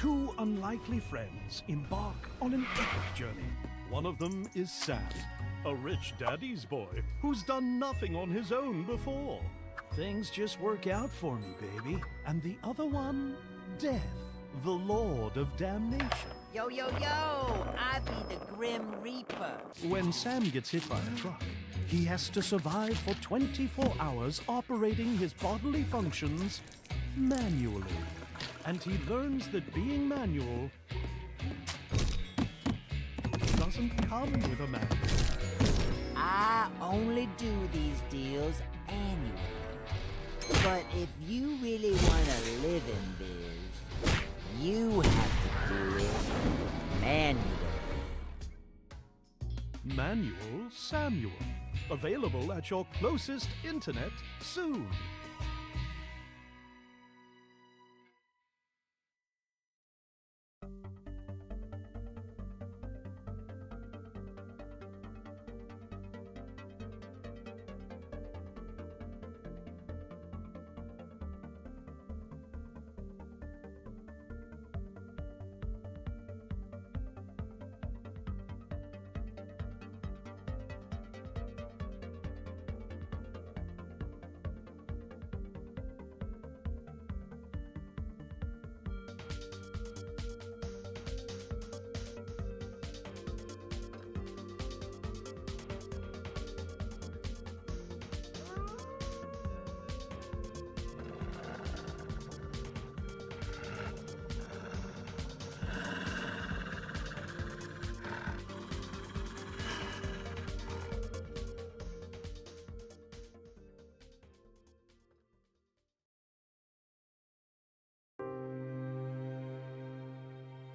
Two unlikely friends embark on an epic journey. One of them is Sam, a rich daddy's boy who's done nothing on his own before. Things just work out for me, baby. And the other one, Death, the Lord of Damnation. Yo, yo, yo! I be the Grim Reaper. When Sam gets hit by a truck, he has to survive for 24 hours operating his bodily functions manually. And he learns that being manual doesn't come with a manual. I only do these deals annually. But if you really want to live in biz, you have to do it manually. Manual Samuel. Available at your closest internet soon.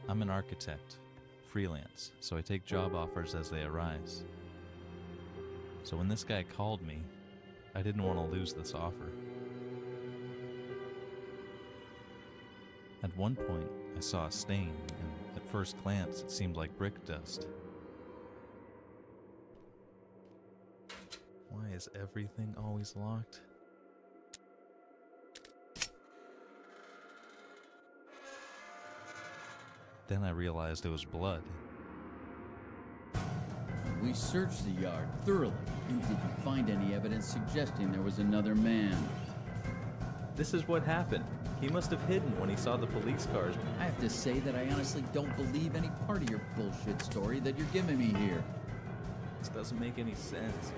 I'm an architect, freelance, so I take job offers as they arise. So when this guy called me, I didn't want to lose this offer. At one point, I saw a stain, and at first glance, it seemed like brick dust. Why is everything always locked? Then I realized it was blood. We searched the yard thoroughly and didn't find any evidence suggesting there was another man. This is what happened. He must have hidden when he saw the police cars. I have to say that I honestly don't believe any part of your bullshit story that you're giving me here. This doesn't make any sense.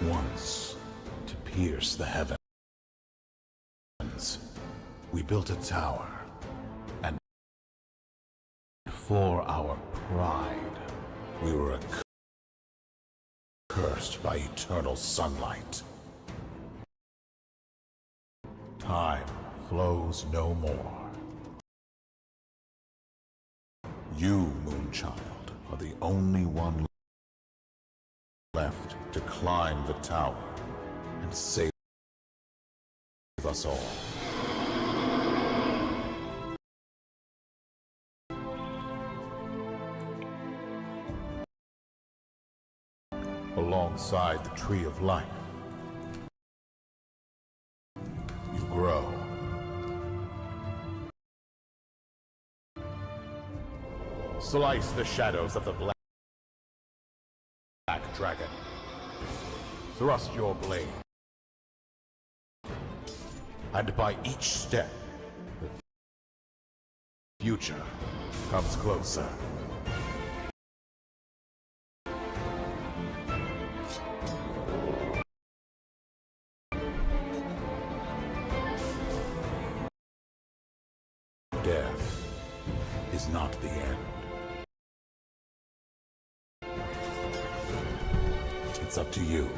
Once, to pierce the heavens, we built a tower, and for our pride, we were cursed by eternal sunlight. Time flows no more. You, Moonchild, are the only one left to climb the tower and save us all. Alongside the tree of life, you grow. Slice the shadows of the black dragon. Thrust your blade. And by each step, the future comes closer. Death is not the end. It's up to you.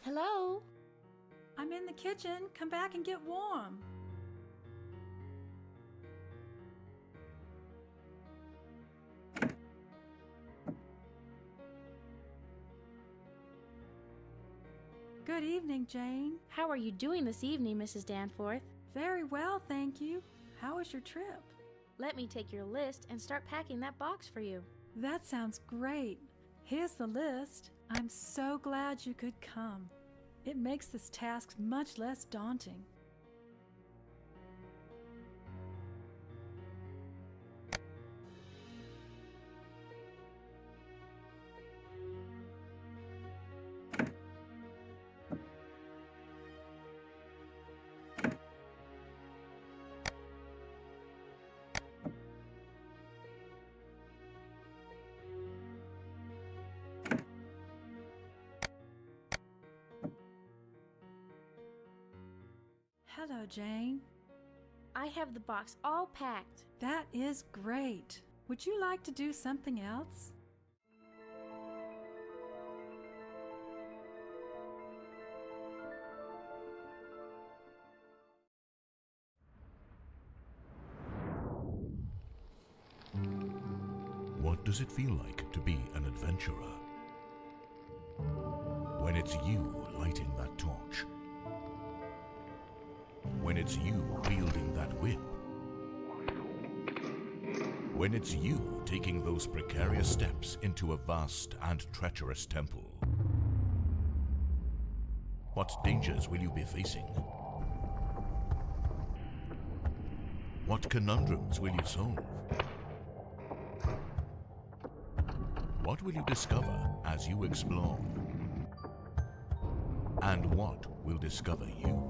Hello? I'm in the kitchen. Come back and get warm. Good evening, Jane. How are you doing this evening, Mrs. Danforth? Very well, thank you. How was your trip? Let me take your list and start packing that box for you. That sounds great. Here's the list. I'm so glad you could come. It makes this task much less daunting. Hello, Jane. I have the box all packed. That is great. Would you like to do something else? What does it feel like to be an adventurer? When it's you lighting that torch. When it's you wielding that whip. When it's you taking those precarious steps into a vast and treacherous temple. What dangers will you be facing? What conundrums will you solve? What will you discover as you explore? And what will discover you?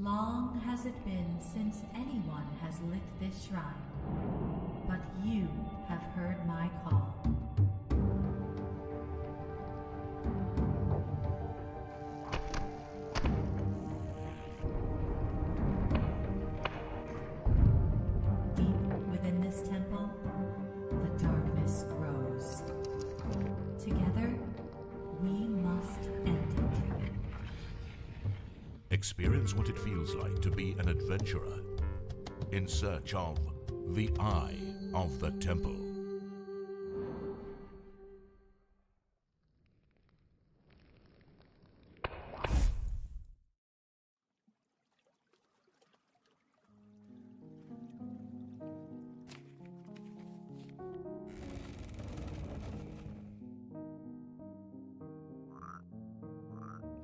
Long has it been since anyone has lit this shrine, but you have heard my call. Deep within this temple, the darkness grows. Together, we must end it. Experience what it feels like to be an adventurer in search of the Eye of the Temple.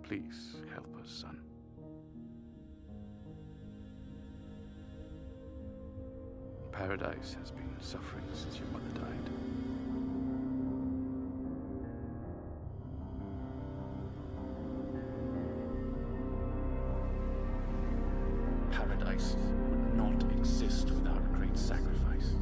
Please help us, son. Paradise has been suffering since your mother died. Paradise would not exist without a creator. great sacrifice.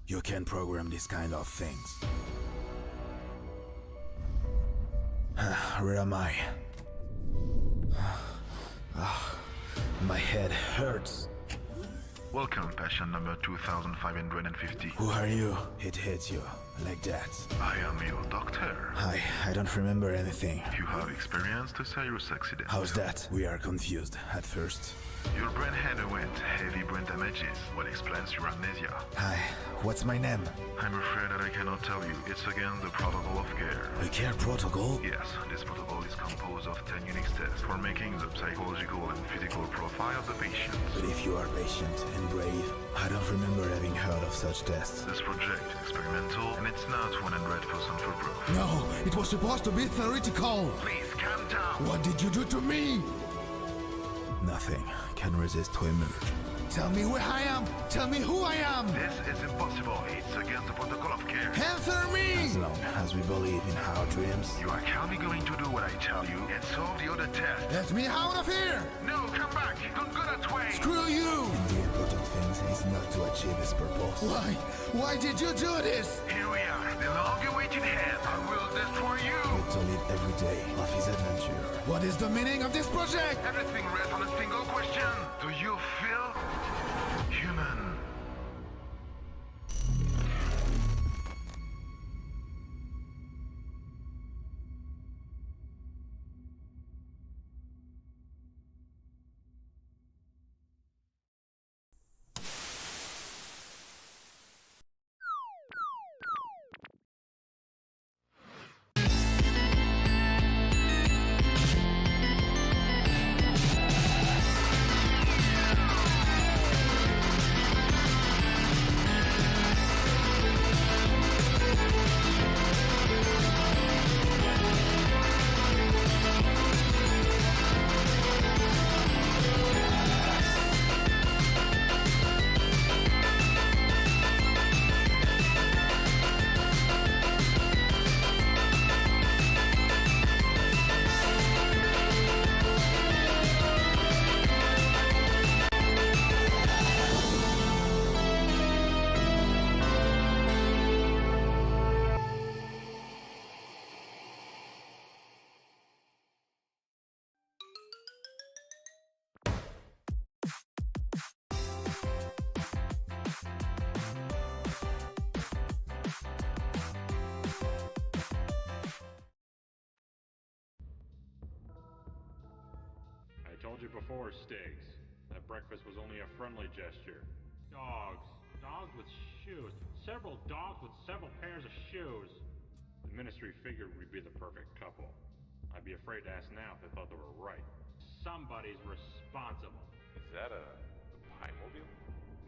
You can program these kind of things. Where am I? My head hurts. Welcome, patient number 2550. Who are you? It hits you like that. I am your doctor. I don't remember anything. You have experienced a serious accident. How's that? We are confused at first. Your brain underwent heavy brain damages. What explains your amnesia? Hi, what's my name? I'm afraid that I cannot tell you. It's against the protocol of care. A care protocol? Yes, this protocol is composed of 10 unique tests for making the psychological and physical profile of the patient. But if you are patient and brave, I don't remember having heard of such tests. This project is experimental and it's not 100% foolproof. No, it was supposed to be theoretical. Please calm down. What did you do to me? Nothing can resist to emerge. Tell me where I am! Tell me who I am! This is impossible. It's against the protocol of care. Answer me! As long as we believe in our dreams. You are calmly going to do what I tell you and solve the other test. Let me out of here! No, come back! Don't go that way! Screw you! And the important thing is not to achieve its purpose. Why? Why did you do this? Here we are, the long-awaited hand. I will destroy you! Wait to live every day of his adventure. What is the meaning of this project? Everything rests on a single question. Do you feel human? I told you before, Stiggs. That breakfast was only a friendly gesture. Dogs. Dogs with shoes. Several dogs with several pairs of shoes. The ministry figured we'd be the perfect couple. I'd be afraid to ask now if they thought they were right. Somebody's responsible. Is that a Pie-mobile?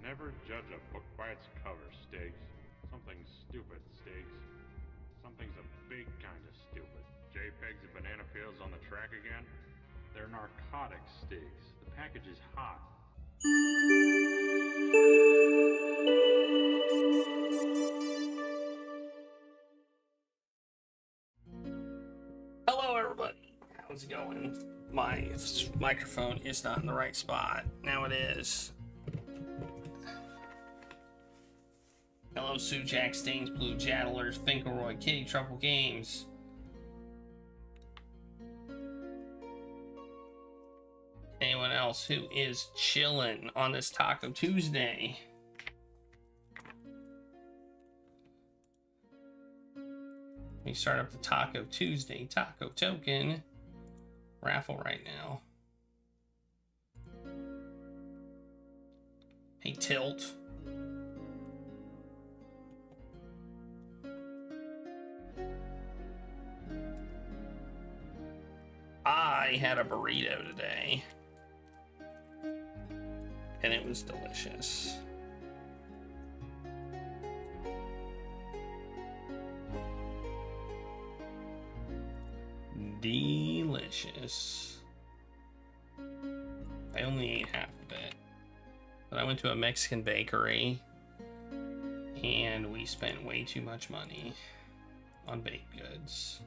Never judge a book by its cover, Stiggs. Something's stupid, Stiggs. Something's a big kind of stupid. JPEGs and banana peels on the track again? They're narcotics, Stiggs. The package is hot. Hello, everybody. How's it going? My microphone is not in the right spot. Now it is. Hello, Sue Jack, Stains, Blue, Jadlers, Finkelroy, Kitty, Trouble Games. Anyone else who is chilling on this Taco Tuesday? Let me start up the Taco Tuesday Taco Token raffle right now. Hey, Tilt. I had a burrito today. And it was delicious. Delicious. I only ate half of it. But I went to a Mexican bakery and we spent way too much money on baked goods.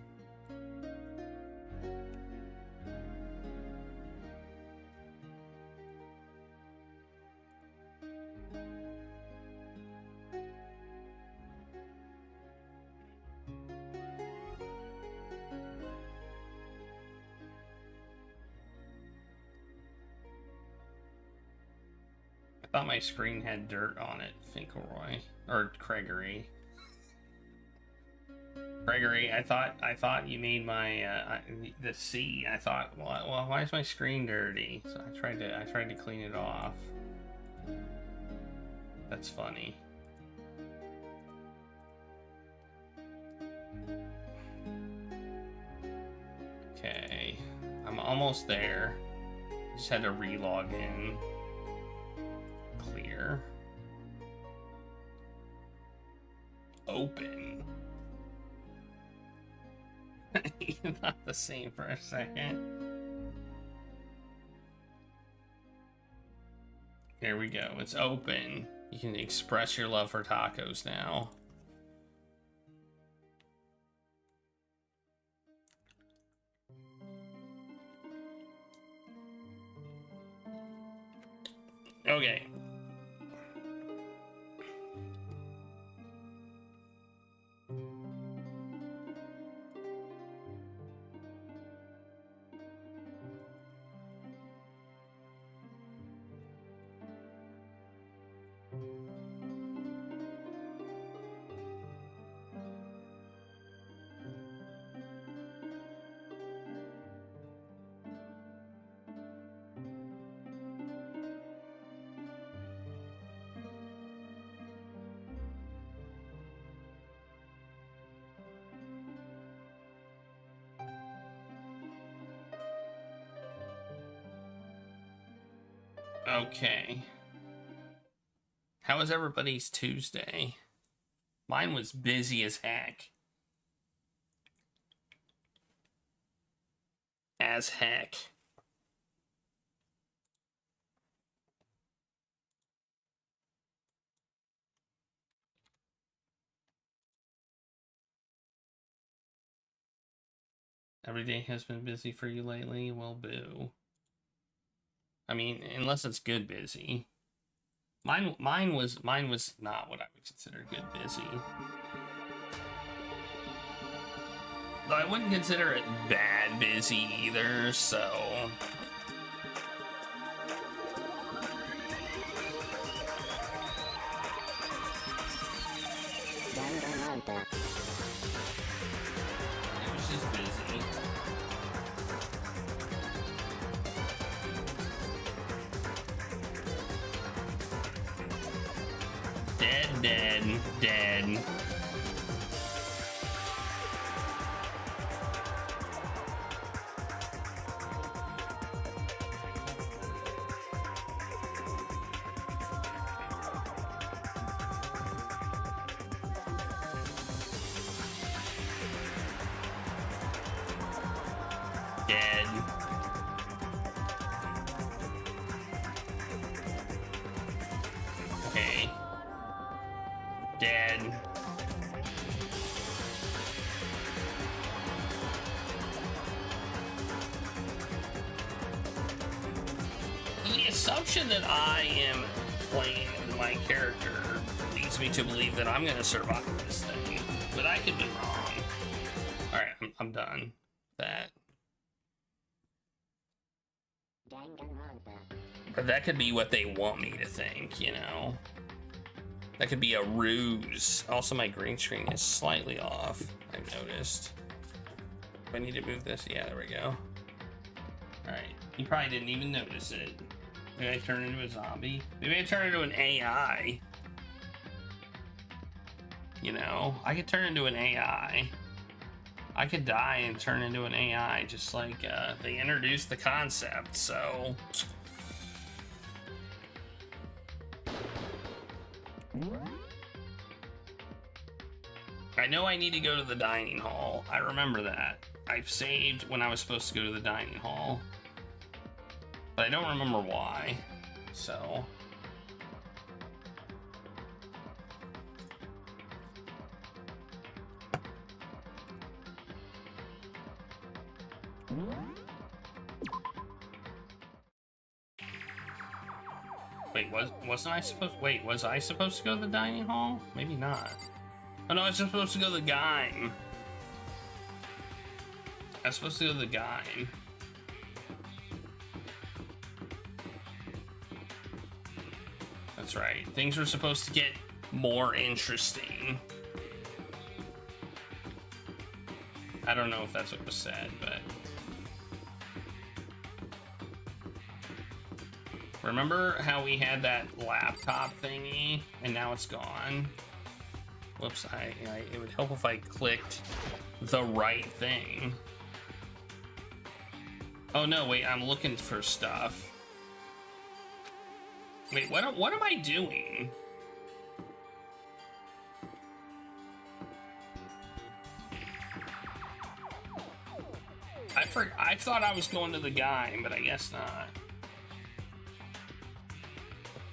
I thought my screen had dirt on it, Finkelroy. Or Gregory. Gregory, I thought you made my the C. I thought, well, why is my screen dirty? So I tried to clean it off. That's funny. Okay, I'm almost there. Just had to re-log in. Clear. Open. Not the same for a second. There we go. It's open. You can express your love for tacos now. Okay. Okay. How was everybody's Tuesday? Mine was busy as heck. As heck. Every day has been busy for you lately? Well, boo. I mean, unless it's good busy. Mine was not what I would consider good busy. Though I wouldn't consider it bad busy either, so... Danganronpa. It was just busy. Dead. Okay. Dead. The assumption that I am playing my character leads me to believe that I'm gonna survive this thing, but I could be wrong. Alright, I'm done with that. But that could be what they want me to think, you know? That could be a ruse. Also, my green screen is slightly off, I've noticed. Do I need to move this? Yeah, there we go. Alright, you probably didn't even notice it. Maybe I turn into a zombie? Maybe I turn into an AI. You know, I could turn into an AI. I could die and turn into an AI, just like they introduced the concept, so... I know I need to go to the dining hall. I remember that. I've saved when I was supposed to go to the dining hall. But I don't remember why. So... Wait, wasn't I supposed... Wait, was I supposed to go to the dining hall? Maybe not. Oh no, I was supposed to go to the Gaim. I was supposed to go to the Gaim. That's right. Things were supposed to get more interesting. I don't know if that's what was said, but... Remember how we had that laptop thingy, and now it's gone? Whoops, it would help if I clicked the right thing. Oh no, wait, I'm looking for stuff. Wait, what am I doing? I thought I was going to the Gaim, but I guess not.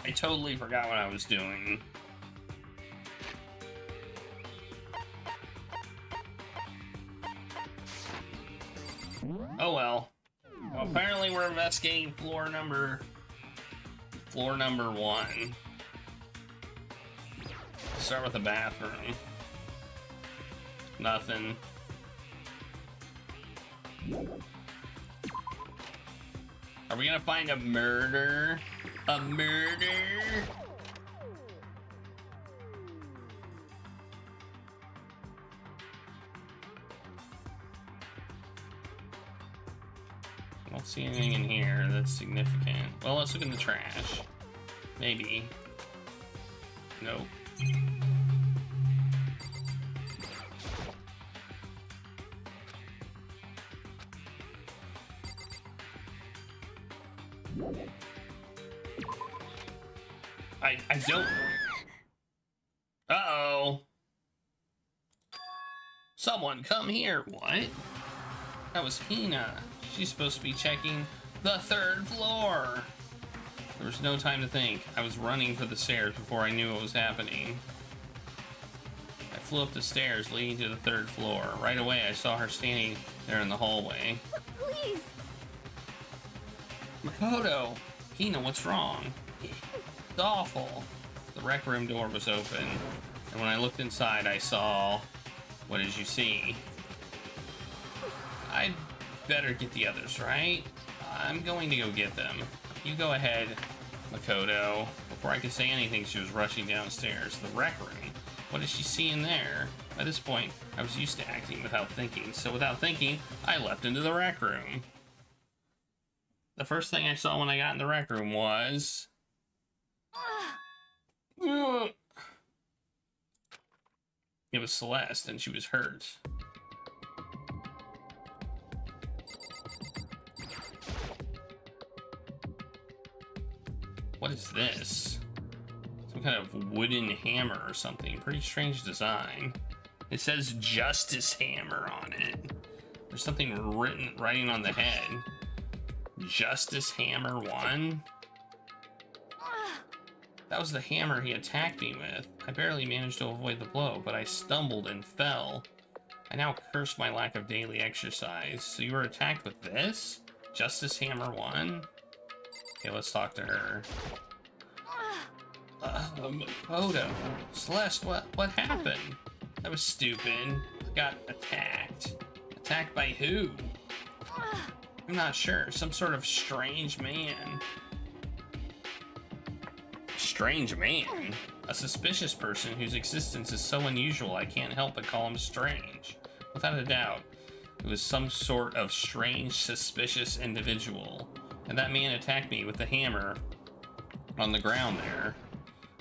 I totally forgot what I was doing. Oh well. Well, apparently we're investigating floor number 1. Start with the bathroom. Nothing. Are we gonna find a murder? A murder? I don't see anything in here that's significant. Well, let's look in the trash. Maybe. Nope. I don't... Uh-oh. Someone come here. What? That was Hina. She's supposed to be checking the 3rd floor. There was no time to think. I was running for the stairs before I knew what was happening. I flew up the stairs leading to the 3rd floor. Right away, I saw her standing there in the hallway. Please. Makoto! Hina, what's wrong? It's awful. The rec room door was open, and when I looked inside, I saw... What did you see? I'd better get the others, right? I'm going to go get them. You go ahead, Makoto. Before I could say anything, she was rushing downstairs. The rec room. What did she see in there? By this point, I was used to acting without thinking, so without thinking, I leapt into the rec room. The first thing I saw when I got in the rec room was... It was Celeste, and she was hurt. What is this? Some kind of wooden hammer or something. Pretty strange design. It says Justice Hammer on it. There's something writing on the head. Justice Hammer 1? That was the hammer he attacked me with. I barely managed to avoid the blow, but I stumbled and fell. I now curse my lack of daily exercise. So you were attacked with this? Justice Hammer 1? Okay, let's talk to her. Makoto. Celeste, what happened? That was stupid. I got attacked. Attacked by who? I'm not sure. Some sort of strange man. Strange man? A suspicious person whose existence is so unusual I can't help but call him strange. Without a doubt, it was some sort of strange, suspicious individual. And that man attacked me with the hammer on the ground there.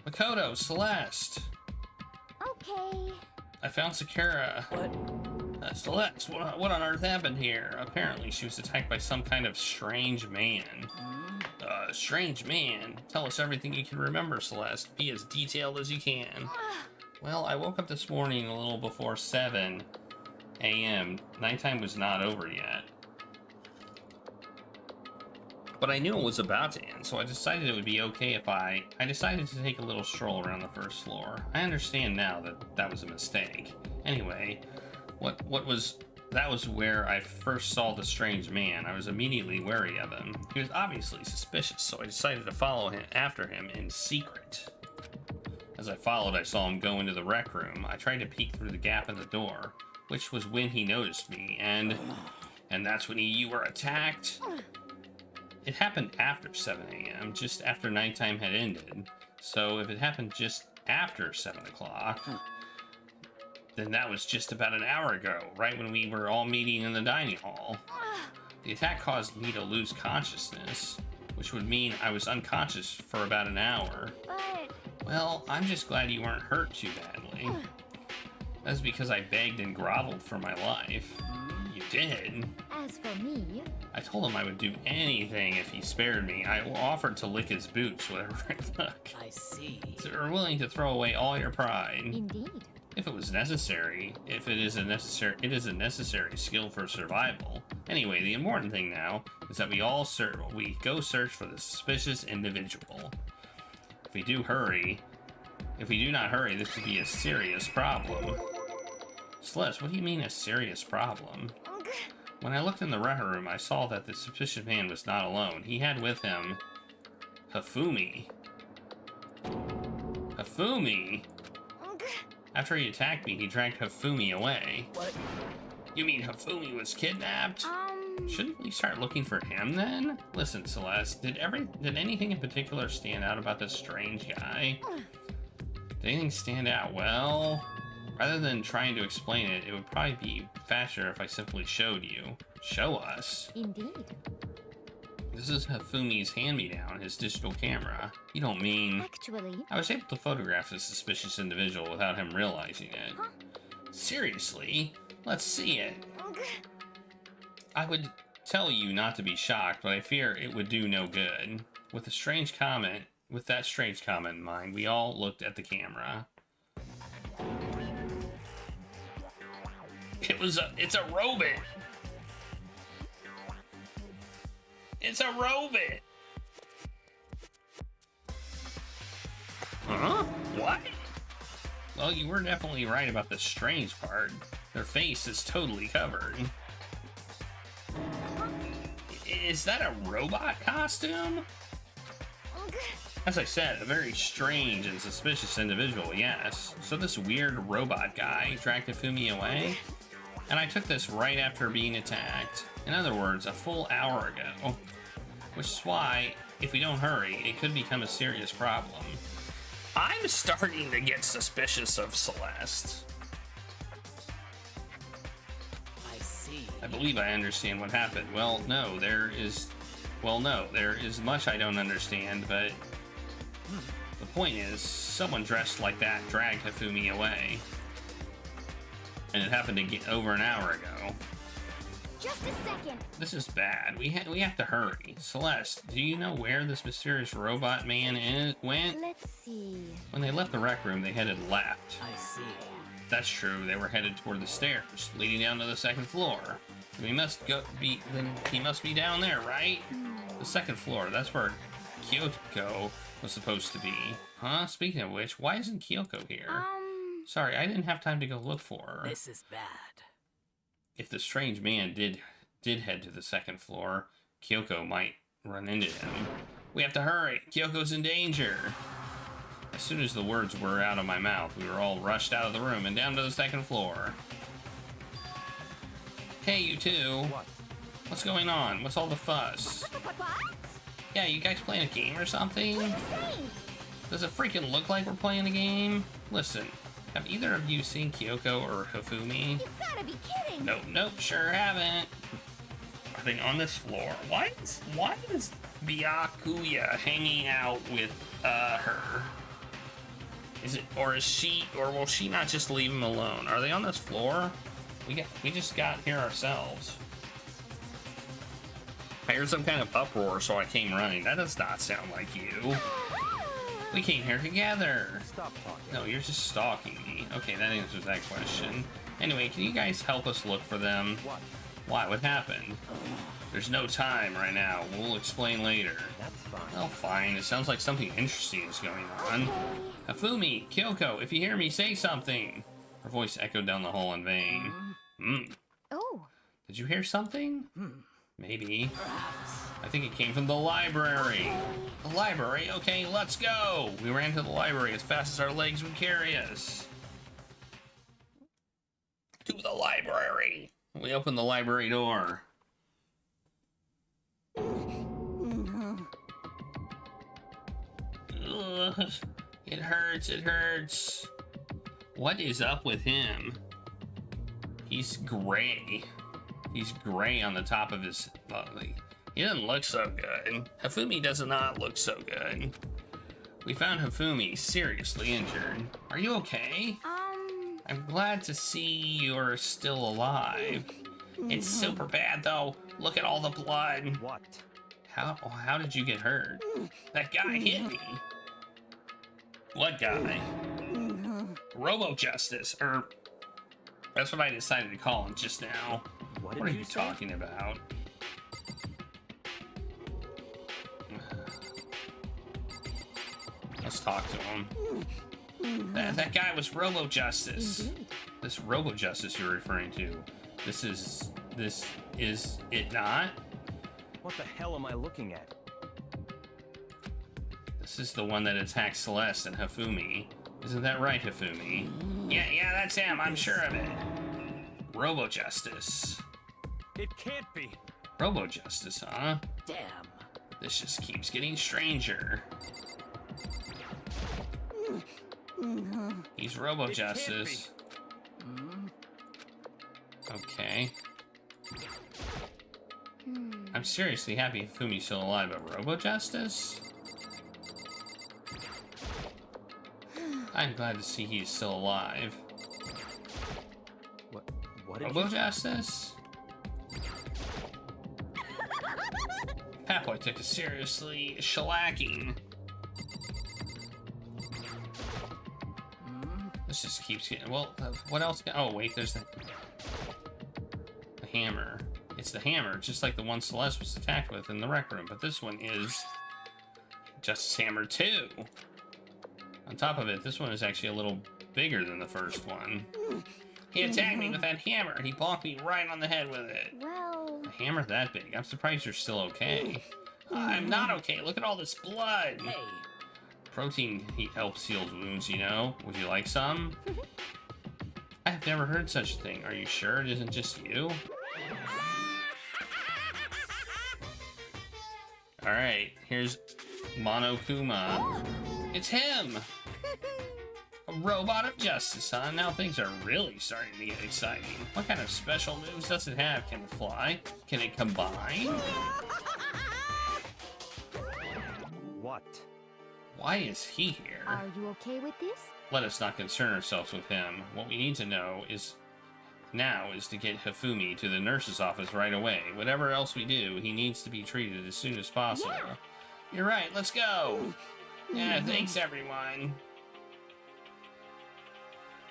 Makoto, Celeste! Okay. I found Sakura. What? Celeste, what on earth happened here? Apparently she was attacked by some kind of strange man. Strange man? Tell us everything you can remember, Celeste. Be as detailed as you can. Well, I woke up this morning a little before 7 a.m. Nighttime was not over yet. But I knew it was about to end, so I decided it would be okay if I decided to take a little stroll around the first floor. I understand now that that was a mistake. Anyway, that was where I first saw the strange man. I was immediately wary of him. He was obviously suspicious, so I decided to follow after him in secret. As I followed, I saw him go into the rec room. I tried to peek through the gap in the door, which was when he noticed me, and that's when you were attacked. It happened after 7 a.m., just after nighttime had ended. So if it happened just after 7 o'clock, then that was just about an hour ago, right when we were all meeting in the dining hall. The attack caused me to lose consciousness, which would mean I was unconscious for about an hour. Well, I'm just glad you weren't hurt too badly. That's because I begged and groveled for my life. You did? As for me, I told him I would do anything if he spared me. I offered to lick his boots whenever I look. I see. So you're willing to throw away all your pride. Indeed. If it was necessary. If it is a necessary skill for survival. Anyway, the important thing now is that we go search for the suspicious individual. If we do not hurry, this could be a serious problem. Celeste, what do you mean a serious problem? When I looked in the rec room, I saw that the suspicious man was not alone. He had with him Hifumi. Hifumi? After he attacked me, he dragged Hifumi away. What? You mean Hifumi was kidnapped? Shouldn't we start looking for him then? Listen, Celeste, did anything in particular stand out about this strange guy? Did anything stand out? Well, rather than trying to explain it, it would probably be faster if I simply showed you. Show us. Indeed. This is Hifumi's hand-me-down, his digital camera. You don't mean... Actually... I was able to photograph this suspicious individual without him realizing it. Huh? Seriously? Let's see it. I would tell you not to be shocked, but I fear it would do no good. With that strange comment in mind, we all looked at the camera. It's a robot. It's a robot. Huh? What? Well, you were definitely right about the strange part. Their face is totally covered. Is that a robot costume? As I said, a very strange and suspicious individual, yes. So this weird robot guy dragged Hifumi away? And I took this right after being attacked. In other words, a full hour ago. Which is why, if we don't hurry, it could become a serious problem. I'm starting to get suspicious of Celeste. I see. I believe I understand what happened. Well, no, there is much I don't understand, but the point is, someone dressed like that dragged Hifumi away. And it happened over an hour ago. Just a second. This is bad. We have to hurry. Celeste, do you know where this mysterious robot man went? Let's see. When they left the rec room, they headed left. I see. That's true. They were headed toward the stairs leading down to the second floor. Then he must be down there, right? The second floor. That's where Kyoko was supposed to be. Huh? Speaking of which, why isn't Kyoko here? Sorry, I didn't have time to go look for her. This is bad. If the strange man did head to the second floor, Kyoko might run into him. We have to hurry. Kyoko's in danger. As soon as the words were out of my mouth, we were all rushed out of the room and down to the second floor. Hey, you two. What? What's going on? What's all the fuss? What? Yeah, you guys playing a game or something? What are you saying? Does it freaking look like we're playing a game? Listen, have either of you seen Kyoko or Hifumi? You gotta be kidding! Nope, sure haven't. Are they on this floor? Why is Byakuya hanging out with her? Or will she not just leave him alone? Are they on this floor? We just got here ourselves. I heard some kind of uproar, so I came running. That does not sound like you. We came here together. Stop talking. No, you're just stalking me. Okay, that answers that question. Anyway, can you guys help us look for them? What? Why? What happened? There's no time right now. We'll explain later. That's fine. Oh, fine. It sounds like something interesting is going on. Hafumi, Kyoko, if you hear me, say something. Her voice echoed down the hall in vain. Oh. Did you hear something? Maybe. I think it came from the library. The library? Okay, let's go. We ran to the library as fast as our legs would carry us. To the library. We opened the library door. Ugh, it hurts, it hurts. What is up with him? He's gray. He's gray on the top of his body. He doesn't look so good. Hafumi does not look so good. We found Hafumi seriously injured. Are you okay? I'm glad to see you're still alive. It's super bad though. Look at all the blood. What? How did you get hurt? That guy hit me. What guy? Robo Justice, or that's what I decided to call him just now. What are you talking about? Let's talk to him. That guy was Robo Justice. This Robo Justice you're referring to. This is it not? What the hell am I looking at? This is the one that attacked Celeste and Hafumi. Isn't that right, Hafumi? Yeah, that's him. I'm sure of it. Robo Justice. It can't be. Robo Justice, huh? Damn. This just keeps getting stranger. He's Robo Justice. Okay. I'm seriously happy Hafumi's still alive, but Robo Justice? I'm glad to see he's still alive. What did Robo Justice? Fatboy took a seriously shellacking. This just keeps getting. Well, what else? Oh, wait, there's the hammer. It's the hammer, just like the one Celeste was attacked with in the rec room. But this one is Justice Hammer 2. On top of it, this one is actually a little bigger than the first one. He attacked me with that hammer. He bonked me right on the head with it. Well... A hammer that big? I'm surprised you're still okay. I'm not okay. Look at all this blood. Hey. Protein helps heal wounds, you know. Would you like some? I have never heard such a thing. Are you sure it isn't just you? Alright, here's Monokuma. It's him! A robot of justice, huh? Now things are really starting to get exciting. What kind of special moves does it have? Can it fly? Can it combine? What? Why is he here? Are you okay with this? Let us not concern ourselves with him. What we need to know is to get Hafumi to the nurse's office right away. Whatever else we do, he needs to be treated as soon as possible. Yeah. You're right, let's go! Yeah, thanks everyone.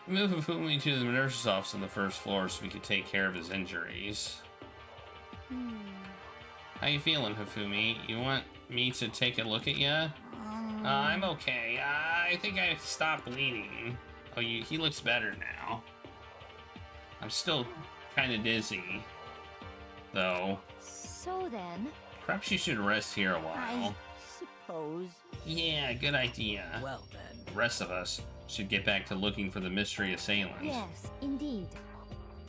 Move Hafumi to the nurse's office on the first floor so we can take care of his injuries. How you feeling, Hafumi? You want me to take a look at you? I'm okay. I think I stopped bleeding. Oh, he looks better now. I'm still kind of dizzy, though. So then... Perhaps you should rest here a while. I suppose. Yeah, good idea. Well then. The rest of us should get back to looking for the mystery assailant. Yes, indeed.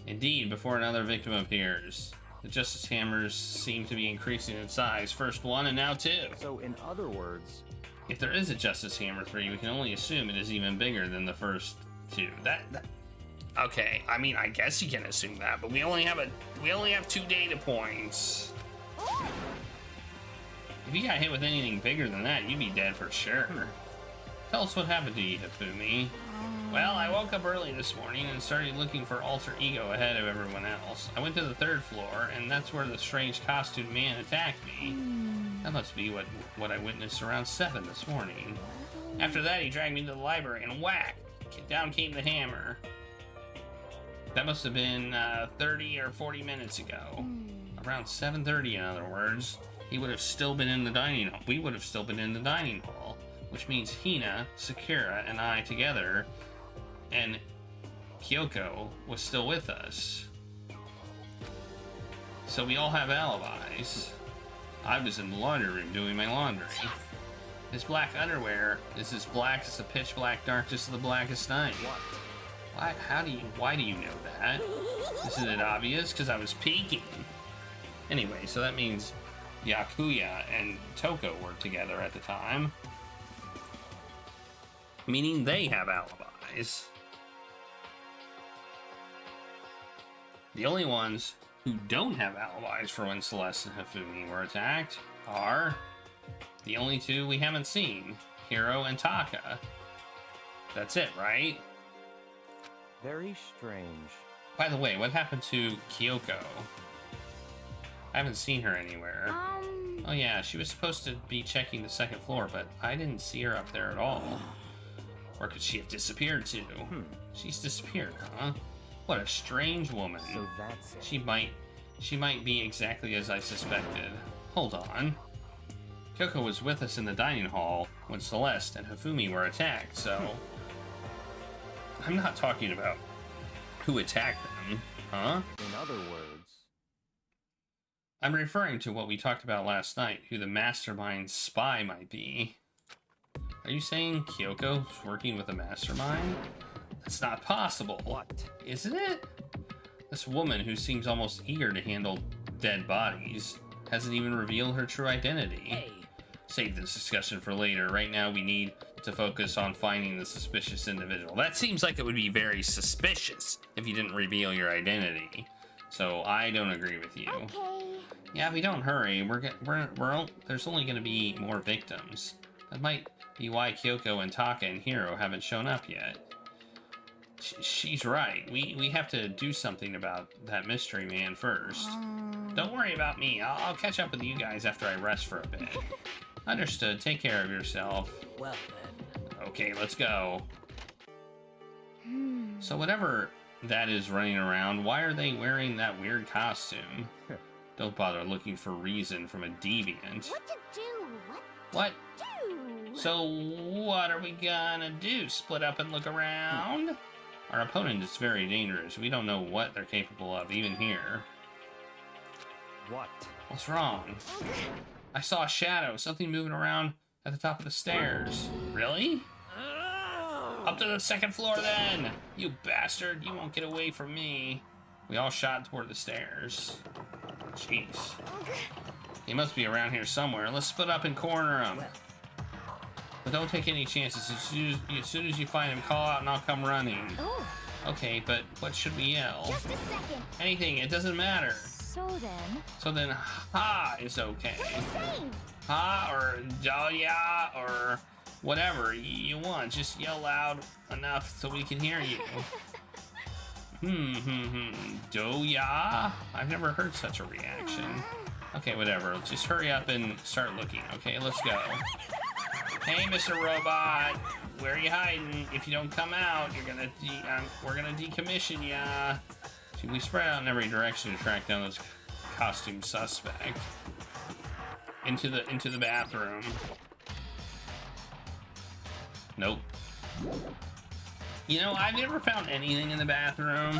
Indeed, before another victim appears. The Justice Hammers seem to be increasing in size. First one and now two. So in other words... If there is a Justice Hammer 3, we can only assume it is even bigger than the first two. Okay, I mean, I guess you can assume that, but we only have 2 data points. If you got hit with anything bigger than that, you'd be dead for sure. Tell us what happened to you, Hifumi. Well, I woke up early this morning and started looking for Alter Ego ahead of everyone else. I went to the 3rd floor, and that's where the strange costumed man attacked me. That must be what I witnessed around 7 this morning. After that, he dragged me to the library and whack! Down came the hammer. That must have been 30 or 40 minutes ago. Around 7:30, in other words, he would have still been in the dining hall. We would have still been in the dining hall, which means Hina, Sakura, and I together, and Kyoko was still with us. So we all have alibis. I was in the laundry room doing my laundry. His black underwear is as black as the pitch black darkness of the blackest night. Why do you know that? Isn't it obvious? Because I was peeking. Anyway, so that means Yakuya and Toko were together at the time. Meaning they have alibis. The only ones who don't have alibis for when Celeste and Hifumi were attacked are the only two we haven't seen, Hiro and Taka. That's it, right? Very strange. By the way, what happened to Kyoko? I haven't seen her anywhere. Oh yeah, she was supposed to be checking the second floor, but I didn't see her up there at all. Or could she have disappeared too? She's disappeared, huh? What a strange woman. So that's it. She might be exactly as I suspected. Hold on. Kyoko was with us in the dining hall when Celeste and Hifumi were attacked, so... I'm not talking about who attacked them, huh? In other words... I'm referring to what we talked about last night, who the mastermind spy might be. Are you saying Kyoko's working with a mastermind? That's not possible. What? Isn't it? This woman who seems almost eager to handle dead bodies hasn't even revealed her true identity. Hey. Save this discussion for later. Right now we need to focus on finding the suspicious individual. That seems like it would be very suspicious if you didn't reveal your identity. So I don't agree with you. Okay. Yeah, if we don't hurry, there's only going to be more victims. That might be why Kyoko and Taka and Hiro haven't shown up yet. She's right. We have to do something about that mystery man first. Don't worry about me. I'll catch up with you guys after I rest for a bit. Understood. Take care of yourself. Well then. Okay, let's go. So whatever that is running around, why are they wearing that weird costume? Don't bother looking for reason from a deviant. What to do? What? Do? So what are we gonna do? Split up and look around? Our opponent is very dangerous. We don't know what they're capable of, even here. What? What's wrong? I saw a shadow, something moving around at the top of the stairs. Really? Up to the second floor then! You bastard, you won't get away from me. We all shot toward the stairs. Jeez. He must be around here somewhere. Let's split up and corner him. But don't take any chances. As soon as you find him, call out and I'll come running. Oh. Okay, but what should we yell? Just a second. Anything, it doesn't matter. So then, ha is okay. just the same. Ha or Dahlia or whatever you want. Just yell loud enough so we can hear you. Doya? I've never heard such a reaction. Okay, whatever. Just hurry up and start looking. Okay, let's go. Hey, Mr. Robot, where are you hiding? If you don't come out, we're gonna decommission ya. See, we spread out in every direction to track down this costume suspect. Into the bathroom. Nope. You know, I've never found anything in the bathroom.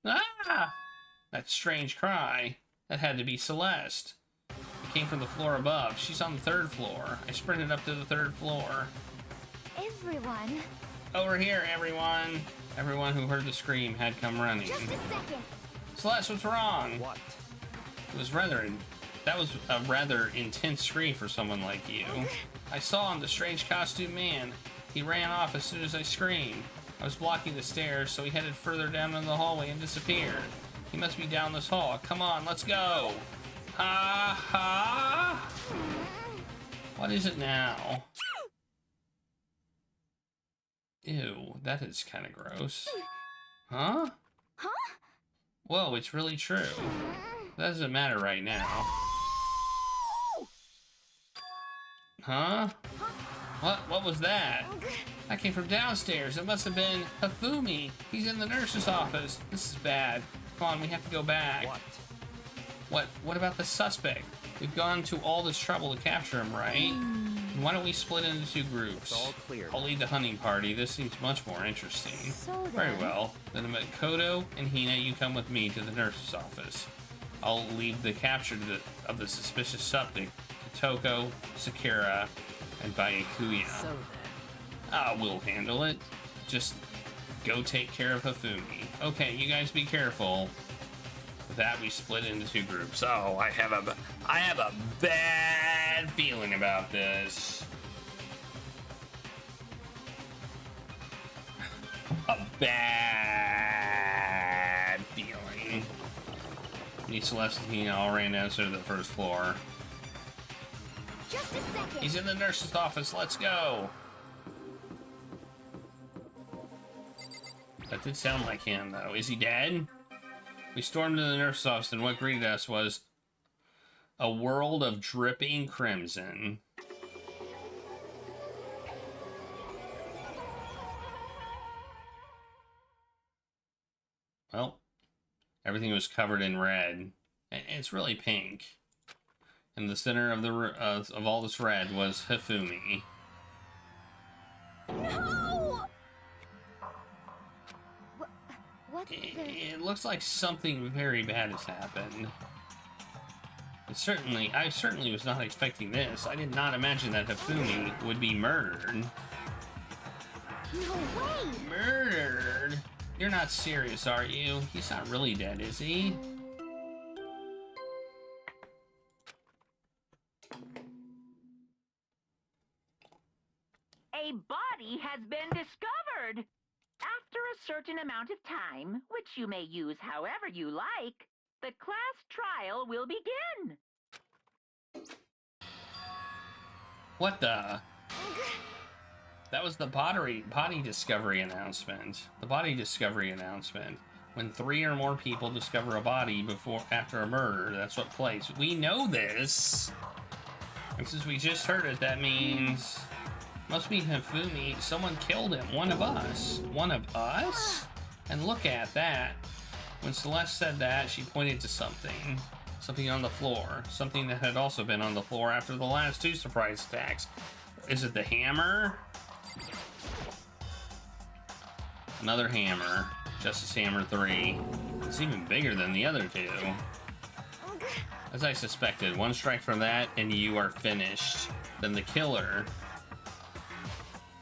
Ah! That strange cry. That had to be Celeste. It came from the floor above. She's on the third floor. I sprinted up to the third floor. Everyone. Over here, everyone. Everyone who heard the scream had come running. Just a second. Celeste, what's wrong? What? That was a rather intense scream for someone like you. I saw him, the strange costume man. He ran off as soon as I screamed. I was blocking the stairs, so he headed further down in the hallway and disappeared. He must be down this hall. Come on, let's go. Ha ha. What is it now? Ew, that is kind of gross. Huh? Huh? Whoa, it's really true. That doesn't matter right now. Huh? What was that? That came from downstairs. It must have been Hifumi. He's in the nurse's office. This is bad. Come on, we have to go back. What? What about the suspect? We've gone to all this trouble to capture him, right? Why don't we split into two groups? It's all clear. I'll lead the hunting party. This seems much more interesting. So Very then- well. Then Makoto and Hina, you come with me to the nurse's office. I'll leave the capture of the suspicious subject to Toko, Sakura, and Byakuya. So then. We'll handle it. Just go take care of Hifumi. Okay, you guys be careful. With that, we split into two groups. Oh, I have a bad feeling about this. A bad feeling. Me, Celeste, and Hina all ran down to the first floor. Just a second. He's in the nurse's office. Let's go. That did sound like him, though. Is he dead? We stormed into the nurse's office, and what greeted us was a world of dripping crimson. Well, everything was covered in red. It's really pink. In the center of of all this red was Hifumi. No! What the... It looks like something very bad has happened. I certainly was not expecting this. I did not imagine that Hifumi would be murdered. No way! Murdered? You're not serious, are you? He's not really dead, is he? A body has been discovered. After a certain amount of time, which you may use however you like, the class trial will begin. What the? That was the body discovery announcement. The body discovery announcement. When 3 or more people discover a body after a murder, that's what plays. We know this. And since we just heard it, that means must be Hifumi. Someone killed him. One of us. One of us? And look at that. When Celeste said that, she pointed to something. Something on the floor. Something that had also been on the floor after the last 2 surprise attacks. Is it the hammer? Another hammer. Justice Hammer 3. It's even bigger than the other 2. As I suspected, one strike from that and you are finished. Then the killer.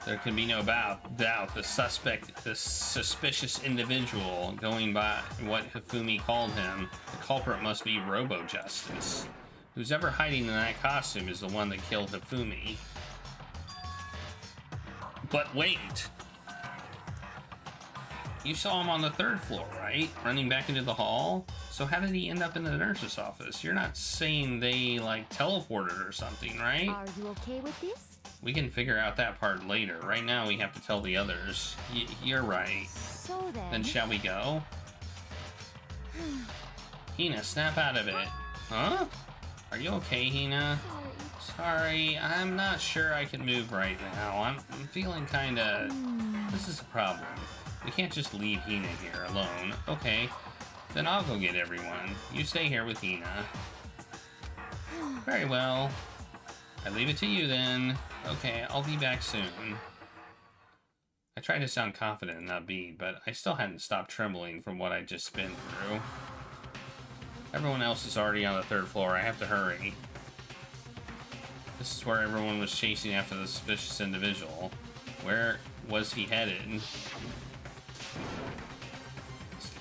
There can be no doubt the suspicious individual, going by what Hifumi called him, the culprit must be Robo-Justice. Who's ever hiding in that costume is the one that killed Hifumi. But wait! You saw him on the 3rd floor, right? Running back into the hall? So how did he end up in the nurse's office? You're not saying they, like, teleported or something, right? Are you okay with this? We can figure out that part later. Right now, we have to tell the others. You're right. So then... Then shall we go? Hina, snap out of it. Huh? Are you okay, Hina? Sorry, I'm not sure I can move right now. I'm feeling kinda... This is a problem. We can't just leave Hina here alone. Okay, then I'll go get everyone. You stay here with Hina. Very well. I leave it to you then. Okay, I'll be back soon. I tried to sound confident and upbeat, but I still hadn't stopped trembling from what I'd just been through. Everyone else is already on the 3rd floor. I have to hurry. This is where everyone was chasing after the suspicious individual. Where was he headed?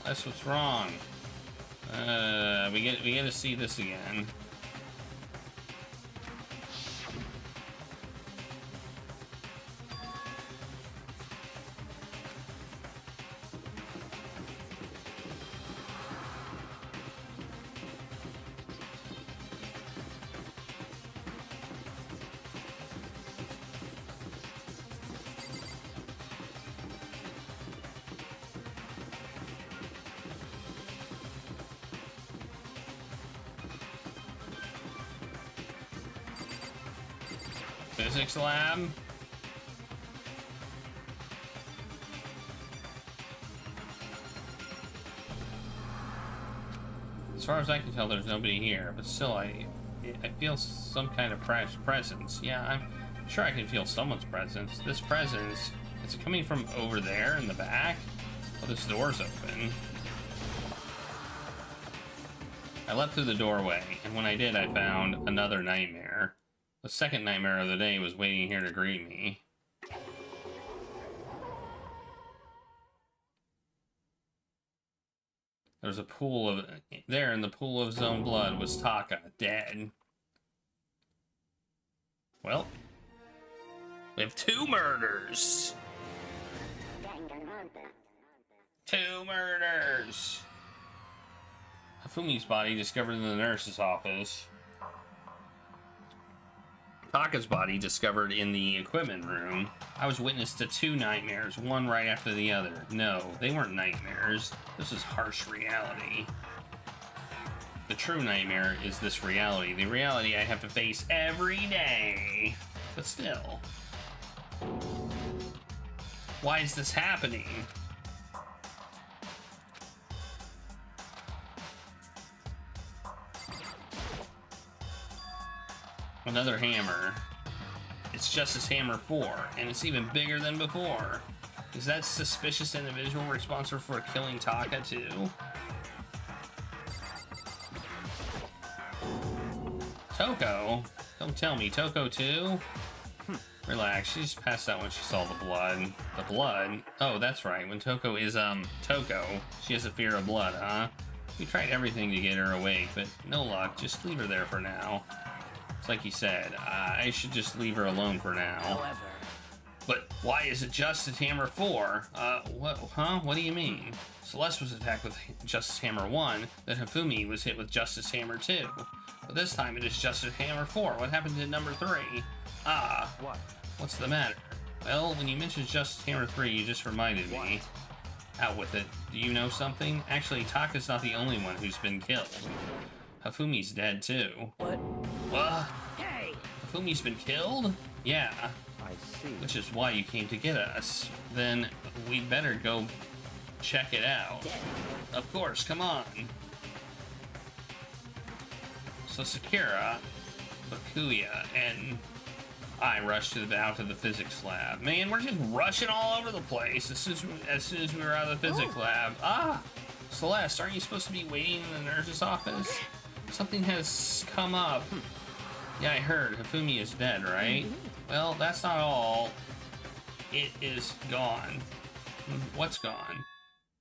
That's what's wrong. We get to see this again. Physics lab. As far as I can tell, there's nobody here, but still, I feel some kind of presence. Yeah, I'm sure I can feel someone's presence. This presence, it's coming from over there in the back. Oh, this door's open. I leapt through the doorway, and when I did, I found another nightmare. The second nightmare of the day was waiting here to greet me. There's a pool of... There, in the pool of his own blood, was Taka, dead. Well, we have 2 murders! 2 murders! Hafumi's body discovered in the nurse's office. Taka's body discovered in the equipment room. I was witness to 2 nightmares, one right after the other. No, they weren't nightmares. This is harsh reality. The true nightmare is this reality. The reality I have to face every day. But still. Why is this happening? Another hammer. It's Justice Hammer 4, and it's even bigger than before. Is that suspicious individual responsible for killing Taka too? Toko? Don't tell me, Toko too? Relax, she just passed out when she saw the blood. The blood? Oh, that's right, when Toko is, Toko, she has a fear of blood, huh? We tried everything to get her awake, but no luck, just leave her there for now. It's like you said, I should just leave her alone for now. However... But why is it Justice Hammer 4? What do you mean? Celeste was attacked with Justice Hammer 1, then Hifumi was hit with Justice Hammer 2. But this time it is Justice Hammer 4. What happened to number 3? Ah, what's the matter? Well, when you mentioned Justice Hammer 3, you just reminded me. Out with it. Do you know something? Actually, Taka's not the only one who's been killed. Hafumi's dead too. What? Hey! Hafumi's been killed? Yeah. I see. Which is why you came to get us. Then we'd better go check it out. Of course, come on. So Sakura, Bakuya, and I rushed out to the physics lab. Man, we're just rushing all over the place as soon as we were out of the physics lab. Ah! Celeste, aren't you supposed to be waiting in the nurse's office? Something has come up. Yeah, I heard. Hifumi is dead, right? Well, that's not all. It is gone. What's gone?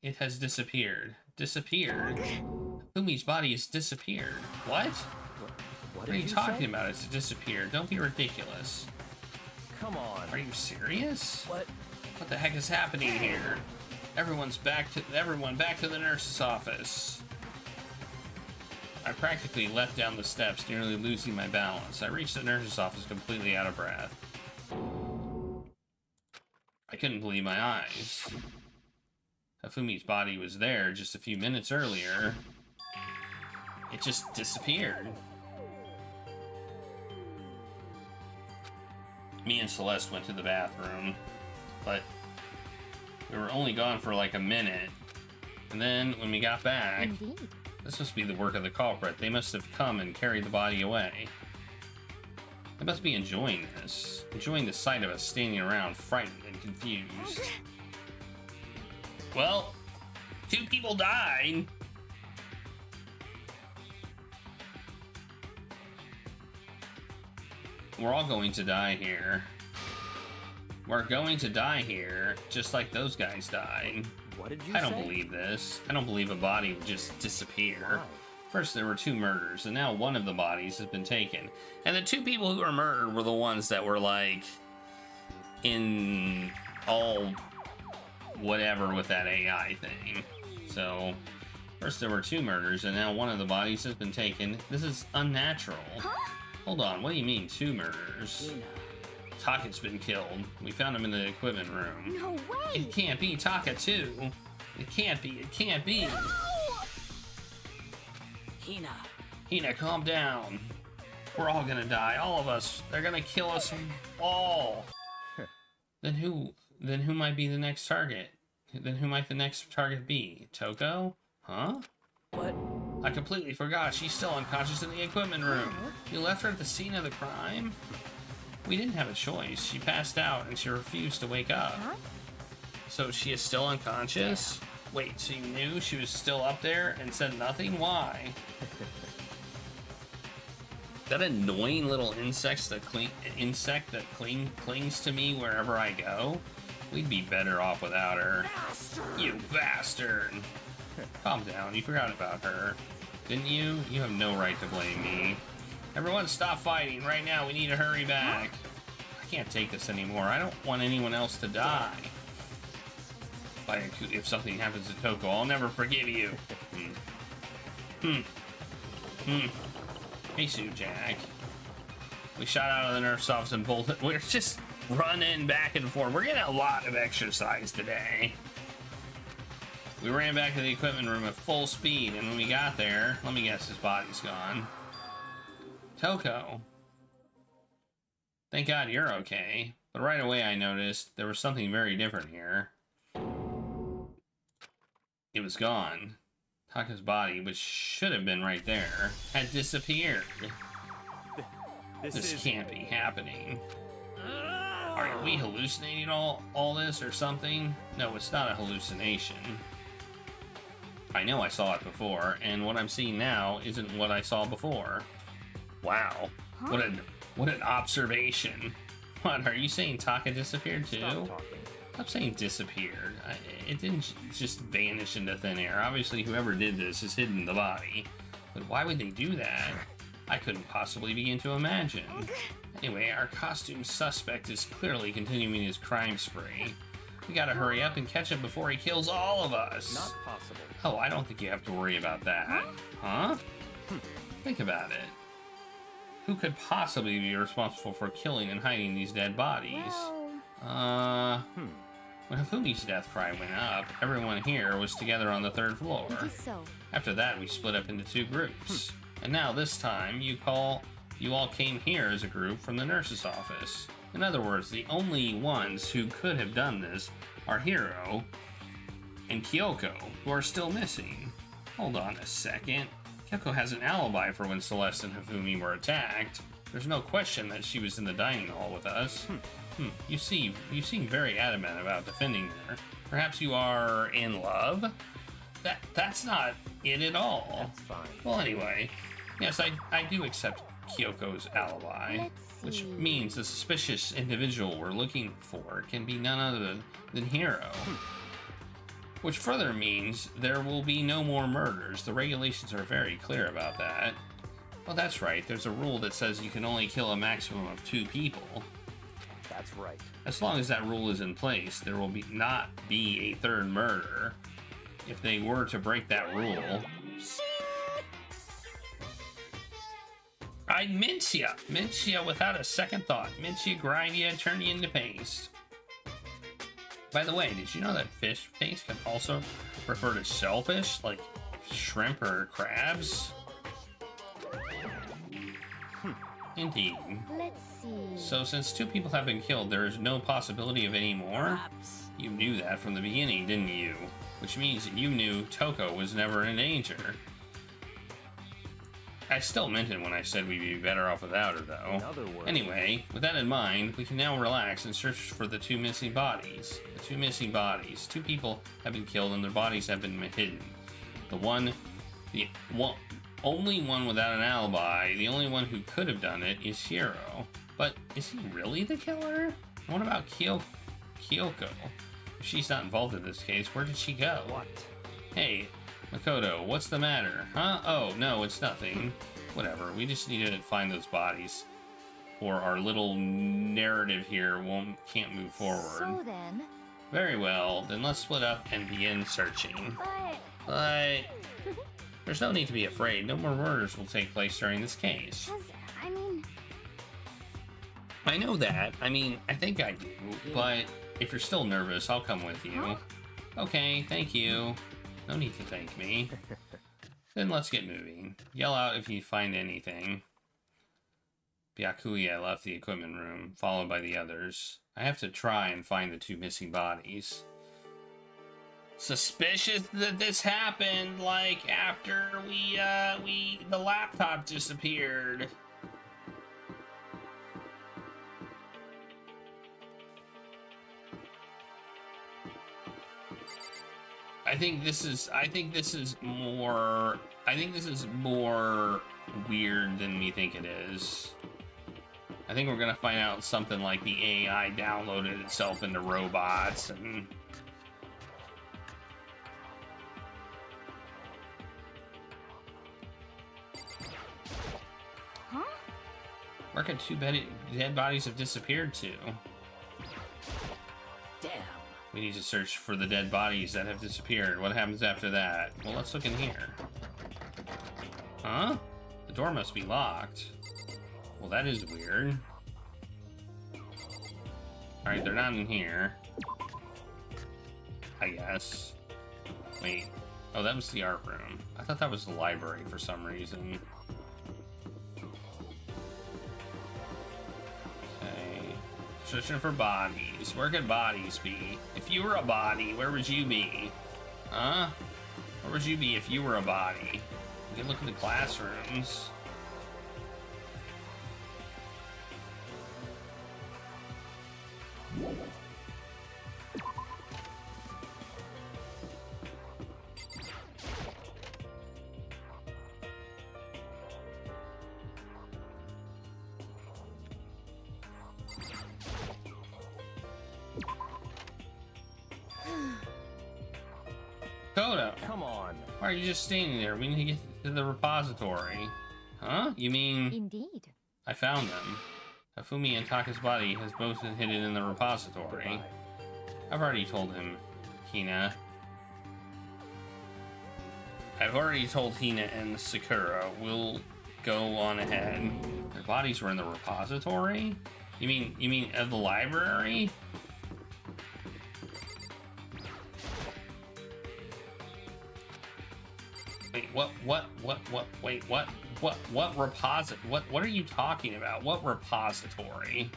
It has disappeared. Disappeared? Hifumi's body has disappeared. What? What are you talking about? It's disappeared. Don't be ridiculous. Come on. Are you serious? What? What the heck is happening here? Everyone back to the nurse's office. I practically leapt down the steps, nearly losing my balance. I reached the nurse's office completely out of breath. I couldn't believe my eyes. Hafumi's body was there just a few minutes earlier. It just disappeared. Me and Celeste went to the bathroom, but we were only gone for like a minute. And then when we got back, this must be the work of the culprit. They must have come and carried the body away. They must be enjoying this. Enjoying the sight of us standing around, frightened and confused. Well, 2 people died. We're all going to die here. We're going to die here, just like those guys died. What did you I don't believe this. I don't believe a body would just disappear. Why? First, there were 2 murders, and now one of the bodies has been taken. And the 2 people who were murdered were the ones that were, like, in all whatever with that AI thing. So, first there were 2 murders, and now one of the bodies has been taken. This is unnatural. Hold on, what do you mean 2 murders? Taka's been killed. We found him in the equipment room. No way! It can't be Taka too. It can't be. It can't be. No! Hina, calm down. We're all gonna die. All of us. They're gonna kill us all. Then who might be the next target? Then who might the next target be? Toko? Huh? What? I completely forgot. She's still unconscious in the equipment room. You left her at the scene of the crime? We didn't have a choice. She passed out and she refused to wake up. So she is still unconscious? Wait, so you knew she was still up there and said nothing? Why? That annoying little insect that clings to me wherever I go? We'd be better off without her. You bastard! Calm down, you forgot about her. Didn't you? You have no right to blame me. Everyone stop fighting right now, we need to hurry back. I can't take this anymore, I don't want anyone else to die. If something happens to Toko, I'll never forgive you. Hey, Sue Jack. We shot out of the nurse's office and bolted. We're just running back and forth. We're getting a lot of exercise today. We ran back to the equipment room at full speed, and when we got there, let me guess, his body's gone. Toko. Thank God you're okay. But right away I noticed there was something very different here. It was gone. Taka's body, which should have been right there, had disappeared. This can't be happening. Are we hallucinating all this or something? No, it's not a hallucination. I know I saw it before, and what I'm seeing now isn't what I saw before. Wow. What an observation. What, are you saying Taka disappeared too? Stop saying disappeared. It didn't just vanish into thin air. Obviously, whoever did this has hidden the body. But why would they do that? I couldn't possibly begin to imagine. Anyway, our costume suspect is clearly continuing his crime spree. We gotta hurry up and catch him before he kills all of us. Not possible. Oh, I don't think you have to worry about that. Huh? Think about it. Who could possibly be responsible for killing and hiding these dead bodies? When Hifumi's death cry went up, everyone here was together on the 3rd floor. After that, we split up into 2 groups. And now this time, you all came here as a group from the nurse's office. In other words, the only ones who could have done this are Hiro and Kyoko, who are still missing. Hold on a second. Kyoko has an alibi for when Celeste and Hifumi were attacked. There's no question that she was in the dining hall with us. You seem very adamant about defending her. Perhaps you are in love? That's not it at all. That's fine. Well, anyway, yes, I do accept Kyoko's alibi, which means the suspicious individual we're looking for can be none other than Hiro. Which further means there will be no more murders. The regulations are very clear about that. Well, that's right. There's a rule that says you can only kill a maximum of 2 people. That's right. As long as that rule is in place, there will not be a 3rd murder. If they were to break that rule... I'd mince ya! Mince ya without a second thought. Mince ya, grind ya, turn ya into paste. By the way, did you know that fish paste can also refer to shellfish, like shrimp or crabs? Indeed. Let's see. So since 2 people have been killed, there is no possibility of any more? You knew that from the beginning, didn't you? Which means that you knew Toko was never in danger. I still meant it when I said we'd be better off without her, though. In other words... Anyway, with that in mind, we can now relax and search for the 2 missing bodies. The 2 missing bodies. 2 people have been killed and their bodies have been hidden. The only one without an alibi, the only one who could have done it is Hiro. But is he really the killer? And what about Kyoko? If she's not involved in this case, where did she go? What? Hey, Makoto, what's the matter? Huh? Oh, no, it's nothing. Whatever, we just need to find those bodies. Or our little narrative here can't move forward. So then... Very well, then let's split up and begin searching. But... There's no need to be afraid. No more murders will take place during this case. I know that. I think I do. But if you're still nervous, I'll come with you. Okay, thank you. No need to thank me. Then let's get moving. Yell out if you find anything. Byakuya left the equipment room, followed by the others. I have to try and find the 2 missing bodies. Suspicious that this happened, like, after the laptop disappeared. I think this is more weird than we think it is. I think we're gonna find out something like the AI downloaded itself into robots and... Huh? Where could two dead bodies have disappeared to? Damn. We need to search for the dead bodies that have disappeared. What happens after that? Well, let's look in here. Huh? The door must be locked. Well, that is weird. Alright, they're not in here. I guess. Wait. Oh, that was the art room. I thought that was the library for some reason. Okay. Searching for bodies. Where could bodies be? If you were a body, where would you be? Huh? Where would you be if you were a body? You can look at the classrooms. Kodo, Come on. why are you just standing there? We need to get to the repository. Huh? You mean... Indeed. I found them. Hifumi and Taka's body has both been hidden in the repository. I've already told him, Hina. I've already told Hina and Sakura. We'll go on ahead. Their bodies were in the repository? You mean at the library? Wait, what are you talking about? What repository?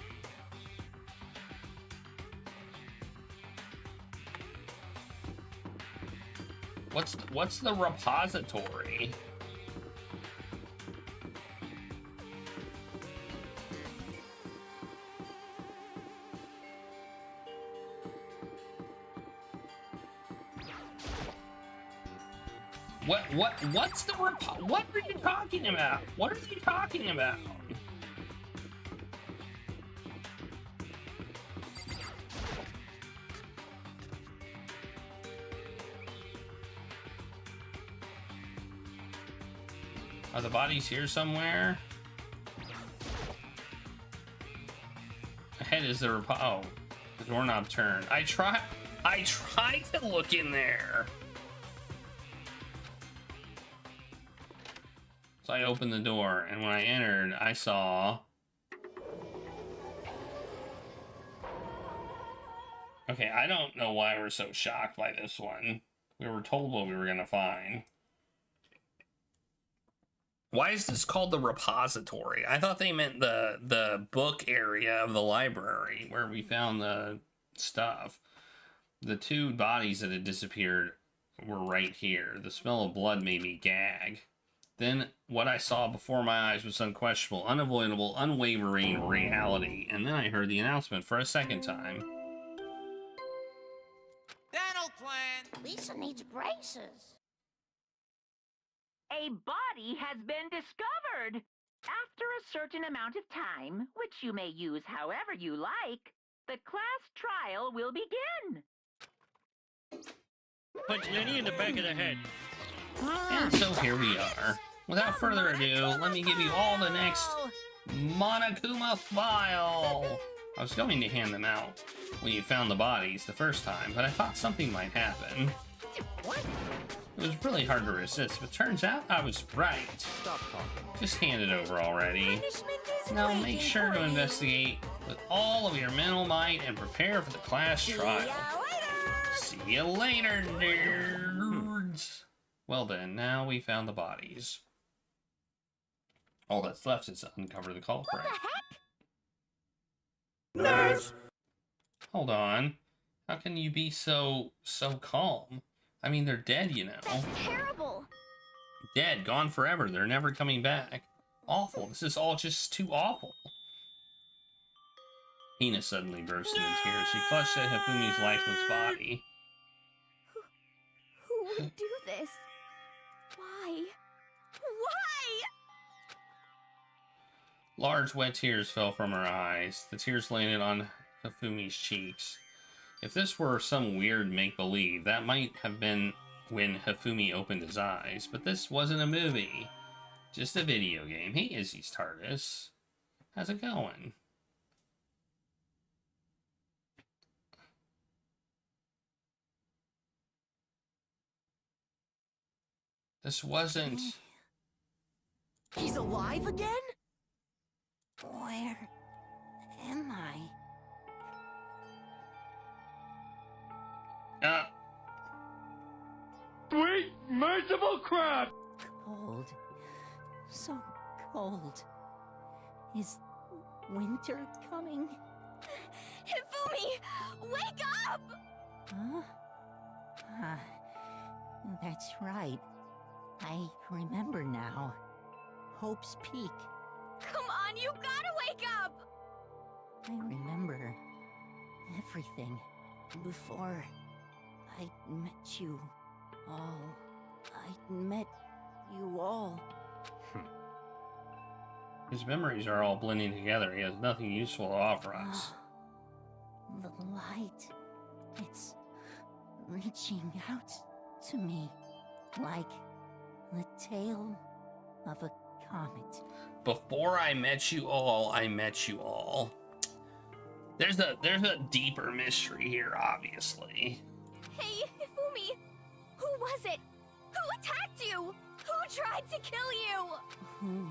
What's the repository? What's the what are you talking about? What are you talking about? Are the bodies here somewhere? Ahead is the oh, the doorknob turned. I tried to look in there. So I opened the door, and when I entered, I saw... Okay, I don't know why we're so shocked by this one. We were told what we were gonna find. Why is this called the repository? I thought they meant the book area of the library, where we found the stuff. The two bodies that had disappeared were right here. The smell of blood made me gag. Then what I saw before my eyes was unquestionable, unavoidable, unwavering reality. And then I heard the announcement for a second time. Dental plan! Lisa needs braces. A body has been discovered. After a certain amount of time, which you may use however you like, the class trial will begin. Punch Lenny in the back of the head. And so here we are. Without further ado, let me give you all the next Monokuma file. I was going to hand them out when you found the bodies the first time, but I thought something might happen. It was really hard to resist, but turns out I was right. Just hand it over already. Now make sure to investigate with all of your mental might and prepare for the class trial. See you later, nerds. Well then, now we found the bodies. All that's left is to uncover the culprit. Nerds! Hold on. How can you be so calm? I mean, they're dead, you know. That's terrible. Dead, gone forever. They're never coming back. Awful. This is all just too awful. Hina suddenly burst into tears. She clutched at Hifumi's lifeless body. Who would do this? Why? Why? Large wet tears fell from her eyes. The tears landed on Hifumi's cheeks. If this were some weird make-believe, that might have been when Hifumi opened his eyes, but this wasn't a movie. Just a video game. Hey, Izzy's TARDIS. How's it going? This wasn't... He's alive again? Where am I? Sweet, merciful crap! Cold. So cold. Is winter coming? Hifumi, wake up! Huh? That's right. I remember now. Hope's Peak. Come on, you gotta wake up! I remember everything before I met you all. I met you all. His memories are all blending together. He has nothing useful to offer us. The light. It's reaching out to me like the tail of a comet. Before I met you all, I met you all. There's a deeper mystery here, obviously. Hey, Hifumi! Who was it? Who attacked you? Who tried to kill you? Who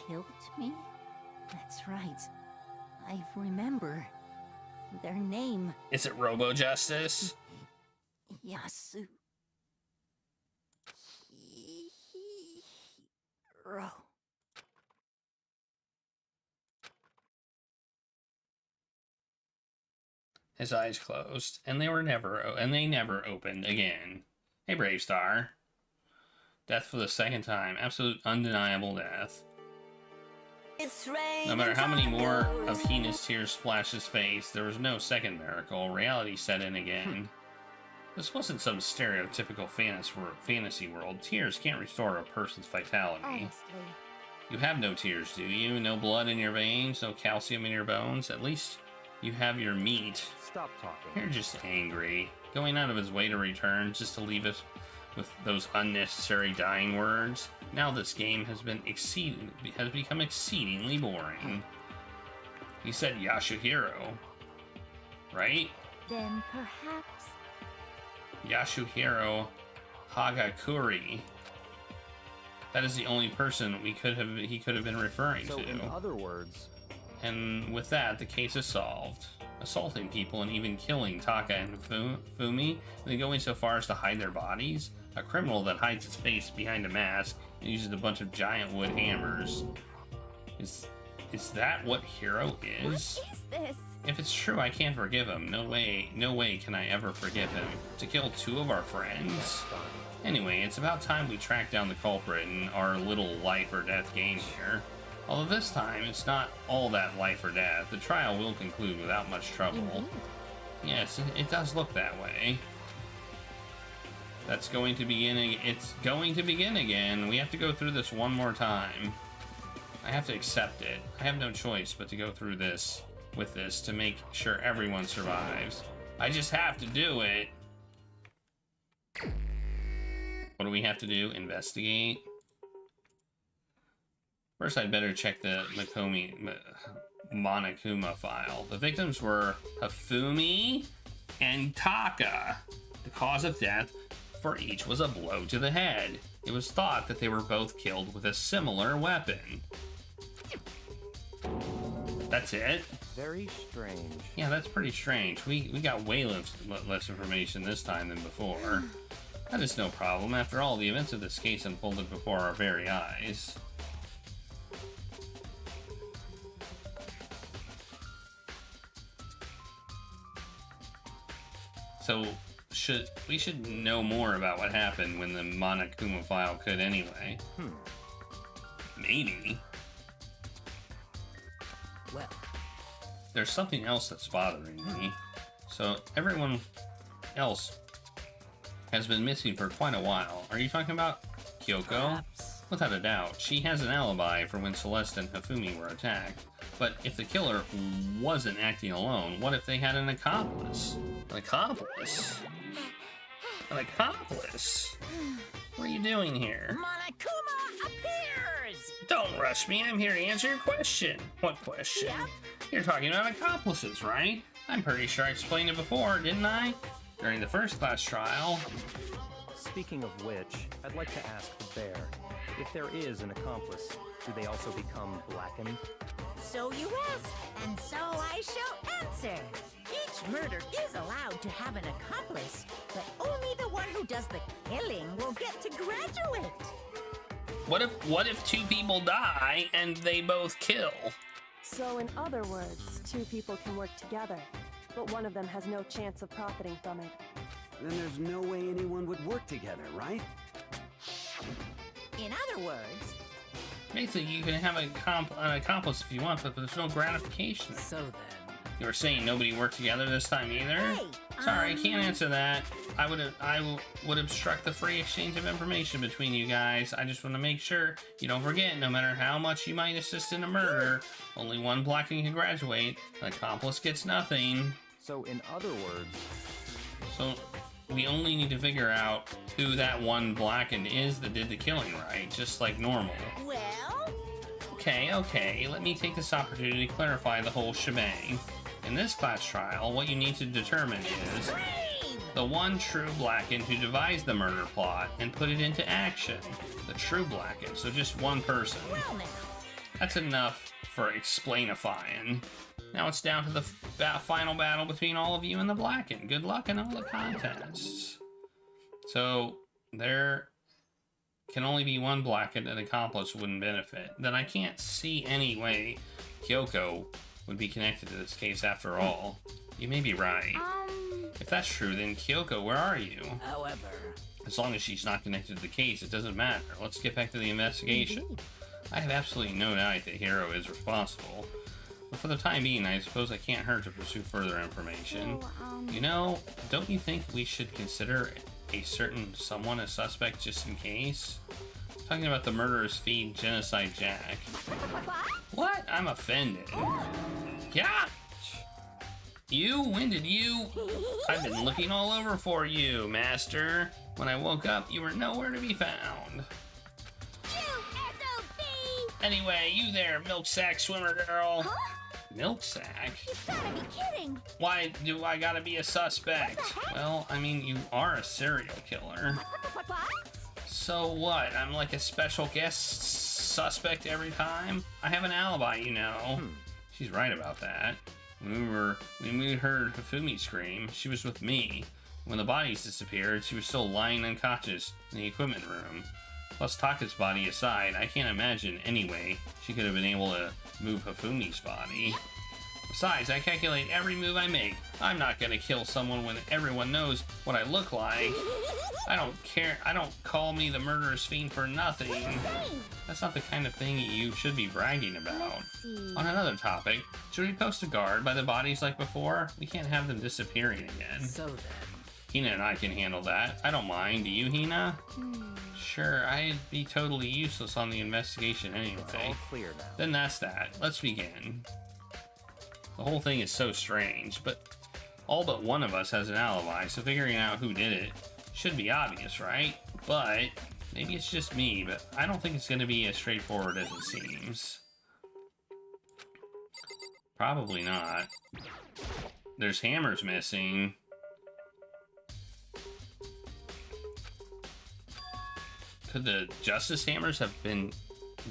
killed me? That's right. I remember their name. Is it Robo Justice? Yasu. Hiro. His eyes closed, and they never opened again. Hey, Brave Star. Death for the second time. Absolute undeniable death. No matter how many more of Hina's tears splashed his face, there was no second miracle. Reality set in again. This wasn't some stereotypical fantasy world. Tears can't restore a person's vitality. Honestly. You have no tears, do you? No blood in your veins? No calcium in your bones? At least you have your meat. Stop talking. You're just angry. Going out of his way to return just to leave us with those unnecessary dying words. Now this game has become exceedingly boring. You said Yasuhiro, right? Then perhaps... Yasuhiro Hagakure. That is the only person he could have been referring to. In other words... And with that, the case is solved. Assaulting people and even killing Taka and Fumi, and then going so far as to hide their bodies? A criminal that hides his face behind a mask and uses a bunch of giant wood hammers. Is that what Hiro is? What is this? If it's true, I can't forgive him. No way can I ever forgive him. To kill two of our friends? Anyway, it's about time we track down the culprit in our little life or death game here. Although this time, it's not all that life or death. The trial will conclude without much trouble. Yes, it does look that way. It's going to begin again. We have to go through this one more time. I have to accept it. I have no choice but to go through this with this to make sure everyone survives. I just have to do it. What do we have to do? Investigate? First, I'd better check the Monokuma file. The victims were Hifumi and Taka. The cause of death for each was a blow to the head. It was thought that they were both killed with a similar weapon. That's it? Very strange. Yeah, that's pretty strange. We got way less information this time than before. That is no problem. After all, the events of this case unfolded before our very eyes. So, we should know more about what happened when the Monokuma file could anyway. Maybe. Well, there's something else that's bothering me. So everyone else has been missing for quite a while. Are you talking about Kyoko? Perhaps. Without a doubt, she has an alibi for when Celeste and Hifumi were attacked. But if the killer wasn't acting alone, what if they had an accomplice? An accomplice? An accomplice? What are you doing here? Monokuma appears! Don't rush me, I'm here to answer your question. What question? Yep. You're talking about accomplices, right? I'm pretty sure I explained it before, didn't I? During the first class trial. Speaking of which, I'd like to ask the bear, if there is an accomplice, do they also become blackened? So you ask, and so I shall answer. Each murder is allowed to have an accomplice, but only the one who does the killing will get to graduate. What if two people die and they both kill? So in other words, two people can work together, but one of them has no chance of profiting from it. Then there's no way anyone would work together, right? In other words, basically you can have an accomplice if you want, but there's no gratification. So then, you were saying nobody worked together this time either? Hey, Sorry, I can't answer that. I would obstruct the free exchange of information between you guys. I just want to make sure you don't forget, no matter how much you might assist in a murder, only one blacking can graduate. An accomplice gets nothing. So in other words... So we only need to figure out who that one blackened is that did the killing, right? Just like normal. well, Okay, let me take this opportunity to clarify the whole shebang. In this class trial, what you need to determine is the one true blackened who devised the murder plot and put it into action. The true blackened, so just one person. well now. That's enough for explainifying. Now it's down to the final battle between all of you and the blackened. Good luck in all the contests. So, there can only be one blackened, an accomplice wouldn't benefit. Then I can't see any way Kyoko would be connected to this case after all. You may be right. If that's true, then Kyoko, where are you? however, As long as she's not connected to the case, it doesn't matter. Let's get back to the investigation. I have absolutely no doubt that Hiro is responsible. But for the time being, I suppose I can't hurt to pursue further information. You know, don't you think we should consider a certain someone a suspect just in case? I'm talking about the murderous feed Genocide Jack. What? I'm offended. Yeah! You? When did you? I've been looking all over for you, Master. When I woke up, you were nowhere to be found. Anyway, you there, milk sack swimmer girl. Huh? Milk sack? You've gotta be kidding! Why do I gotta be a suspect? Well, I mean, you are a serial killer. What? So what? I'm like a special guest suspect every time? I have an alibi, you know. She's right about that. When we heard Hifumi scream, she was with me. When the bodies disappeared, she was still lying unconscious in the equipment room. Plus, Taka's body aside, I can't imagine any way she could have been able to move Hifumi's body. Besides, I calculate every move I make. I'm not gonna kill someone when everyone knows what I look like. I don't care. I don't call me the murderous fiend for nothing. That's not the kind of thing you should be bragging about. On another topic, should we post a guard by the bodies like before? We can't have them disappearing again. so then, Hina and I can handle that. I don't mind. Do you, Hina? Sure, I'd be totally useless on the investigation anyway. All clear now. Then that's that. Let's begin. The whole thing is so strange, but all but one of us has an alibi, so figuring out who did it should be obvious, right? But maybe it's just me, but I don't think it's going to be as straightforward as it seems. Probably not. There's hammers missing. Could the Justice hammers have been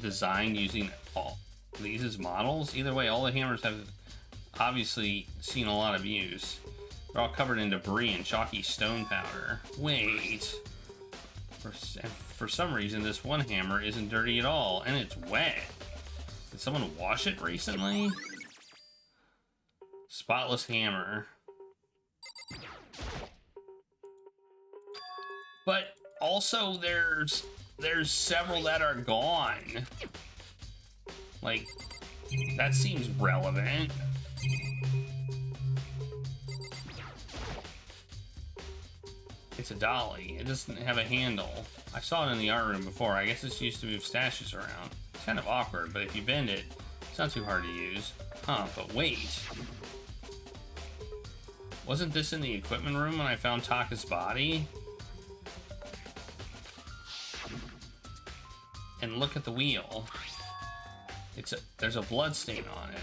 designed using all these as models? Either way, all the hammers have obviously seen a lot of use. They're all covered in debris and chalky stone powder. Wait. For some reason, this one hammer isn't dirty at all, and it's wet. Did someone wash it recently? Spotless hammer. But also there's several that are gone. Like, that seems relevant. It's a dolly. It doesn't have a handle. I saw it in the art room before. I guess it's used to move stashes around. It's kind of awkward, but if you bend it, it's not too hard to use. Huh, but wait. Wasn't this in the equipment room when I found Taka's body? And look at the wheel. There's a blood stain on it.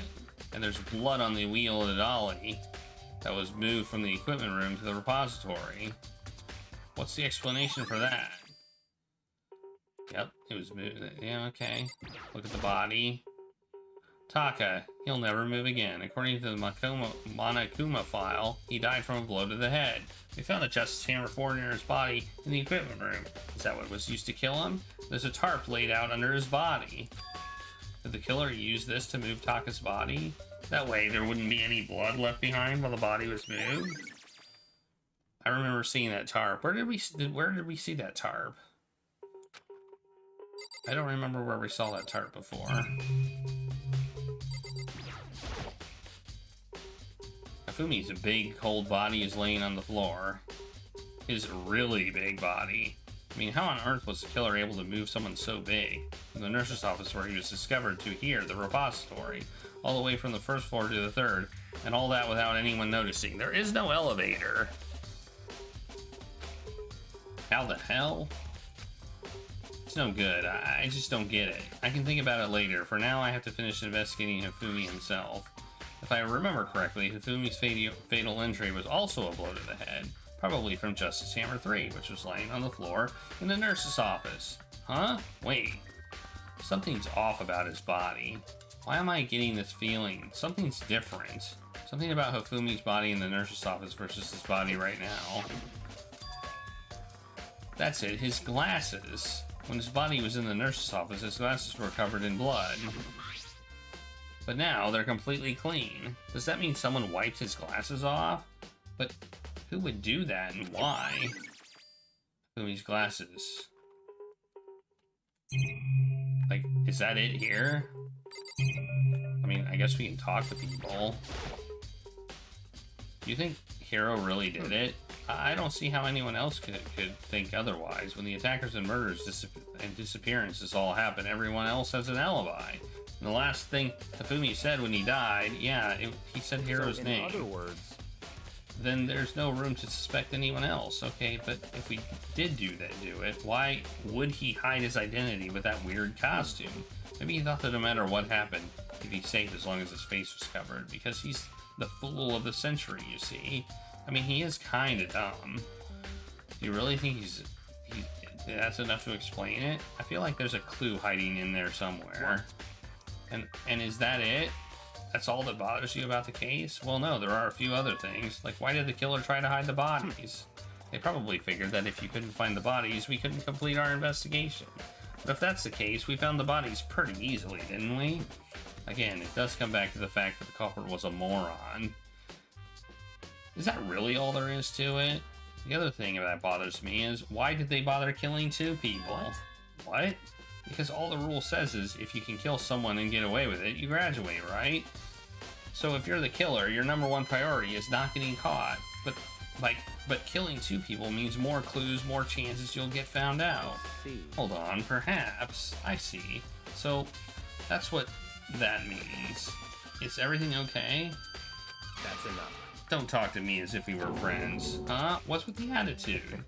And there's blood on the wheel of the dolly that was moved from the equipment room to the repository. What's the explanation for that? Yep, it was moved. Yeah, okay. Look at the body. Taka, he'll never move again. According to the Monokuma file, he died from a blow to the head. We found a Justice Hammer 4 near his body in the equipment room. Is that what was used to kill him? There's a tarp laid out under his body. Did the killer use this to move Taka's body? That way there wouldn't be any blood left behind while the body was moved? I remember seeing that tarp. Where did we see that tarp? I don't remember where we saw that tarp before. Fumi's big, cold body is laying on the floor. His really big body. I mean, how on earth was the killer able to move someone so big? From the nurse's office where he was discovered to here, the repository, all the way from the first floor to the third, and all that without anyone noticing. There is no elevator. How the hell? It's no good. I just don't get it. I can think about it later. For now, I have to finish investigating Hifumi himself. If I remember correctly, Hifumi's fatal injury was also a blow to the head, probably from Justice Hammer 3, which was laying on the floor in the nurse's office. Huh? Wait. Something's off about his body. Why am I getting this feeling? Something's different. Something about Hifumi's body in the nurse's office versus his body right now. That's it, his glasses. When his body was in the nurse's office, his glasses were covered in blood. But now they're completely clean. Does that mean someone wiped his glasses off? But who would do that and why? Fumi's glasses. Like, is that it here? I mean, I guess we can talk to people. Do you think Hiro really did it? I don't see how anyone else could think otherwise. When the attackers and murders and disappearances all happen, everyone else has an alibi. And the last thing Hifumi said when he died, yeah, he said Hiro's name. In other words, then there's no room to suspect anyone else. Okay, but if we did do it, why would he hide his identity with that weird costume? Maybe he thought that no matter what happened, he'd be safe as long as his face was covered, because he's the fool of the century, you see. I mean, he is kind of dumb. Do you really think that's enough to explain it? I feel like there's a clue hiding in there somewhere. And is that it? That's all that bothers you about the case? Well, no, there are a few other things. Like, why did the killer try to hide the bodies? They probably figured that if you couldn't find the bodies, we couldn't complete our investigation. But if that's the case, we found the bodies pretty easily, didn't we? Again, it does come back to the fact that the culprit was a moron. Is that really all there is to it? The other thing that bothers me is, why did they bother killing two people? What? Because all the rule says is, if you can kill someone and get away with it, you graduate, right? So if you're the killer, your number one priority is not getting caught. But killing two people means more clues, more chances you'll get found out. Hold on, perhaps. I see. So, that's what that means. Is everything okay? That's enough. Don't talk to me as if we were friends. Huh? What's with the attitude?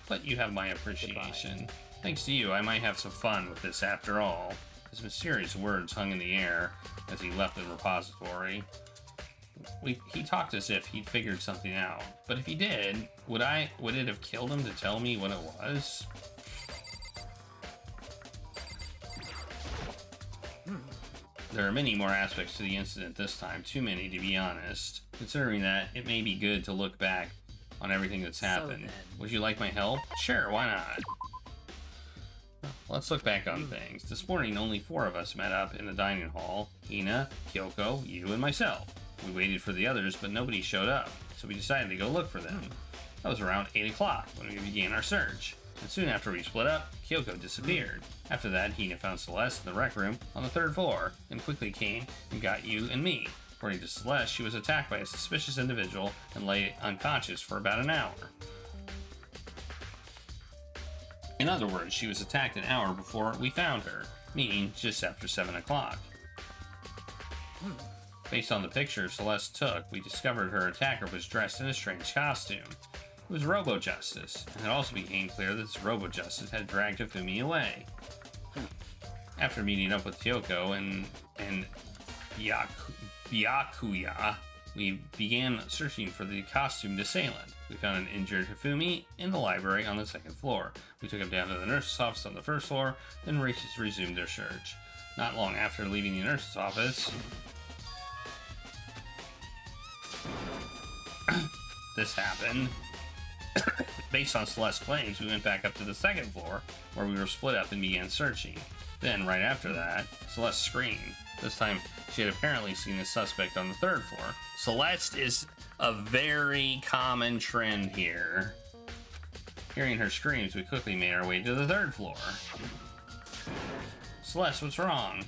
But you have my appreciation. Goodbye. Thanks to you, I might have some fun with this after all. His mysterious words hung in the air as he left the repository. He talked as if he'd figured something out. But if he did, would it have killed him to tell me what it was? There are many more aspects to the incident this time, too many to be honest. Considering that, it may be good to look back on everything that's happened. Would you like my help? Sure, why not? Let's look back on things. This morning, only 4 of us met up in the dining hall. Ina, Kyoko, you, and myself. We waited for the others, but nobody showed up, so we decided to go look for them. That was around 8 o'clock when we began our search, and soon after we split up, Kyoko disappeared. After that, Hina found Celeste in the rec room on the 3rd floor, and quickly came and got you and me. According to Celeste, she was attacked by a suspicious individual and lay unconscious for about an hour. In other words, she was attacked an hour before we found her, meaning just after 7 o'clock. Based on the picture Celeste took, we discovered her attacker was dressed in a strange costume. It was Robo-Justice, and it also became clear that this Robo-Justice had dragged Hifumi away. After meeting up with Kyoko and Byakuya, we began searching for the costumed assailant. We found an injured Hifumi in the library on the 2nd floor. We took him down to the nurse's office on the 1st floor, then resumed their search. Not long after leaving the nurse's office, this happened. Based on Celeste's claims, we went back up to the 2nd floor, where we were split up and began searching. Then, right after that, Celeste screamed. This time, she had apparently seen a suspect on the 3rd floor. Celeste is a very common trend here. Hearing her screams, we quickly made our way to the 3rd floor. Celeste, what's wrong?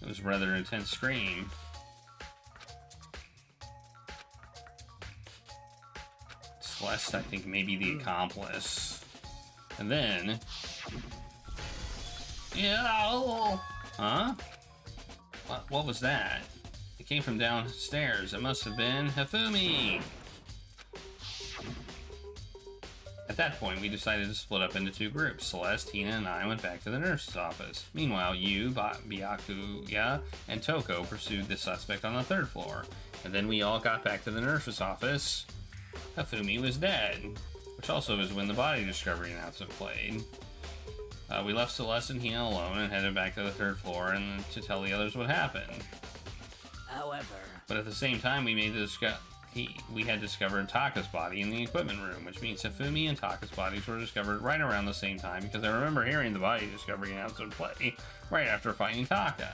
It was a rather intense scream. Celeste, I think, may be the accomplice. And then... Yeah. Huh? What was that? It came from downstairs. It must have been Hifumi. At that point, we decided to split up into 2 groups. Celeste, Hina, and I went back to the nurse's office. Meanwhile, you, Byakuya, and Toko pursued the suspect on the 3rd floor. And then we all got back to the nurse's office. Hifumi was dead, which also is when the body discovery announcement played. We left Celeste and Hina alone and headed back to the 3rd floor and to tell the others what happened. However... But at the same time, we had discovered Taka's body in the equipment room, which means Hifumi and Taka's bodies were discovered right around the same time, because I remember hearing the body discovery announcement play right after finding Taka.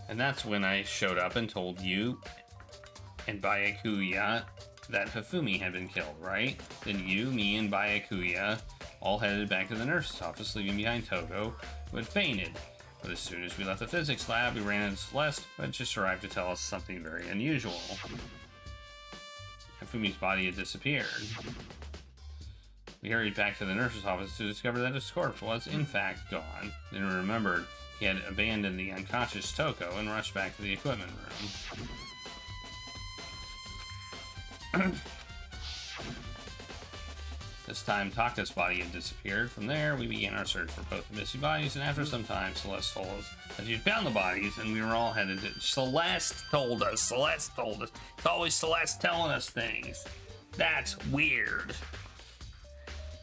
And that's when I showed up and told you and Byakuya that Hifumi had been killed, right? Then you, me, and Byakuya all headed back to the nurse's office, leaving behind Toko, who had fainted. But as soon as we left the physics lab, we ran into Celeste, who had just arrived to tell us something very unusual. Hifumi's body had disappeared. We hurried back to the nurse's office to discover that his corpse was, in fact, gone. Then we remembered he had abandoned the unconscious Toko and rushed back to the equipment room. This time, Taka's body had disappeared. From there, we began our search for both the missing bodies, and after some time, Celeste told us that she'd found the bodies, and we were all headed to... Celeste told us. It's always Celeste telling us things. That's weird.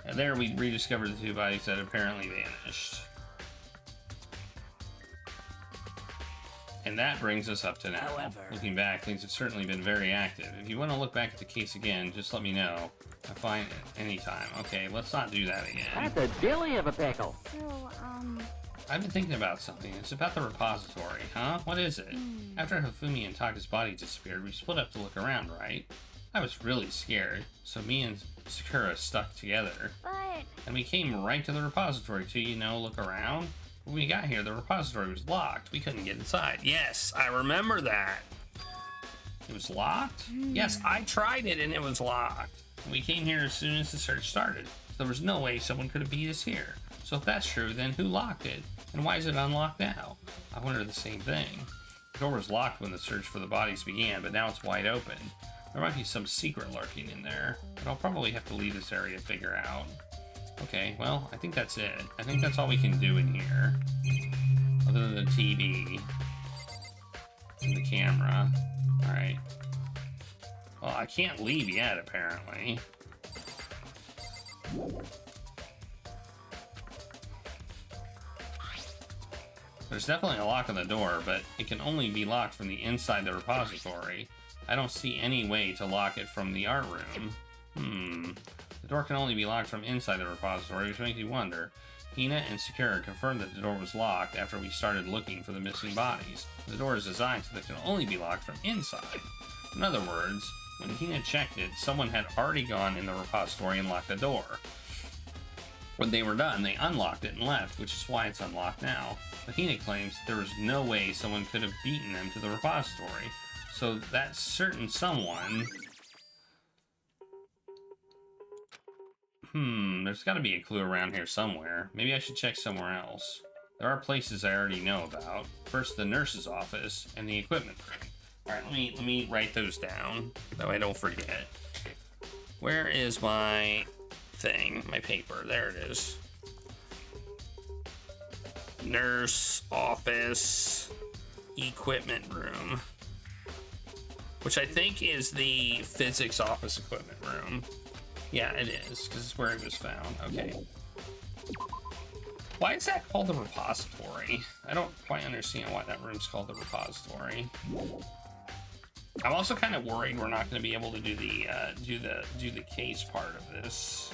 And there, we rediscovered the 2 bodies that apparently vanished. And that brings us up to now. However... Looking back, things have certainly been very active. If you want to look back at the case again, just let me know. I'm fine at any time. Okay, let's not do that again. That's a dilly of a pickle. So, I've been thinking about something. It's about the repository, huh? What is it? After Hifumi and Taka's body disappeared, we split up to look around, right? I was really scared, so me and Sakura stuck together. But... And we came right to the repository to, look around. When we got here, the repository was locked. We couldn't get inside. Yes, I remember that. It was locked? Yes, I tried it and it was locked. We came here as soon as the search started. There was no way someone could have beat us here. So if that's true, then who locked it? And why is it unlocked now? I wonder the same thing. The door was locked when the search for the bodies began, but now it's wide open. There might be some secret lurking in there, but I'll probably have to leave this area to figure out. Okay, well, I think that's it. I think that's all we can do in here. Other than the TV and the camera. Alright. Well, I can't leave yet, apparently. There's definitely a lock on the door, but it can only be locked from the inside the repository. I don't see any way to lock it from the art room. The door can only be locked from inside the repository, which makes me wonder. Hina and Sakura confirmed that the door was locked after we started looking for the missing bodies. The door is designed so that it can only be locked from inside. In other words, When Hina checked it, someone had already gone in the repository and locked the door. When they were done, they unlocked it and left, which is why it's unlocked now. But Hina claims there was no way someone could have beaten them to the repository. So that certain someone... there's got to be a clue around here somewhere. Maybe I should check somewhere else. There are places I already know about. First, the nurse's office and the equipment room. Alright, let me write those down, though I don't forget. Where is my thing? My paper. There it is. Nurse office equipment room. Which I think is the physics office equipment room. Yeah, it is, because it's where it was found. Okay. Why is that called the repository? I don't quite understand why that room's called the repository. I'm also kind of worried we're not going to be able to do the case part of this.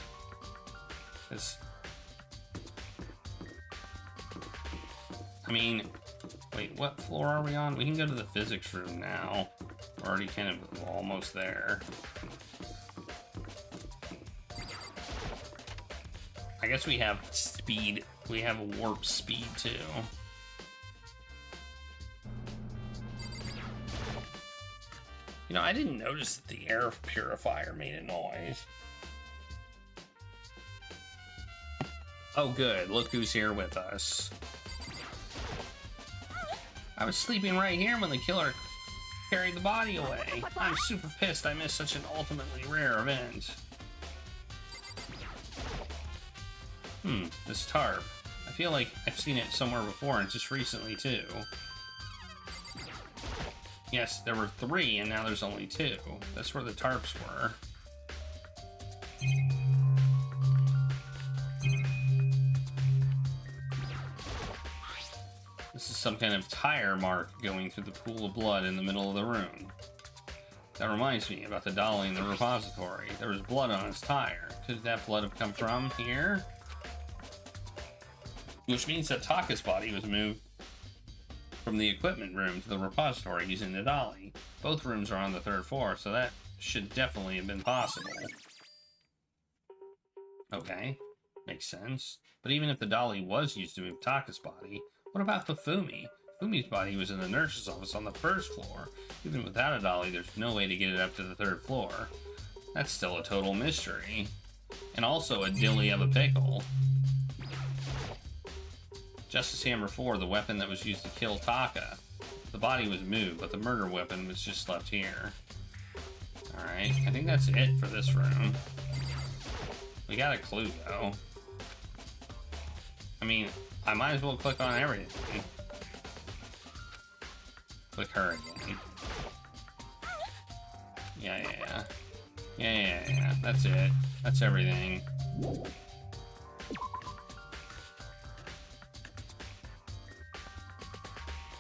I mean, wait, what floor are we on? We can go to the physics room now. We're already kind of almost there. I guess we have speed. We have warp speed too. You know, I didn't notice that the air purifier made a noise. Oh good, look who's here with us. I was sleeping right here when the killer carried the body away. I'm super pissed I missed such an ultimately rare event. This tarp. I feel like I've seen it somewhere before, and just recently too. Yes, there were 3, and now there's only 2. That's where the tarps were. This is some kind of tire mark going through the pool of blood in the middle of the room. That reminds me about the dolly in the repository. There was blood on his tire. Could that blood have come from here? Which means that Taka's body was moved from the equipment room to the repository using the dolly. Both rooms are on the 3rd floor, so that should definitely have been possible. Okay, makes sense. But even if the dolly was used to move Taka's body, what about Hifumi? Hifumi's body was in the nurse's office on the 1st floor. Even without a dolly, there's no way to get it up to the 3rd floor. That's still a total mystery. And also a dilly of a pickle. Justice Hammer 4, the weapon that was used to kill Taka. The body was moved, but the murder weapon was just left here. Alright, I think that's it for this room. We got a clue, though. I mean, I might as well click on everything. Click her again. Yeah. That's it. That's everything.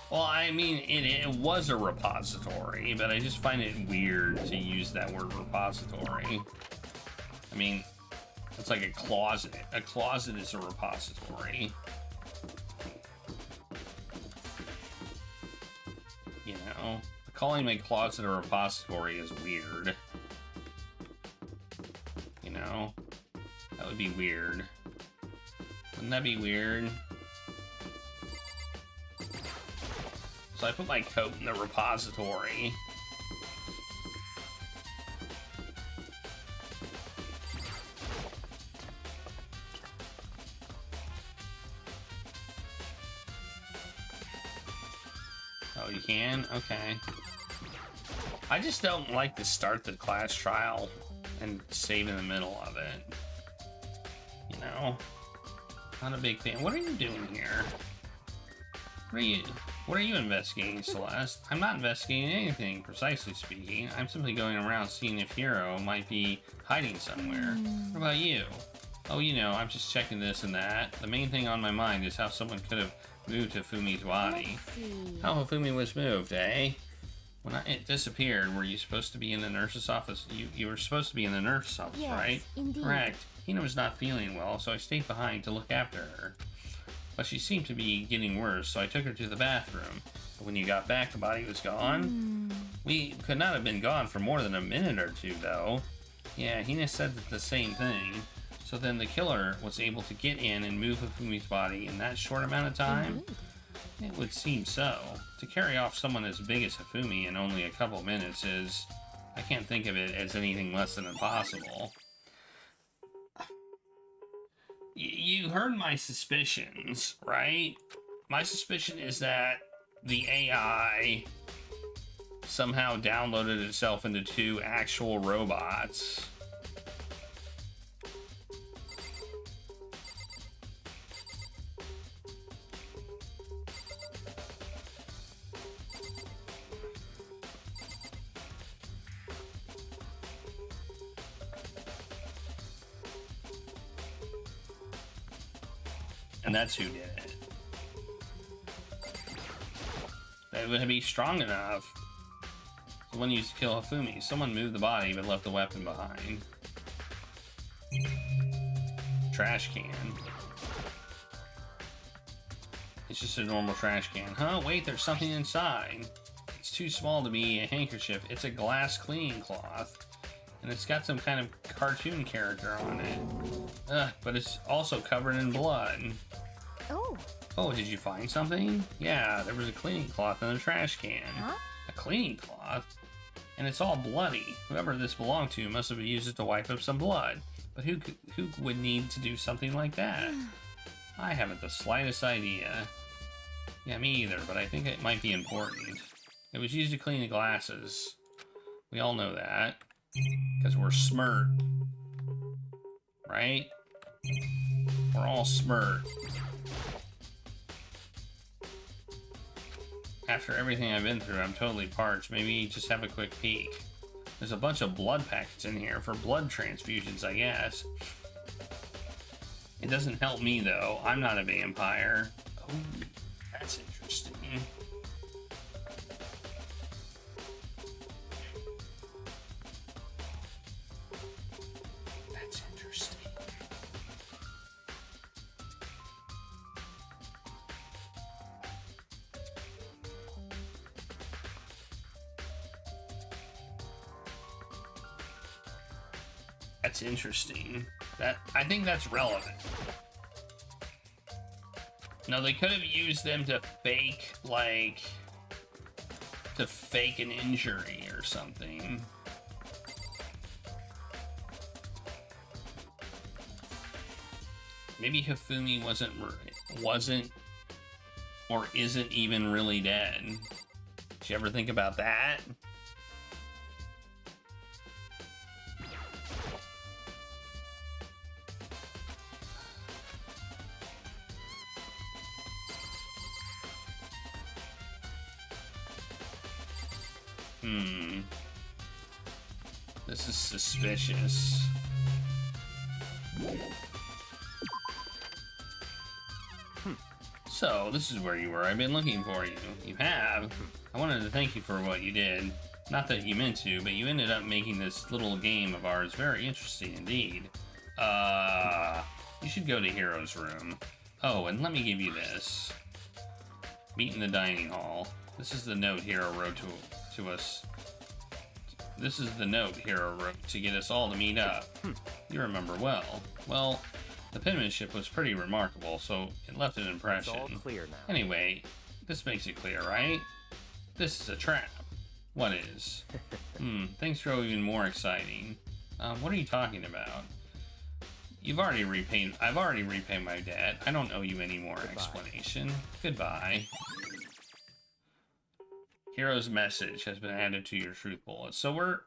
Well, I mean, it was a repository, but I just find it weird to use that word repository. I mean, it's like a closet. A closet is a repository. You know, calling my closet a repository is weird. You know, that would be weird. Wouldn't that be weird? So I put my coat in the repository. Oh, you can? Okay. I just don't like to start the class trial and save in the middle of it. You know? Not a big fan. What are you doing here? What are you investigating, Celeste? I'm not investigating anything, precisely speaking. I'm simply going around seeing if Hiro might be hiding somewhere. What about you? Oh, you know, I'm just checking this and that. The main thing on my mind is how someone could have moved Hifumi's body. How Hifumi was moved, eh? When it disappeared, were you supposed to be in the nurse's office? You were supposed to be in the nurse's office, yes, right? Indeed. Correct. Hina was not feeling well, so I stayed behind to look after her. But she seemed to be getting worse, so I took her to the bathroom. But when you got back, the body was gone? We could not have been gone for more than a minute or two, though. Yeah, Hina said the same thing. So then the killer was able to get in and move Hifumi's body in that short amount of time? It would seem so. To carry off someone as big as Hifumi in only a couple minutes is... I can't think of it as anything less than impossible. You heard my suspicions, right? My suspicion is that the AI somehow downloaded itself into 2 actual robots. And that's who did it. They would be strong enough. Someone used to kill Hifumi. Someone moved the body but left the weapon behind. Trash can. It's just a normal trash can. Huh? Wait, there's something inside. It's too small to be a handkerchief. It's a glass cleaning cloth. And it's got some kind of cartoon character on it. Ugh, but it's also covered in blood. Oh. Oh, did you find something? Yeah, there was a cleaning cloth in the trash can. Huh? A cleaning cloth? And it's all bloody. Whoever this belonged to must have used it to wipe up some blood. But who would need to do something like that? I haven't the slightest idea. Yeah, me either, but I think it might be important. It was used to clean the glasses. We all know that. Because we're smart. Right? We're all smart. After everything I've been through, I'm totally parched. Maybe just have a quick peek. There's a bunch of blood packets in here for blood transfusions, I guess. It doesn't help me, though. I'm not a vampire. Oh, that's interesting. That's interesting. That's interesting. I think that's relevant. No, they could have used them to fake, like, an injury or something. Maybe Hifumi wasn't or isn't even really dead. Did you ever think about that? This is suspicious. So, this is where you were. I've been looking for you. You have. I wanted to thank you for what you did. Not that you meant to, but you ended up making this little game of ours very interesting indeed. You should go to Hero's room. Oh, and let me give you this. Meet in the dining hall. This is the note Hero wrote to us. This is the note Hero wrote to get us all to meet up. You remember well. Well, the penmanship was pretty remarkable, so it left an impression. It's all clear now. Anyway, this makes it clear, right? This is a trap. What is? Things grow even more exciting. What are you talking about? I've already repaid my debt. I don't owe you any more explanation. Goodbye. Hero's message has been added to your truth bullet. So we're...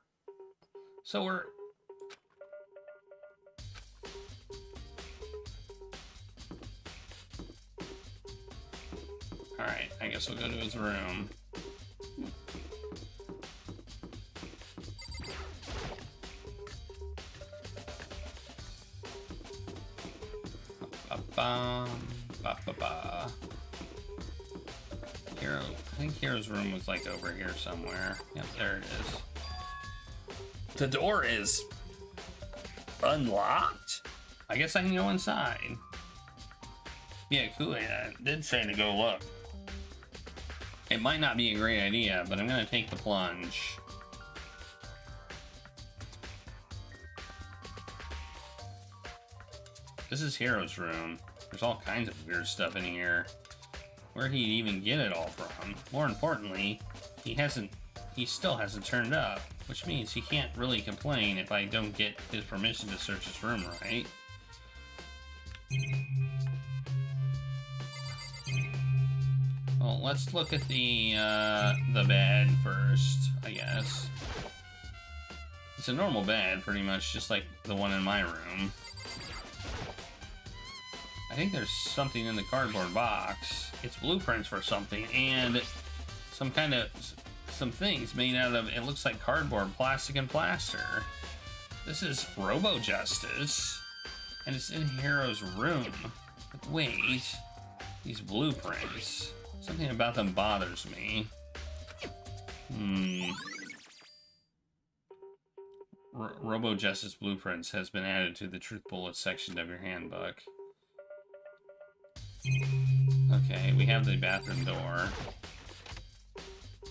Alright, I guess we'll go to his room. Ba-ba-ba. Hero, I think Hero's room was like over here somewhere. Yep, there it is. The door is unlocked? I guess I can go inside. Yeah, cool. I did say to go look. It might not be a great idea, but I'm gonna take the plunge. This is Hero's room. There's all kinds of weird stuff in here. Where'd he even get it all from? More importantly, he still hasn't turned up, which means he can't really complain if I don't get his permission to search his room, right? Well, let's look at the bed first, I guess. It's a normal bed, pretty much, just like the one in my room. I think there's something in the cardboard box. It's blueprints for something, and some things made out of, it looks like cardboard, plastic, and plaster. This is Robo Justice, and it's in Hero's room. But wait, these blueprints. Something about them bothers me. Robo Justice Blueprints has been added to the Truth Bullets section of your handbook. Okay, we have the bathroom door.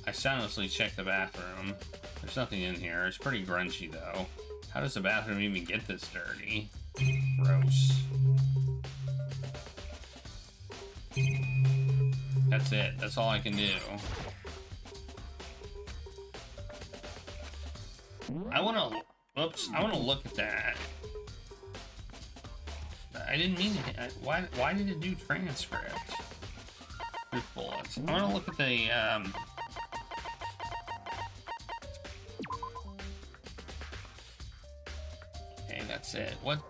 I soundlessly checked the bathroom. There's nothing in here. It's pretty grungy, though. How does the bathroom even get this dirty? Gross. That's it. That's all I can do. I want to look at that. I didn't mean to. Why did it do transcript? Truth bullets. I want to look at the Okay, that's it. What?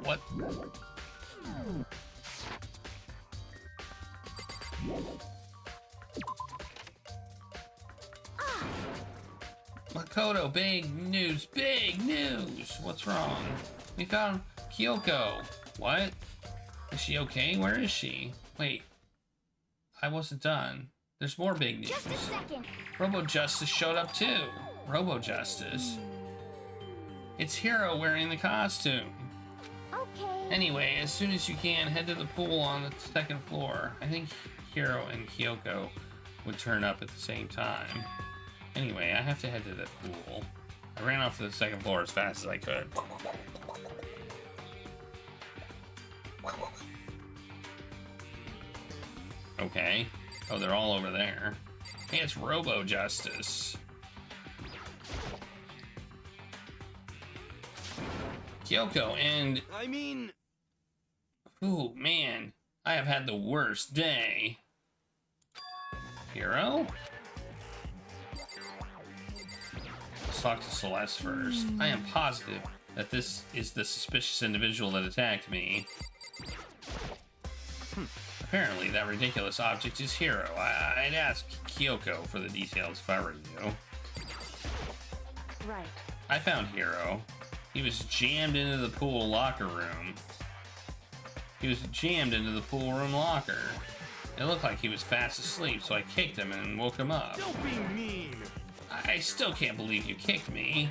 Makoto, big news, big news! What's wrong? We found Kyoko. What? Is she okay? Where is she? Wait. I wasn't done. There's more big news. Just a second. Robo Justice showed up too. Robo Justice. It's Hero wearing the costume. Okay. Anyway, as soon as you can, head to the pool on the second floor. I think Hero and Kyoko would turn up at the same time. Anyway, I have to head to the pool. I ran off to the second floor as fast as I could. Okay. Oh, they're all over there. Hey, it's Robo Justice. Kyoko and... Ooh, man. I have had the worst day. Hero? Let's talk to Celeste first. I am positive that this is the suspicious individual that attacked me. Apparently, that ridiculous object is Hero. I'd ask Kyoko for the details if I were you. Right. I found Hero. He was jammed into the pool locker room. He was jammed into the pool room locker. It looked like he was fast asleep, so I kicked him and woke him up. Don't be mean! I still can't believe you kicked me.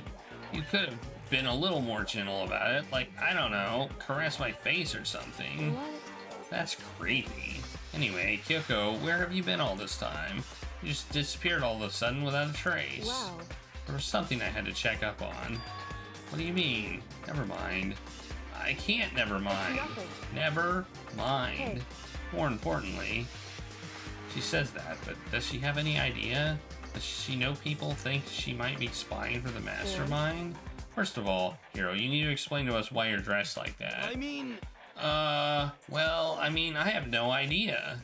You could have been a little more gentle about it. Like, I don't know, caress my face or something. What? That's creepy. Anyway, Kyoko, where have you been all this time? You just disappeared all of a sudden without a trace. Wow. There was something I had to check up on. What do you mean? Never mind. I can't never mind. Nothing. Never mind. Hey. More importantly, she says that, but does she have any idea? Does she know people think she might be spying for the mastermind? First of all, Hero, you need to explain to us why you're dressed like that. Well, I have no idea.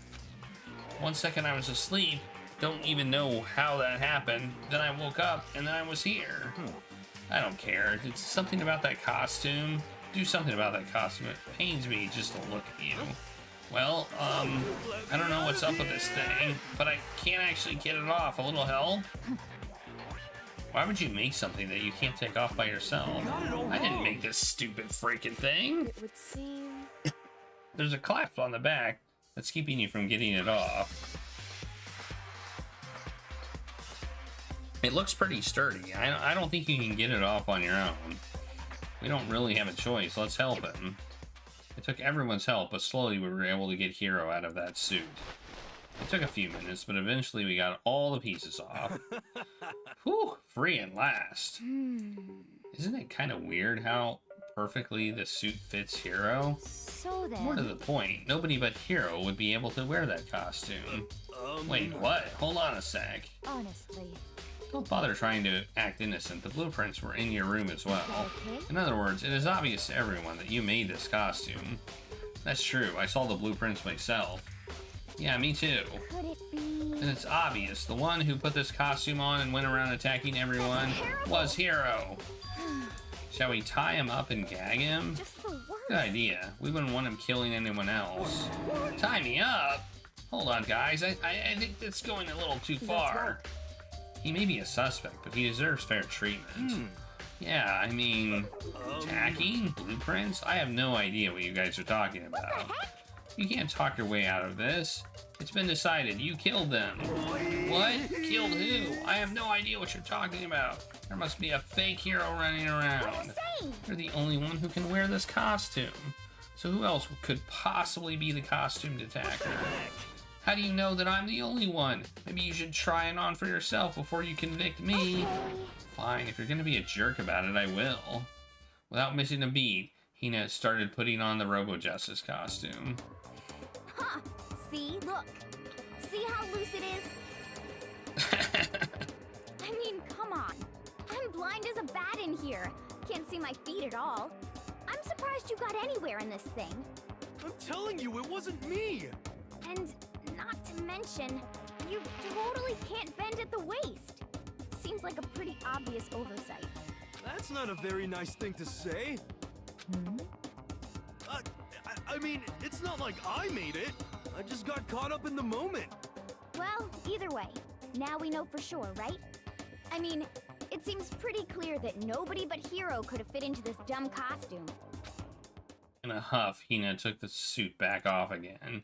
1 second I was asleep, don't even know how that happened. Then I woke up, and then I was here. I don't care. It's something about that costume. Do something about that costume. It pains me just to look at you. Well, I don't know what's up with this thing, but I can't actually get it off. A little help? Why would you make something that you can't take off by yourself? I didn't make this stupid freaking thing. It would seem... There's a clasp on the back that's keeping you from getting it off. It looks pretty sturdy. I don't think you can get it off on your own. We don't really have a choice. Let's help him. It took everyone's help, but slowly we were able to get Hero out of that suit. It took a few minutes, but eventually we got all the pieces off. Whew, free at last. Isn't it kind of weird how perfectly the suit fits Hero? So then... More to the point, nobody but Hero would be able to wear that costume. Wait, what? Hold on a sec. Honestly. Don't bother trying to act innocent. The blueprints were in your room as well. Okay? In other words, it is obvious to everyone that you made this costume. That's true. I saw the blueprints myself. Yeah, me too. Could it be... And it's obvious. The one who put this costume on and went around attacking everyone was Hero. Shall we tie him up and gag him? Just the worst. Good idea. We wouldn't want him killing anyone else. Tie me up? Hold on, guys. I think that's going a little too far. He may be a suspect, but he deserves fair treatment. Yeah, I mean, attacking? Blueprints? I have no idea what you guys are talking about. You can't talk your way out of this. It's been decided. You killed them. What? Killed who? I have no idea what you're talking about. There must be a fake Hero running around. You're the only one who can wear this costume. So who else could possibly be the costumed attacker? How do you know that I'm the only one? Maybe you should try it on for yourself before you convict me. Fine, if you're gonna be a jerk about it, I will. Without missing a beat, Hina started putting on the Robo-Justice costume. Huh. See? Look. See how loose it is? I mean, come on. I'm blind as a bat in here. Can't see my feet at all. I'm surprised you got anywhere in this thing. I'm telling you, it wasn't me! And not to mention, you totally can't bend at the waist. Seems like a pretty obvious oversight. That's not a very nice thing to say. I mean, it's not like I made it. I just got caught up in the moment. Well, either way, now we know for sure, right? I mean, it seems pretty clear that nobody but Hero could have fit into this dumb costume. In a huff, Hina took the suit back off again.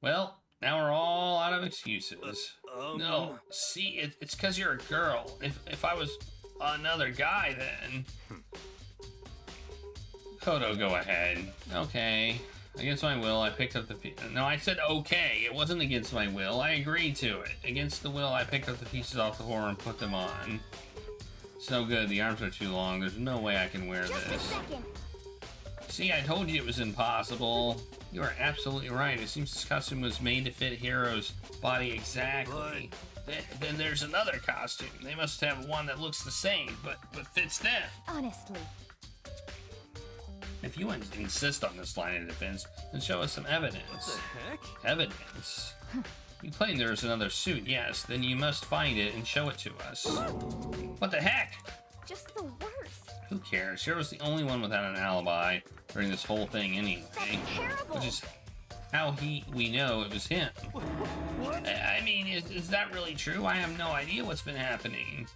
Well, now we're all out of excuses. No, see, it's because you're a girl. If I was another guy, then... Kodo, go ahead. Okay. Against my will, I picked up the... No, I said okay. It wasn't against my will. I agreed to it. Against the will, I picked up the pieces off the floor and put them on. It's no good. The arms are too long. There's no way I can wear this. Just a second. See, I told you it was impossible. You are absolutely right. It seems this costume was made to fit Hero's body exactly. Then there's another costume. They must have one that looks the same, but fits them. Honestly. If you insist on this line of defense, then show us some evidence. What the heck? Evidence? You claim there is another suit, yes. Then you must find it and show it to us. What the heck? Just the worst. Who cares? Hero's the only one without an alibi during this whole thing anyway. That's terrible. Which is how we know it was him. What? I mean, is that really true? I have no idea what's been happening.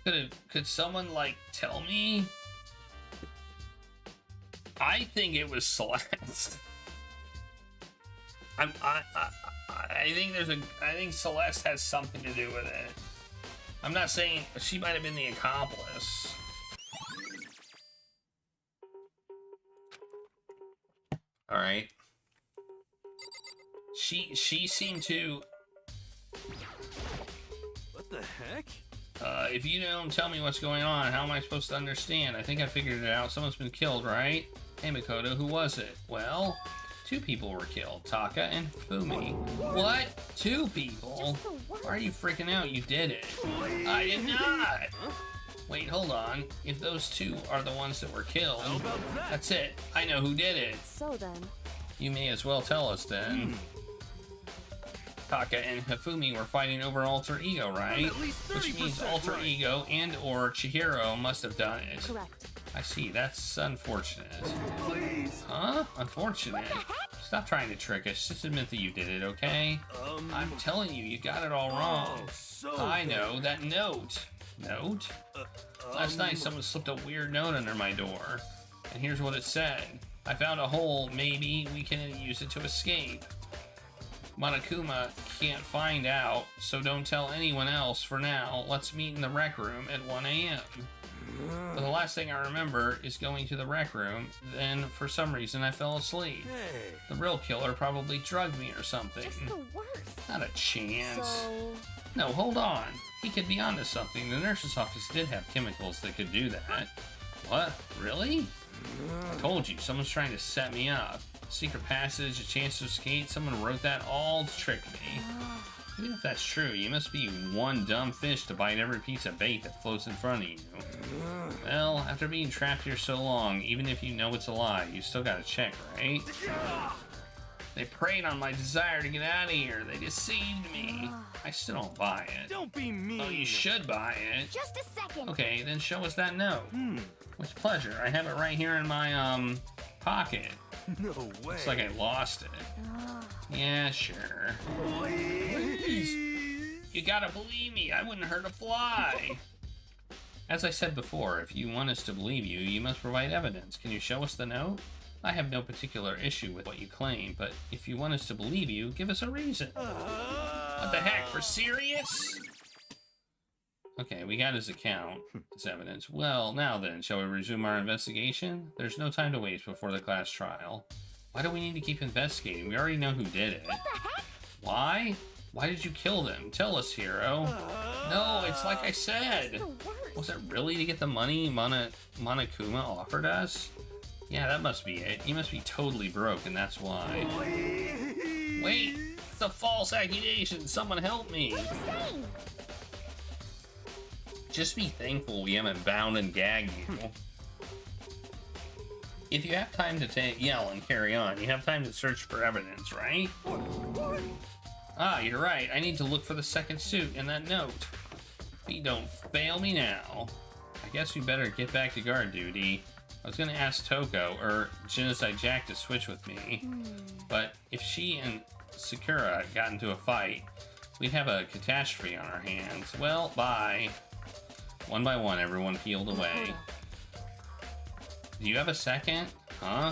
Could someone, like, tell me? I think it was Celeste. I think Celeste has something to do with it. I'm not saying she might have been the accomplice. All right. She seemed to. What the heck? If you don't tell me what's going on, how am I supposed to understand? I think I figured it out. Someone's been killed, right? Hey, Makoto, who was it? Well, 2 people were killed. Taka and Fumi. What? 2 people? Why are you freaking out? You did it. I did not! Wait, hold on. If those 2 are the ones that were killed, that's it. I know who did it. So then... You may as well tell us then. Taka and Hifumi were fighting over Alter Ego, right? Which means Alter Ego and or Chihiro must have done it. Correct. I see, that's unfortunate. Please. Huh? Unfortunate? Stop trying to trick us, just admit that you did it, okay? I'm telling you, you got it all wrong. I know, that note. Note? Last night someone slipped a weird note under my door. And here's what it said. I found a hole, maybe we can use it to escape. Monokuma can't find out, so don't tell anyone else for now. Let's meet in the rec room at 1 a.m. But the last thing I remember is going to the rec room, then for some reason I fell asleep. Hey. The real killer probably drugged me or something. Just the worst. Not a chance. So, No, hold on. He could be onto something. The nurse's office did have chemicals that could do that. What? Really? I told you, someone's trying to set me up. Secret passage, a chance to escape, someone wrote that all to trick me. Even if that's true, you must be one dumb fish to bite every piece of bait that floats in front of you. Well, after being trapped here so long, even if you know it's a lie, you still gotta check, right? They preyed on my desire to get out of here. They deceived me. I still don't buy it. Don't be mean. Oh, you should buy it. Just a second. Okay, then show us that note. With pleasure. I have it right here in my, pocket. No way. Looks like I lost it. Yeah, sure. Please. You gotta believe me. I wouldn't hurt a fly. As I said before, if you want us to believe you, you must provide evidence. Can you show us the note? I have no particular issue with what you claim, but if you want us to believe you, give us a reason. What the heck, we're serious? Okay, we got his account as evidence. Well, now then, shall we resume our investigation? There's no time to waste before the class trial. Why do we need to keep investigating? We already know who did it. What the heck? Why? Why did you kill them? Tell us, hero. No, it's like I said. Was it really to get the money Monokuma offered us? Yeah, that must be it. You must be totally broke, and that's why. Wait, it's a false accusation. Someone help me. What are you saying? Just be thankful we haven't bound and gagged you. If you have time to yell and carry on, you have time to search for evidence, right? Ah, you're right. I need to look for the second suit in that note. Please don't fail me now. I guess we better get back to guard duty. I was gonna ask Toko, or Genocide Jack, to switch with me, but if she and Sakura got into a fight, we'd have a catastrophe on our hands. Well, bye. One by one, everyone peeled away. Do you have a second? Huh?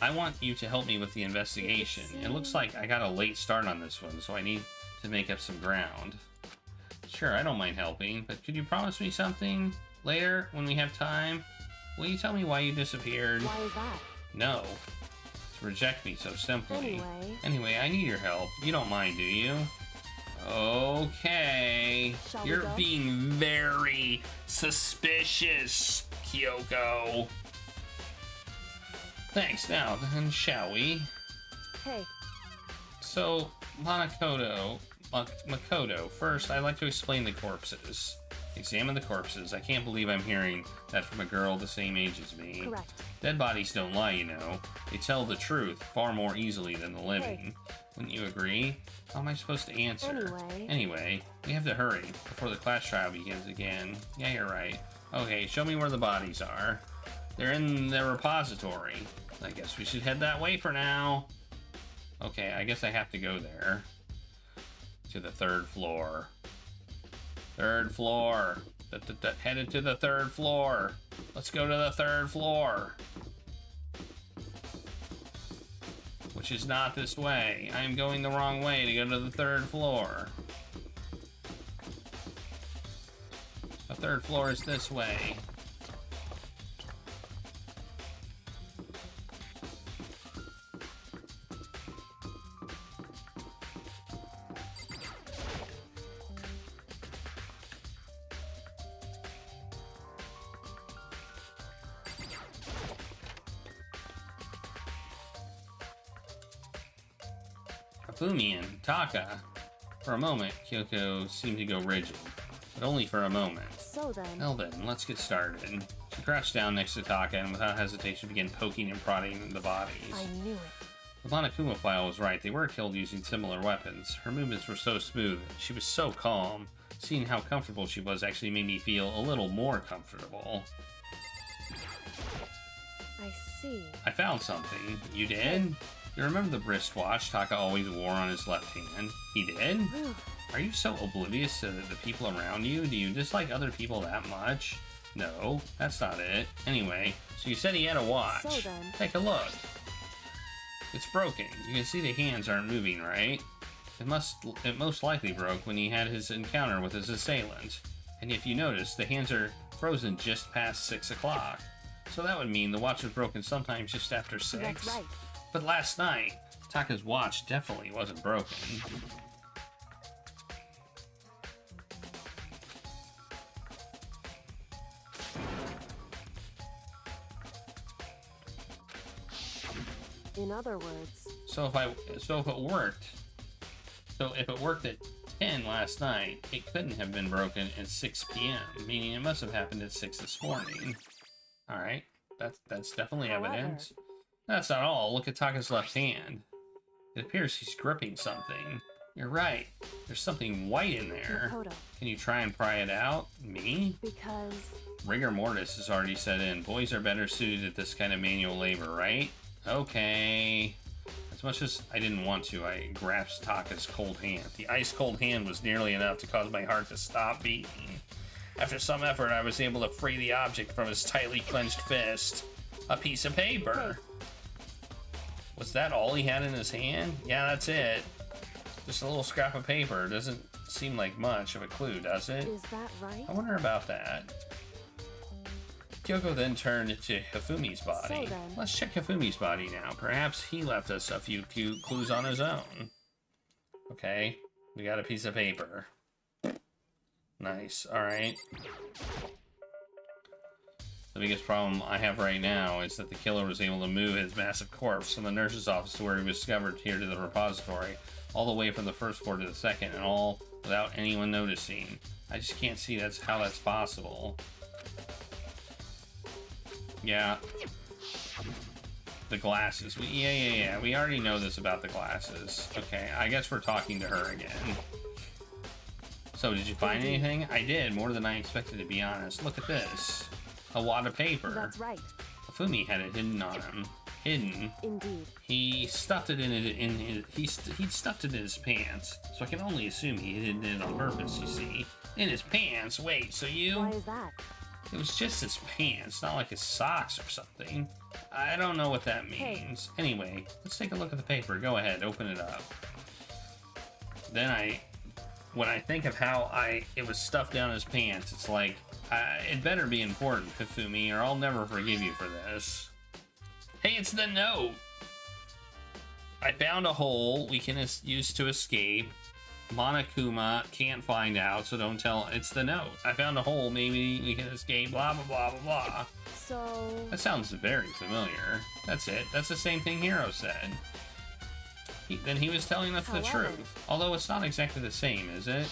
I want you to help me with the investigation. It looks like I got a late start on this one, so I need to make up some ground. Sure, I don't mind helping, but could you promise me something? Later, when we have time? Will you tell me why you disappeared? Why is that? No. To reject me so simply. Anyway, I need your help. You don't mind, do you? Okay. Shall we You're go? being very suspicious, Kyoko. Thanks. Now, then, shall we? Hey, So, Makoto, first, I'd like to explain the corpses. Examine the corpses. I can't believe I'm hearing that from a girl the same age as me. correct. Dead bodies don't lie, you know. They tell the truth far more easily than the living. Wouldn't you agree? How am I supposed to answer? Anyway, we have to hurry before the class trial begins again. Yeah, you're right. Okay, show me where the bodies are. They're in the repository. I guess we should head that way for now. Okay, I guess I have to go there. To the third floor. Third floor. Headed to the third floor. Let's go to the third floor. Which is not this way. I am going the wrong way to go to the third floor. The third floor is this way. Fumi and Taka. For a moment, Kyoko seemed to go rigid, but only for a moment. So then. Well then, let's get started. She crouched down next to Taka and without hesitation began poking and prodding the bodies. I knew it. The Monokuma file was right. They were killed using similar weapons. Her movements were so smooth. She was so calm. Seeing how comfortable she was actually made me feel a little more comfortable. I see. I found something. You did? You remember the wristwatch Taka always wore on his left hand? He did? Are you so oblivious to the people around you? Do you dislike other people that much? No, that's not it. Anyway, so you said he had a watch. So then. Take a look. It's broken. You can see the hands aren't moving, right? It most likely broke when he had his encounter with his assailant. And if you notice, the hands are frozen just past 6 o'clock. So that would mean the watch was broken sometime just after 6. That's right. But last night, Taka's watch definitely wasn't broken. In other words, So if it worked at 10 last night, it couldn't have been broken at 6 p.m., meaning it must have happened at 6 this morning. Alright, that's definitely evidence. That's not all. Look at Taka's left hand. It appears he's gripping something. You're right. There's something white in there. Makoto. Can you try and pry it out? Me? Because... Rigor mortis has already set in. Boys are better suited at this kind of manual labor, right? Okay. As much as I didn't want to, I grasped Taka's cold hand. The ice-cold hand was nearly enough to cause my heart to stop beating. After some effort, I was able to free the object from his tightly clenched fist. A piece of paper. Was that all he had in his hand? Yeah, that's it. Just a little scrap of paper. Doesn't seem like much of a clue, does it? Is that right? I wonder about that. Kyoko then turned to Hifumi's body. So then... Let's check Hifumi's body now. Perhaps he left us a few clues on his own. Okay, we got a piece of paper. Nice, alright. The biggest problem I have right now is that the killer was able to move his massive corpse from the nurse's office to where he was discovered here to the repository, all the way from the first floor to the second, and all without anyone noticing. I just can't see how that's possible. Yeah. The glasses. Yeah. We already know this about the glasses. Okay, I guess we're talking to her again. So, did you find anything? I did, more than I expected, to be honest. Look at this. A wad of paper. That's right. Hifumi had it hidden on him. Hidden. Indeed. He stuffed it he stuffed it in his pants. So I can only assume he hid it on purpose, you see. In his pants? Wait, so you... Why is that? It was just his pants, not like his socks or something. I don't know what that means. Hey. Anyway, let's take a look at the paper. Go ahead, open it up. Then when I think of how it was stuffed down his pants, it's like, it better be important, Hifumi, or I'll never forgive you for this. Hey, it's the note! I found a hole we can use to escape. Monokuma can't find out, so don't tell. It's the note. I found a hole, maybe we can escape, blah, blah, blah, blah, blah. So... That sounds very familiar. That's it. That's the same thing Hiro said. Then he was telling us the truth. Although it's not exactly the same, is it?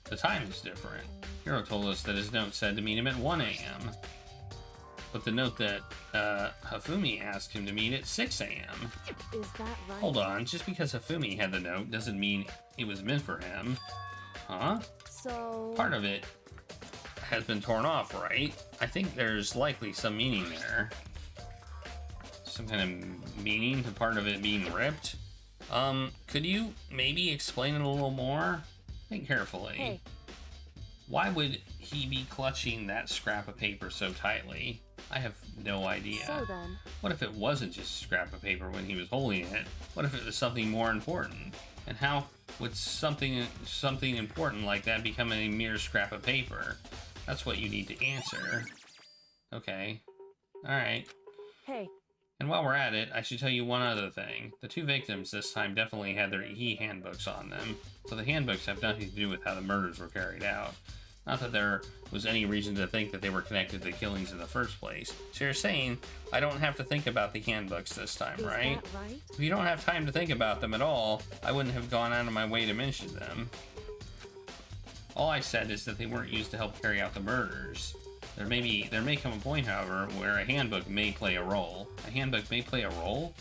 The time is different. Hiro told us that his note said to meet him at 1 a.m. But the note that Hifumi asked him to meet at 6 a.m. Is that right? Hold on, just because Hifumi had the note doesn't mean it was meant for him. Huh? So... Part of it has been torn off, right? I think there's likely some meaning there. Some kind of meaning to part of it being ripped. Could you maybe explain it a little more? Think carefully. Hey. Why would he be clutching that scrap of paper so tightly? I have no idea. So then... What if it wasn't just a scrap of paper when he was holding it? What if it was something more important? And how would something important like that become a mere scrap of paper? That's what you need to answer. Okay. Alright. Hey. And while we're at it, I should tell you one other thing. The two victims this time definitely had their e-handbooks on them, so the handbooks have nothing to do with how the murders were carried out. Not that there was any reason to think that they were connected to the killings in the first place. So you're saying I don't have to think about the handbooks this time, right? Is that right? If you don't have time to think about them at all, I wouldn't have gone out of my way to mention them. All I said is that they weren't used to help carry out the murders. There may come a point, however, where a handbook may play a role. A handbook may play a role?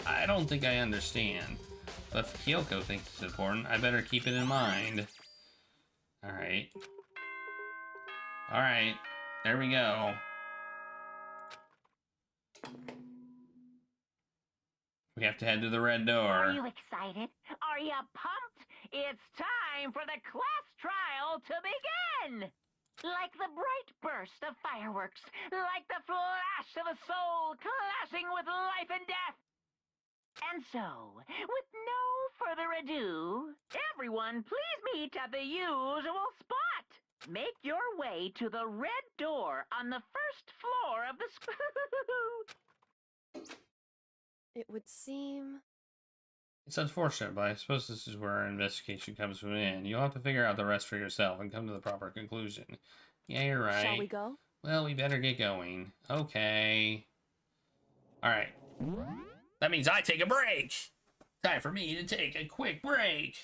I don't think I understand. But if Kyoko thinks it's important, I better keep it in mind. Alright. Alright, there we go. We have to head to the red door. Are you excited? Are you pumped? It's time for the class trial to begin! Like the bright burst of fireworks, like the flash of a soul clashing with life and death, And so, with no further ado, everyone please meet at the usual spot. Make your way to the red door on the first floor of the school. It would seem... It's unfortunate, but I suppose this is where our investigation comes to an end. You'll have to figure out the rest for yourself and come to the proper conclusion. Yeah, you're right. Shall we go? Well, we better get going. Okay. Alright. That means I take a break. Time for me to take a quick break.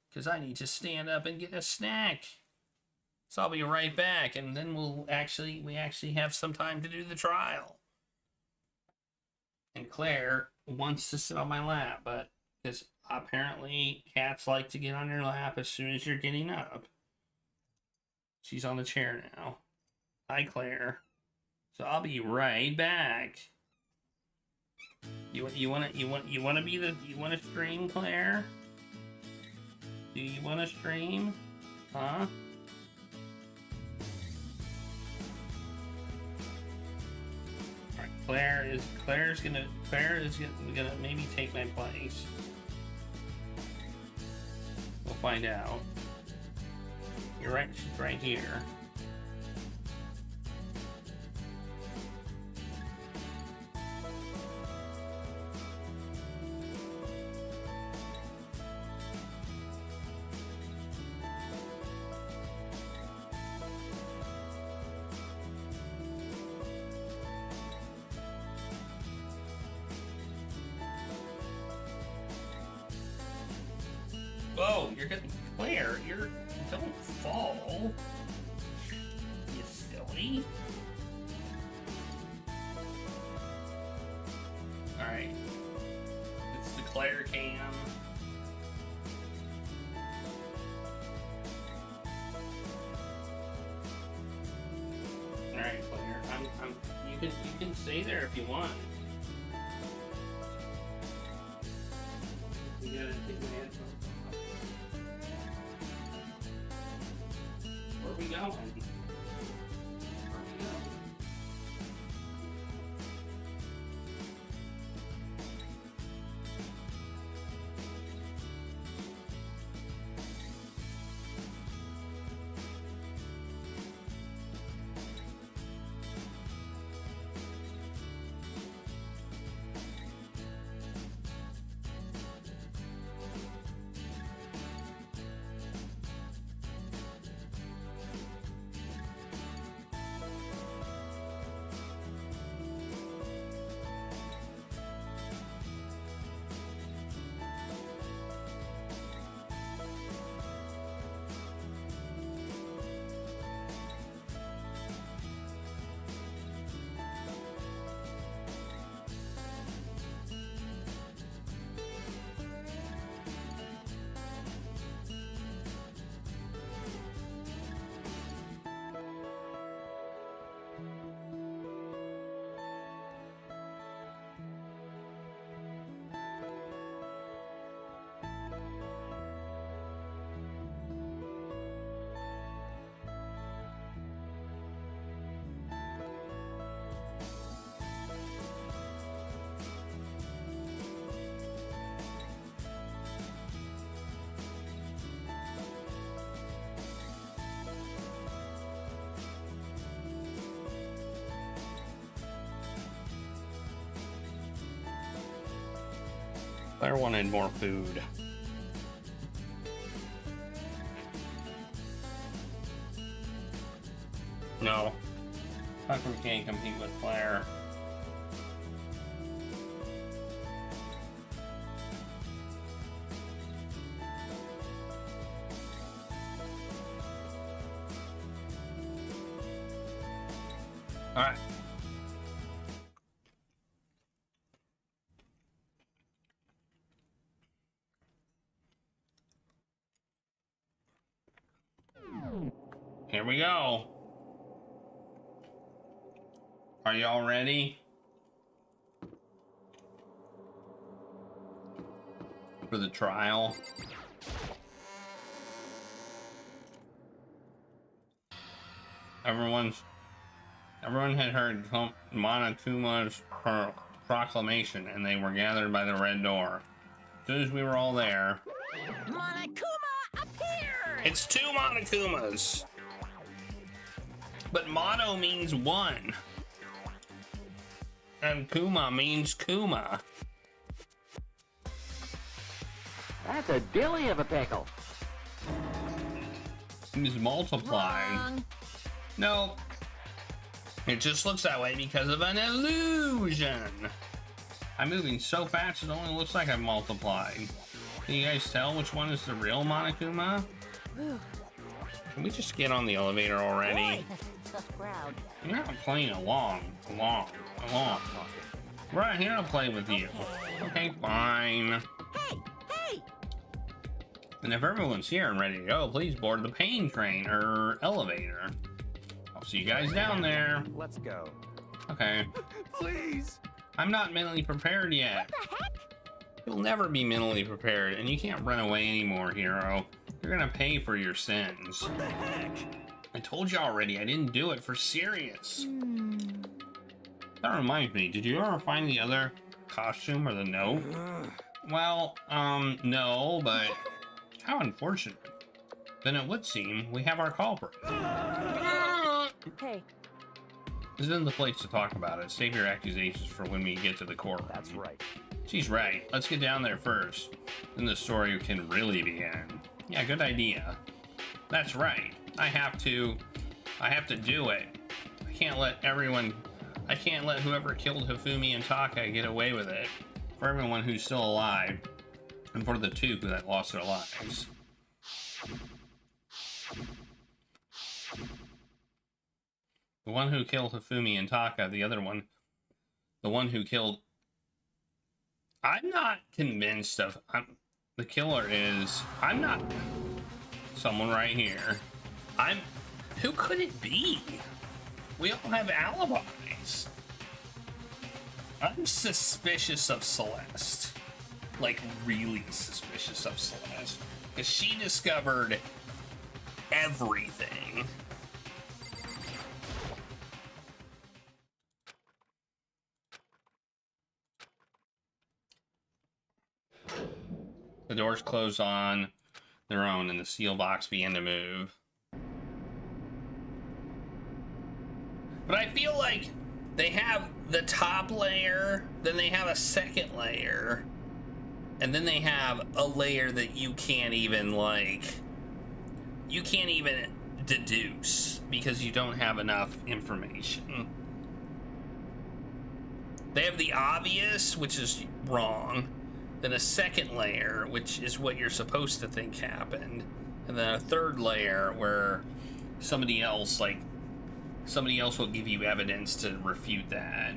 Because I need to stand up and get a snack. So I'll be right back, and then we actually have some time to do the trial. And Claire wants to sit on my lap, but because apparently cats like to get on your lap as soon as you're getting up. She's on the chair now. Hi, Claire. So I'll be right back. You want to stream, Claire? Do you want to stream? Huh? Alright, Claire is gonna maybe take my place. We'll find out. You're right, she's right here. Whoa, you're getting Claire, don't fall. You silly. Alright. It's the Claire cam. Alright, Claire. You can stay there if you want. You gotta take my headphones off. Where are we going? Claire wanted more food. No. Tucker can't compete with Claire. Alright. Here we go. Are y'all ready? For the trial? Everyone had heard Monokuma's proclamation, and they were gathered by the red door. As soon as we were all there, Monokuma appeared! it's 2 Monokumas! But mono means one. And Kuma means Kuma. That's a dilly of a pickle. He's multiplying. Wrong. No. It just looks that way because of an illusion. I'm moving so fast it only looks like I've multiplied. Can you guys tell which one is the real Monokuma? Can we just get on the elevator already? Boy, tough crowd. You're not playing along. Right here, I'll play with you. Okay, fine. Hey! And if everyone's here and ready to go, please board the pain train or elevator. I'll see you guys down there. Let's go. Okay. Please! I'm not mentally prepared yet. What the heck? You'll never be mentally prepared, and you can't run away anymore, hero. You're gonna pay for your sins. What the heck? I told you already, I didn't do it for serious. That reminds me, did you ever find the other costume or the note? Well, no, but how unfortunate. Then it would seem we have our culprit. Hey. This isn't the place to talk about it. Save your accusations for when we get to the courtroom. That's right. She's right. Let's get down there first. Then the story can really begin. Yeah, good idea. That's right. I have to do it. I can't let whoever killed Hifumi and Taka get away with it. For everyone who's still alive, and for the 2 that lost their lives. The one who killed Hifumi and Taka, the other one, the one who killed... I'm not convinced of... the killer is... I'm not... someone right here. Who could it be? We all have alibis. I'm suspicious of Celeste. Like, really suspicious of Celeste. Because she discovered everything. The doors closed on their own and the seal box began to move. But I feel like they have the top layer, then they have a second layer, and then they have a layer that you can't even deduce because you don't have enough information. They have the obvious, which is wrong, then a second layer, which is what you're supposed to think happened, and then a third layer where somebody else will give you evidence to refute that.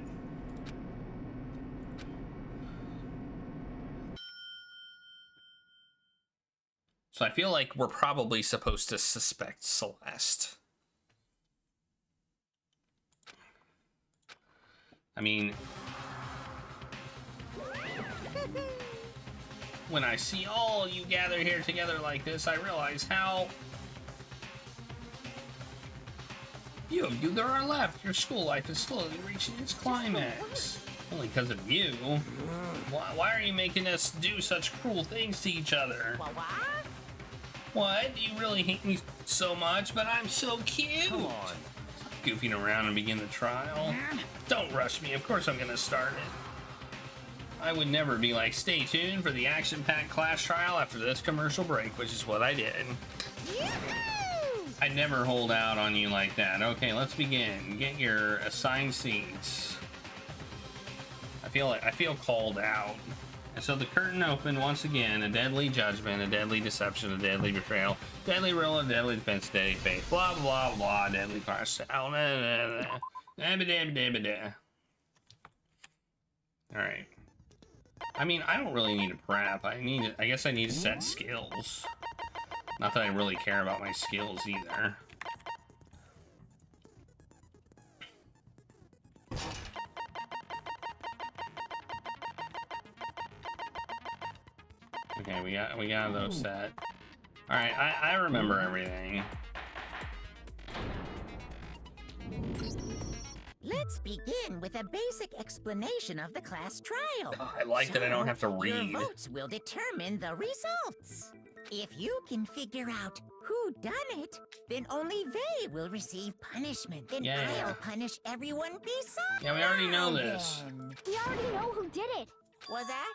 So I feel like we're probably supposed to suspect Celeste. I mean, when I see all you gather here together like this, I realize how few of you there are left. Your school life is slowly reaching its climax. Only because of you. Why are you making us do such cruel things to each other? What? Do you really hate me so much? But I'm so cute! Come on. Stop goofing around and begin the trial. Don't rush me. Of course I'm gonna start it. I would never be like, stay tuned for the action-packed class trial after this commercial break, which is what I did. I'd never hold out on you like that. Okay, let's begin. Get your assigned seats. I feel called out. And so the curtain opened once again. A deadly judgment, a deadly deception, a deadly betrayal, deadly rule, a deadly defense, deadly faith, blah blah blah, deadly class. All right. I mean, I don't really need a prep. I guess I need to set skills. Not that I really care about my skills either. Okay, we got those set. All right, I remember everything. Let's let's begin with a basic explanation of the class trial. I like that I don't have to read. Your votes will determine the results. If you can figure out who done it, then only they will receive punishment. Then Yeah. I'll punish everyone besides. Yeah, we already know this. We already know who did it. Was that?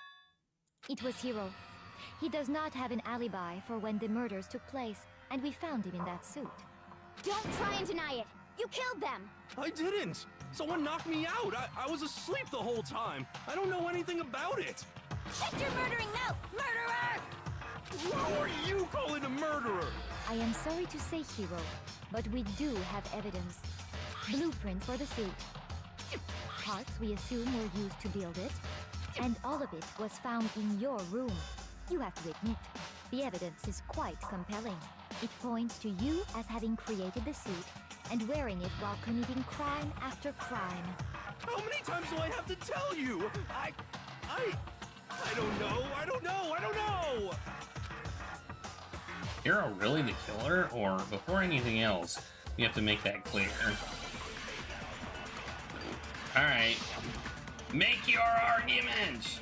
It was Hiro. He does not have an alibi for when the murders took place, and we found him in that suit. Don't try and deny it. You killed them. I didn't. Someone knocked me out. I was asleep the whole time. I don't know anything about it. Check your murdering note, murderer! Who are you calling a murderer? I am sorry to say, Hiro, but we do have evidence. Blueprints for the suit. Parts we assume were used to build it. And all of it was found in your room. You have to admit, the evidence is quite compelling. It points to you as having created the suit and wearing it while committing crime after crime. How many times do I have to tell you? I don't know. I don't know. Hiro really the killer? Or before anything else, you have to make that clear. Alright. Make your argument!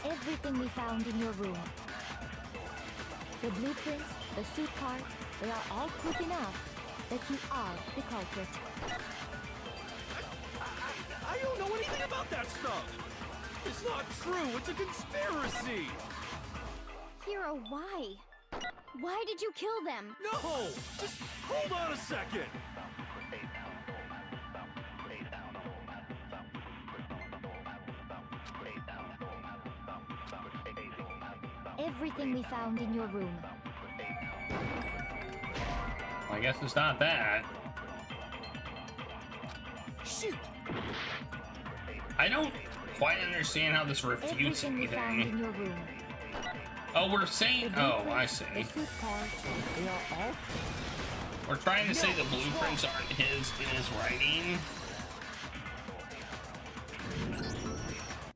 Everything we found in your room. The blueprints, the suit parts, they are all proof enough that you are the culprit. I don't know anything about that stuff. It's not true. It's a conspiracy. Hiro, why? Why did you kill them? No! Just hold on a second. Everything we found in your room. I guess it's not that. Shoot! I don't quite understand how this refutes Everything we found in anything. your room. Oh, we're saying... Oh, I see. The suit parts, they are all... We're trying to say the blueprints aren't in his writing.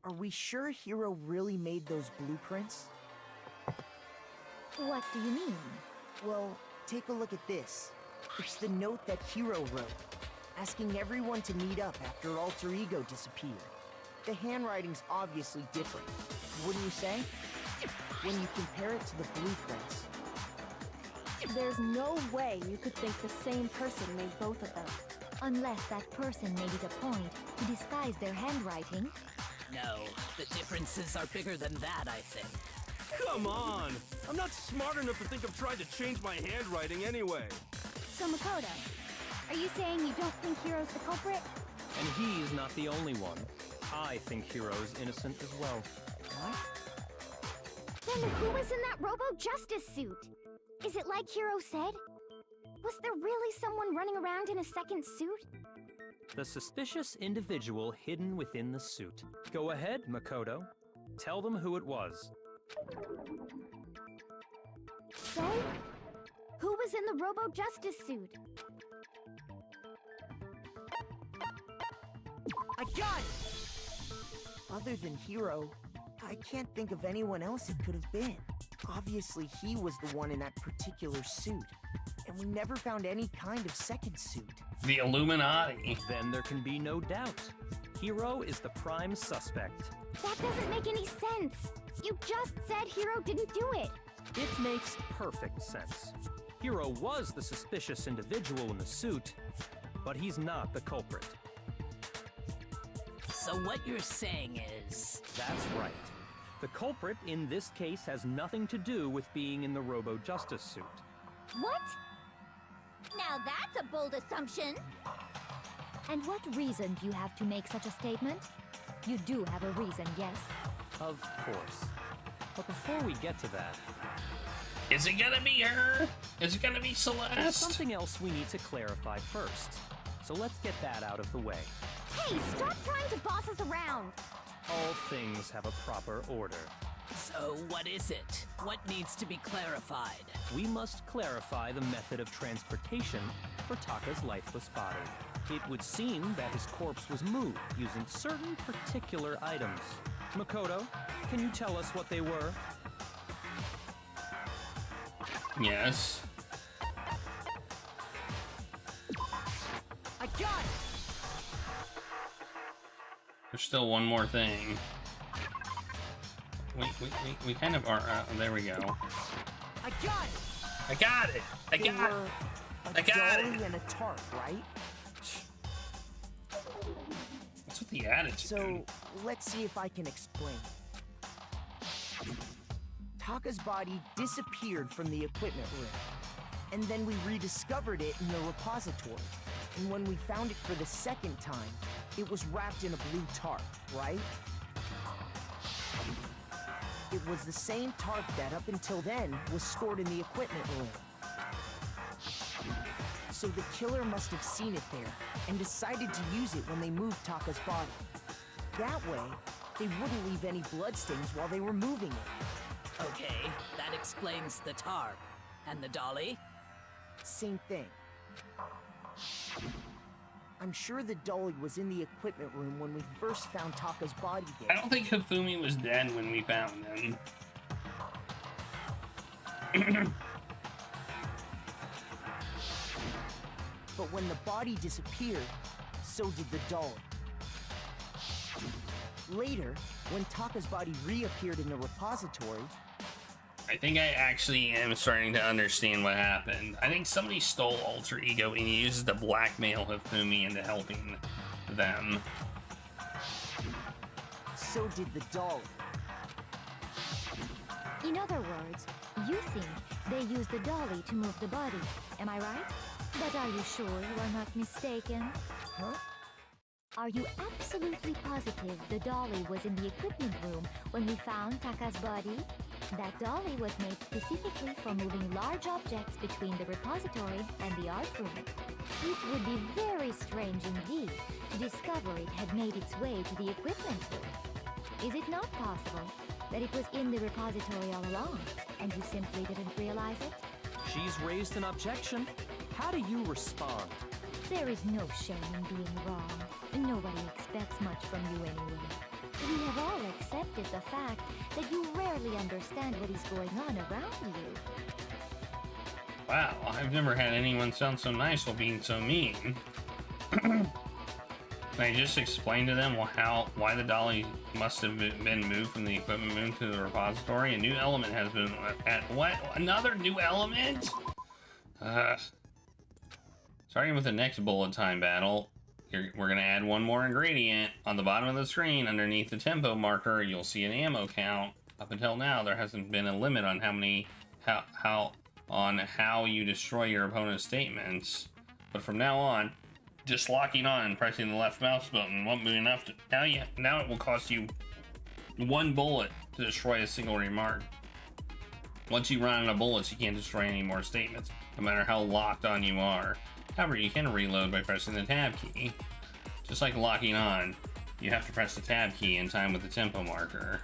Are we sure Hiro really made those blueprints? What do you mean? Well, take a look at this. It's the note that Hiro wrote, asking everyone to meet up after Alter Ego disappeared. The handwriting's obviously different, wouldn't you say? When you compare it to the blueprints. There's no way you could think the same person made both of them. Unless that person made it a point to disguise their handwriting. No, the differences are bigger than that, I think. Come on! I'm not smart enough to think of trying to change my handwriting anyway. So Makoto, are you saying you don't think Hiro's the culprit? And he's not the only one. I think Hiro's innocent as well. What? Then who was in that Robo-Justice suit? Is it like Hiro said? Was there really someone running around in a second suit? The suspicious individual hidden within the suit. Go ahead, Makoto. Tell them who it was. So? Who was in the Robo-Justice suit? I got it! Other than Hiro, I can't think of anyone else it could have been. Obviously, he was the one in that particular suit. And we never found any kind of second suit. The Illuminati. Then there can be no doubt. Hiro is the prime suspect. That doesn't make any sense. You just said Hiro didn't do it. It makes perfect sense. Hiro was the suspicious individual in the suit, but he's not the culprit. So what you're saying is... That's right. The culprit in this case has nothing to do with being in the Robo-Justice suit. What? Now that's a bold assumption. And what reason do you have to make such a statement? You do have a reason, yes? Of course. But before we get to that... Is it gonna be her? Is it gonna be There's Celeste? something else we need to clarify first. So let's get that out of the way. Hey, stop trying to boss us around! All things have a proper order. So what is it? What needs to be clarified? We must clarify the method of transportation for Taka's lifeless body. It would seem that his corpse was moved using certain particular items. Makoto, can you tell us what they were? Yes. got it! There's still one more thing. We kind of are. There we go. I got it! I got it! I got it! I got it! And a tarp, right? What's with the attitude? So, let's see if I can explain. Taka's body disappeared from the equipment room. And then we rediscovered it in the repository. And when we found it for the second time, it was wrapped in a blue tarp, right? It was the same tarp that up until then was stored in the equipment room. So the killer must have seen it there and decided to use it when they moved Taka's body. That way, they wouldn't leave any bloodstains while they were moving it. Okay, that explains the tarp. And the dolly? Same thing. I'm sure the dolly was in the equipment room when we first found Taka's body there. I don't think Hifumi was dead when we found him. But when the body disappeared, so did the dolly. Later, when Taka's body reappeared in the repository, I think I actually am starting to understand what happened. I think somebody stole Alter Ego and used it to blackmail Hifumi into helping them. So did the dolly. In other words, you think they used the dolly to move the body. Am I right? But are you sure you are not mistaken? Huh? Are you absolutely positive the dolly was in the equipment room when we found Taka's body? That dolly was made specifically for moving large objects between the repository and the art room. It would be very strange indeed to discover it had made its way to the equipment room. Is it not possible that it was in the repository all along, and you simply didn't realize it? She's raised an objection. How do you respond? There is no shame in being wrong. Nobody expects much from you anyway. We have all accepted the fact that you rarely understand what is going on around you. Wow, I've never had anyone sound so nice while being so mean. I just explained to them why the dolly must have been moved from the equipment room to the repository. A new element has been what? Another new element? Starting with the next bullet time battle, we're gonna add one more ingredient. On the bottom of the screen, underneath the tempo marker, you'll see an ammo count. Up until now, there hasn't been a limit on how you destroy your opponent's statements. But from now on, just locking on and pressing the left mouse button won't be enough to now it will cost you one bullet to destroy a single remark. Once you run out of bullets, you can't destroy any more statements, no matter how locked on you are. However, you can reload by pressing the tab key. Just like locking on, you have to press the tab key in time with the tempo marker.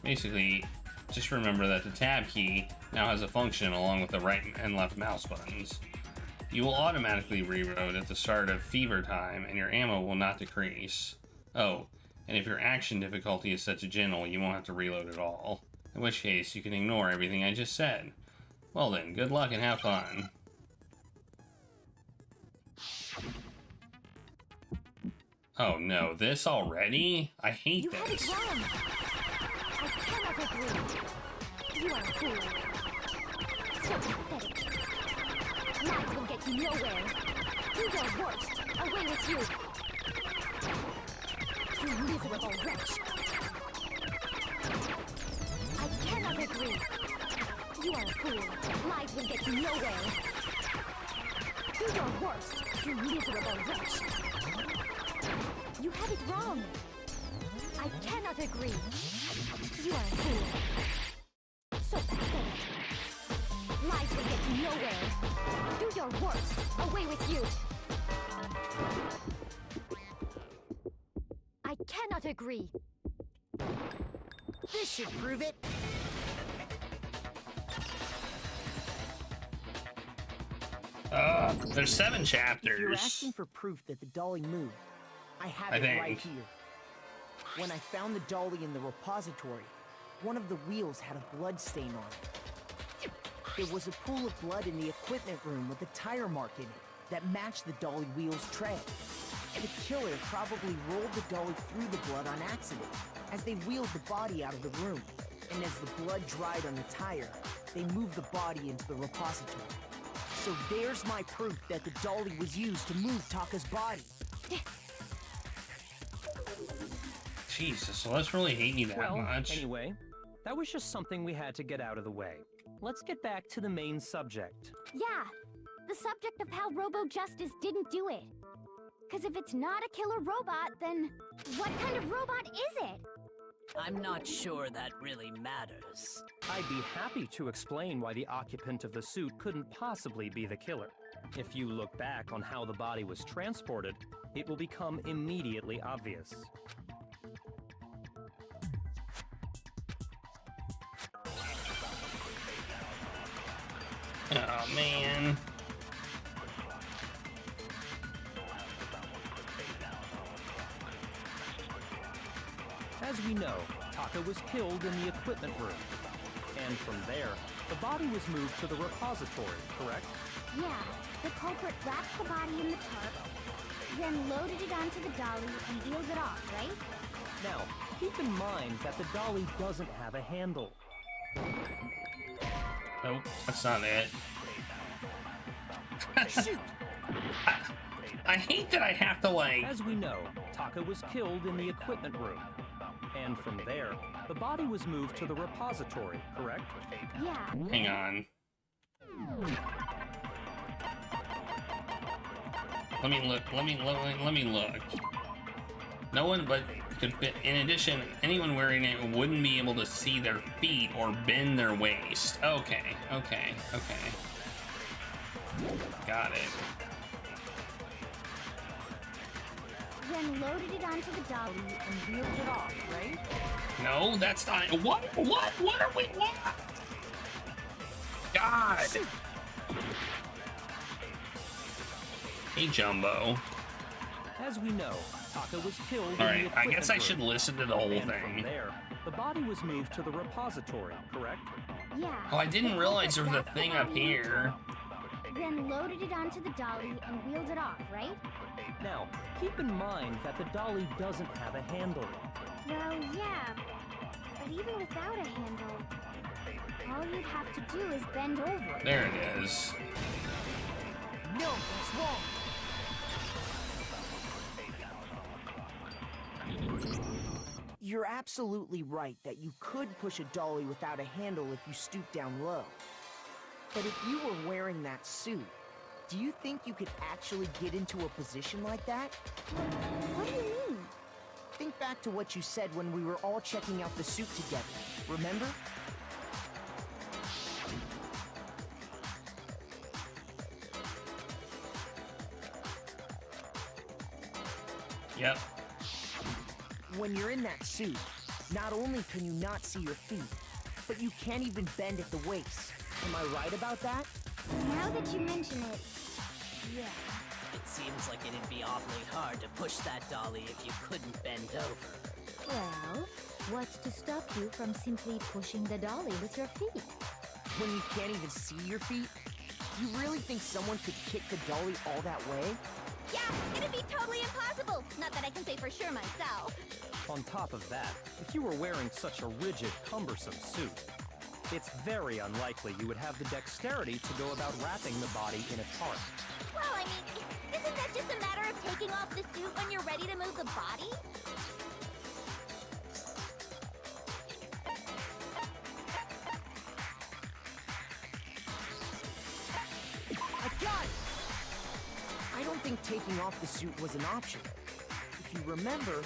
Basically, just remember that the tab key now has a function along with the right and left mouse buttons. You will automatically reload at the start of fever time, and your ammo will not decrease. Oh, and if your action difficulty is set to gentle, you won't have to reload at all. In which case, you can ignore everything I just said. Well then, good luck and have fun. Oh no, this already? I hate this. You had it wrong. I cannot agree. You are a fool. So pathetic. Lies will get you nowhere. Do your worst. Away with you. You miserable wretch. I cannot agree. You are a fool. Lies will get you nowhere. Do your worst. You miserable wretch. You have it wrong. I cannot agree. You are a fool. So pathetic. Lies will get you nowhere. Do your worst. Away with you. I cannot agree. This should prove it. There's 7 chapters. If you're asking for proof that the dolly moved, I have it right here. When I found the dolly in the repository, one of the wheels had a blood stain on it. There was a pool of blood in the equipment room with a tire mark in it, that match the dolly wheel's tread. The killer probably rolled the dolly through the blood on accident as they wheeled the body out of the room. And as the blood dried on the tire, they moved the body into the repository. So there's my proof that the dolly was used to move Taka's body. Jesus, so let's really hate me that much. Anyway, that was just something we had to get out of the way. Let's get back to the main subject. Yeah, the subject of how Robo Justice didn't do it. Because if it's not a killer robot, then what kind of robot is it? I'm not sure that really matters. I'd be happy to explain why the occupant of the suit couldn't possibly be the killer. If you look back on how the body was transported, it will become immediately obvious. Oh, man. As we know, Taka was killed in the equipment room. And from there, the body was moved to the repository, correct? Yeah, the culprit wrapped the body in the tarp, then loaded it onto the dolly and wheeled it off, right? Now, keep in mind that the dolly doesn't have a handle. Nope, that's not it. Shoot! I hate that I have to, like... As we know, Taka was killed in the equipment room. And from there, the body was moved to the repository, correct? Yeah. Hang on. Let me look. No one but could fit. In addition, anyone wearing it wouldn't be able to see their feet or bend their waist. Okay. Got it. Then loaded it onto the dolly and wheeled it off, right? No, that's not. What are we? What? God. Hey, Jumbo. As we know, Taka was killed. All right, I guess I should listen to the whole and thing. From there, the body was moved to the repository, correct? Yeah. Oh, I didn't realize there was a thing up here. Then loaded it onto the dolly and wheeled it off, right? Now, keep in mind that the dolly doesn't have a handle. Well, yeah, but even without a handle, all you'd have to do is bend over. There it is. No, that's wrong. You're absolutely right that you could push a dolly without a handle if you stoop down low. But if you were wearing that suit, do you think you could actually get into a position like that? What do you mean? Think back to what you said when we were all checking out the suit together, remember? Yep. When you're in that suit, not only can you not see your feet, but you can't even bend at the waist. Am I right about that? Now that you mention it, yeah. It seems like it'd be awfully hard to push that dolly if you couldn't bend over. Well, what's to stop you from simply pushing the dolly with your feet? When you can't even see your feet? You really think someone could kick the dolly all that way? Yeah, it'd be totally impossible. Not that I can say for sure myself. On top of that, if you were wearing such a rigid, cumbersome suit, it's very unlikely you would have the dexterity to go about wrapping the body in a tarp. Well, I mean, isn't that just a matter of taking off the suit when you're ready to move the body? I got it! I don't think taking off the suit was an option. If you remember...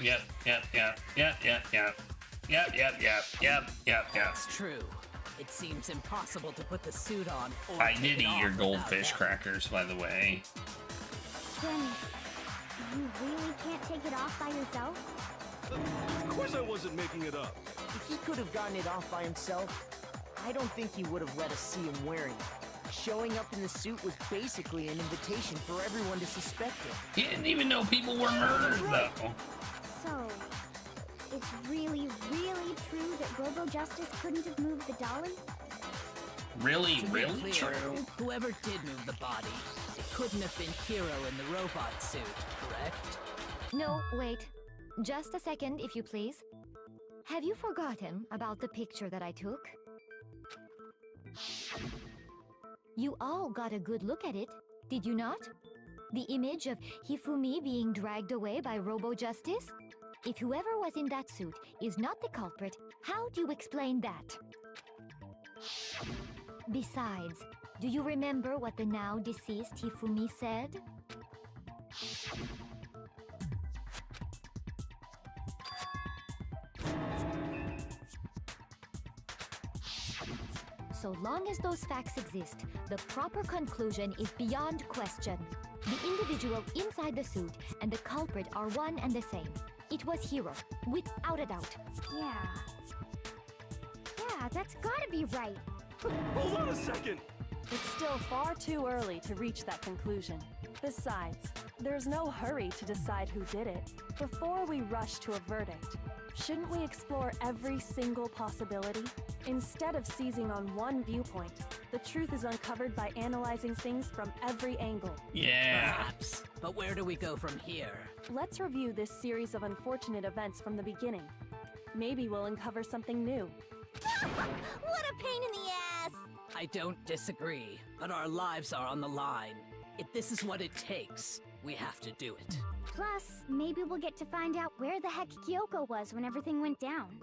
Yep. It's true. It seems impossible to put the suit on or I take did it eat off your without goldfish help. crackers, by the way. Then, you really can't take it off by yourself? Of course I wasn't making it up. If he could have gotten it off by himself, I don't think he would have let us see him wearing it. Showing up in the suit was basically an invitation for everyone to suspect him. He didn't even know people were murdered, though. So, it's really, really true that Robo Justice couldn't have moved the dolly? Really, To be really clear, true? whoever did move the body, it couldn't have been Hero in the robot suit, correct? No, wait. Just a second, if you please. Have you forgotten about the picture that I took? You all got a good look at it, did you not? The image of Hifumi being dragged away by Robo Justice? If whoever was in that suit is not the culprit, how do you explain that? Besides, do you remember what the now deceased Hifumi said? So long as those facts exist, the proper conclusion is beyond question. The individual inside the suit and the culprit are one and the same. It was Hero, without a doubt. Yeah, that's gotta be right. Hold on a second! It's still far too early to reach that conclusion. Besides, there's no hurry to decide who did it. Before we rush to a verdict, shouldn't we explore every single possibility? Instead of seizing on one viewpoint, the truth is uncovered by analyzing things from every angle. Yeah. Perhaps. But where do we go from here? Let's review this series of unfortunate events from the beginning. Maybe we'll uncover something new. What a pain in the ass! I don't disagree, but our lives are on the line. If this is what it takes, we have to do it. Plus, maybe we'll get to find out where the heck Kyoko was when everything went down.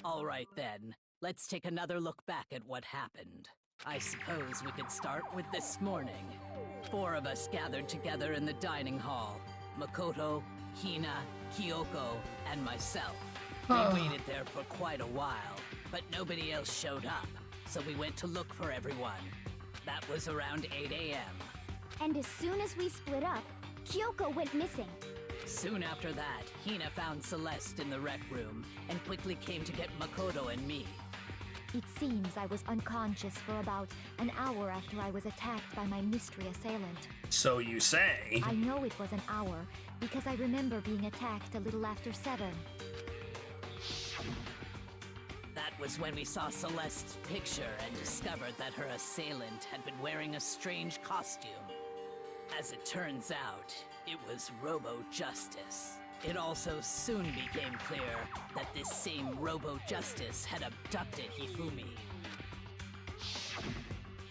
All right then, let's take another look back at what happened. I suppose we could start with this morning. 4 of us gathered together in the dining hall. Makoto, Hina, Kyoko, and myself. We waited there for quite a while, but nobody else showed up, so we went to look for everyone. That was around 8 a.m. And as soon as we split up, Kyoko went missing. Soon after that, Hina found Celeste in the rec room and quickly came to get Makoto and me. It seems I was unconscious for about an hour after I was attacked by my mystery assailant. So you say? I know it was an hour because I remember being attacked a little after 7. That was when we saw Celeste's picture and discovered that her assailant had been wearing a strange costume. As it turns out, it was Robo Justice. It also soon became clear that this same Robo Justice had abducted Hifumi.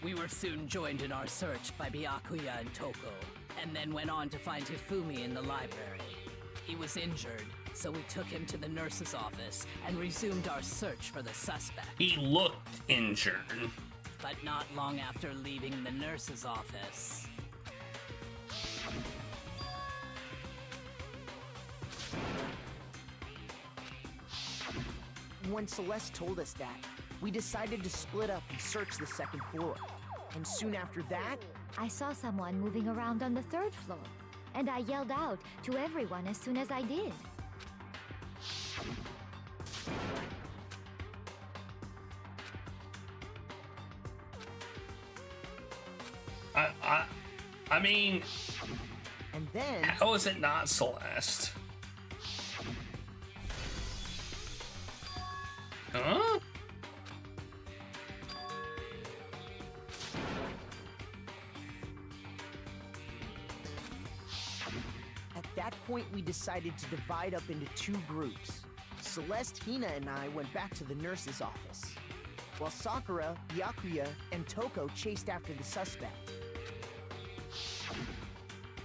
We were soon joined in our search by Byakuya and Toko, and then went on to find Hifumi in the library. He was injured, so we took him to the nurse's office and resumed our search for the suspect. He looked injured. But not long after leaving the nurse's office, When Celeste told us that, we decided to split up and search the second floor. And soon after that, I saw someone moving around on the 3rd floor, and I yelled out to everyone as soon as I did. I mean, and then how is it not Celeste? Huh? At that point, we decided to divide up into 2 groups. Celeste, Hina, and I went back to the nurse's office, while Sakura, Byakuya, and Toko chased after the suspect.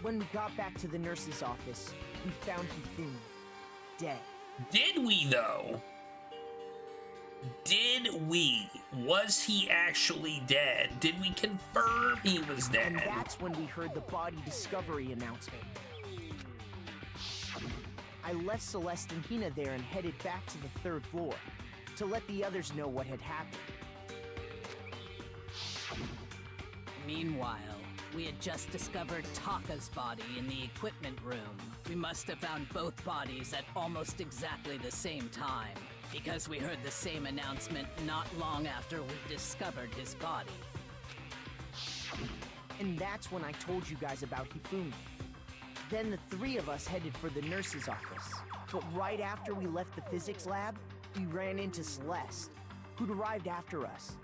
When we got back to the nurse's office, we found Hifumi, dead. Did we, though? Did we? Was he actually dead? Did we confirm he was dead? And that's when we heard the body discovery announcement. I left Celeste and Hina there and headed back to the 3rd floor to let the others know what had happened. meanwhile, we had just discovered Taka's body in the equipment room. We must have found both bodies at almost exactly the same time, because we heard the same announcement not long after we discovered his body. And that's when I told you guys about Hifumi. Then the three of us headed for the nurse's office. But right after we left the physics lab, we ran into Celeste, who'd arrived after us.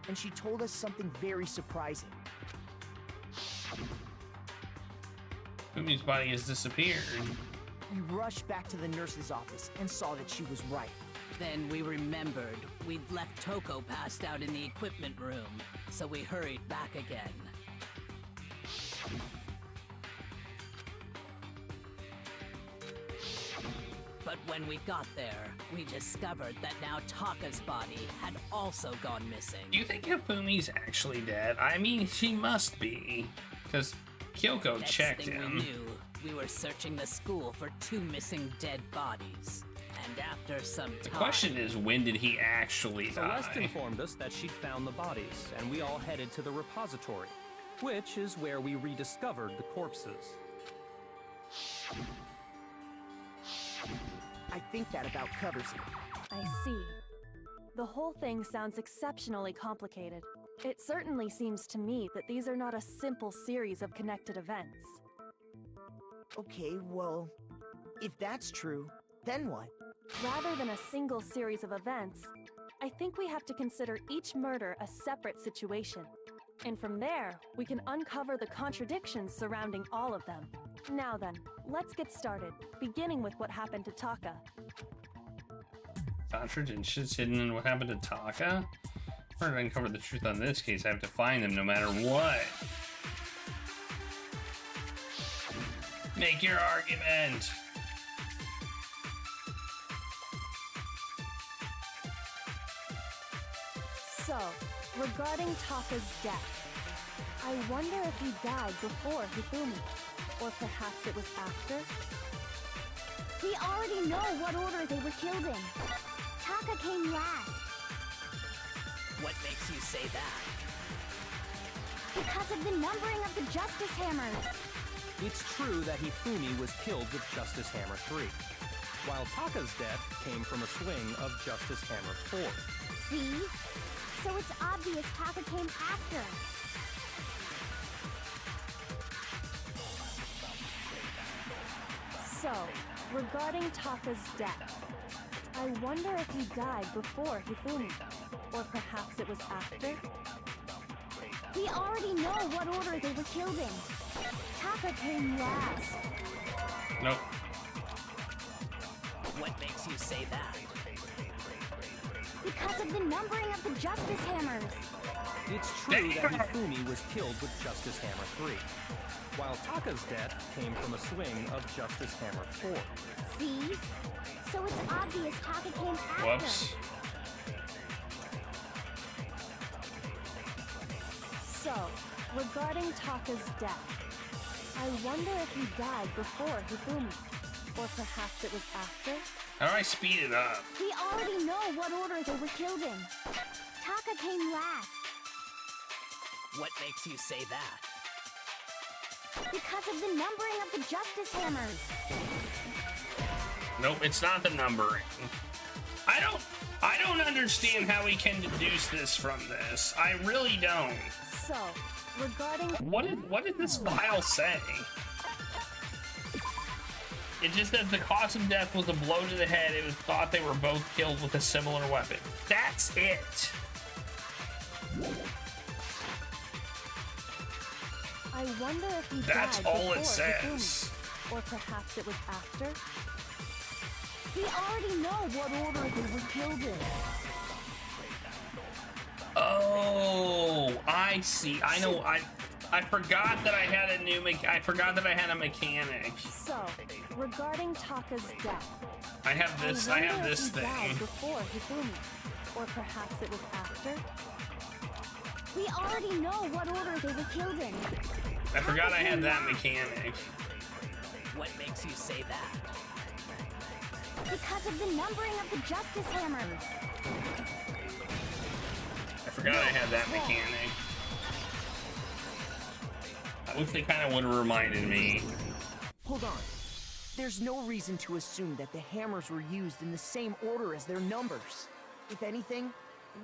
And she told us something very surprising. Fumi's body has disappeared. We rushed back to the nurse's office and saw that she was right. Then we remembered we'd left Toko passed out in the equipment room, so we hurried back again. But when we got there, we discovered that now Taka's body had also gone missing. Do you think Hifumi's actually dead? I mean, she must be, because Kyoko checked him. We knew, we were searching the school for 2 missing dead bodies. And after some time... The question is, when did he actually die? Celeste informed us that she'd found the bodies, and we all headed to the repository, which is where we rediscovered the corpses. I think that about covers it. I see. The whole thing sounds exceptionally complicated. It certainly seems to me that these are not a simple series of connected events. Okay, well, if that's true, then what? Rather than a single series of events, I think we have to consider each murder a separate situation. And from there, we can uncover the contradictions surrounding all of them. Now then, let's get started, beginning with what happened to Taka. Contradictions hidden in what happened to Taka? In order to uncover the truth on this case, I have to find them no matter what. Make your argument! So, regarding Taka's death, I wonder if he died before Hifumi, or perhaps it was after? We already know what order they were killed in. Taka came last. What makes you say that? Because of the numbering of the Justice Hammers. It's true that Hifumi was killed with Justice Hammer 3, while Taka's death came from a swing of Justice Hammer 4. See? So it's obvious Taka came after. So, regarding Taka's death, I wonder if he died before Hifumi, or perhaps it was after? We already know what order they were killed in. Taka came last. Nope. What makes you say that? Because of the numbering of the Justice Hammers. It's true that Hifumi was killed with Justice Hammer 3, while Taka's death came from a swing of Justice Hammer 4. See? So it's obvious Taka came after. Whoops. So, regarding Taka's death, I wonder if he died before Hifumi, or perhaps it was after? How do I speed it up? We already know what order they were killed in. Taka came last. What makes you say that? Because of the numbering of the Justice Hammers. Nope, it's not the numbering. I don't understand how we can deduce this from this. I really don't. So, regarding... What did this file say? It just says the cause of death was a blow to the head. It was thought they were both killed with a similar weapon. That's it. I wonder if he That's died all it before says. Hifumi, or perhaps it was after? We already know what order they were killed in. Oh, I see. I know. I forgot that I had a new. I forgot that I had a mechanic. So, regarding Taka's death, I have this. I have this thing. Died before Hifumi, or perhaps it was after. We already know what order they were killed in. I forgot I had that mechanic. What makes you say that? Because of the numbering of the Justice Hammers. I forgot I had that mechanic. I wish they kind of would have reminded me. Hold on. There's no reason to assume that the hammers were used in the same order as their numbers. If anything,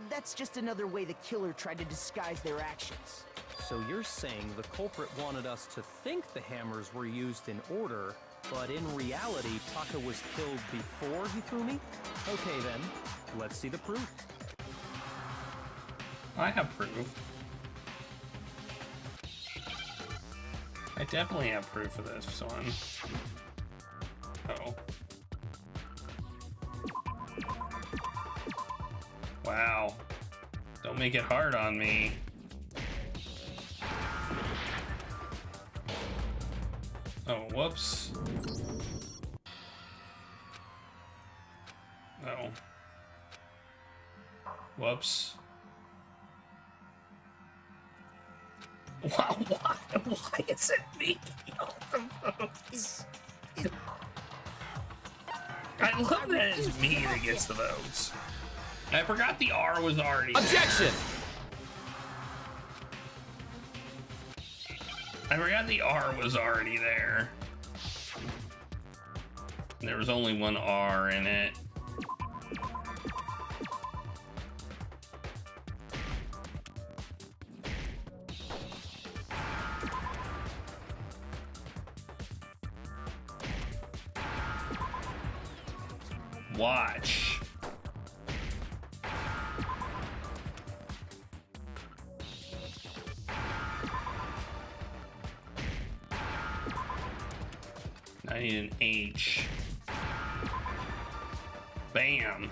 that's just another way the killer tried to disguise their actions. So you're saying the culprit wanted us to think the hammers were used in order, but in reality, Taka was killed before Hifumi? Okay then, let's see the proof. I have proof. I definitely have proof of this one. Oh. Wow. Don't make it hard on me. Oh, whoops. Oh. Whoops. Wow, why is it me? I love that it's me that gets the votes. I forgot the R was already there. Objection! I forgot the R was already there. There was only one R in it. Watch. I need an H. Bam.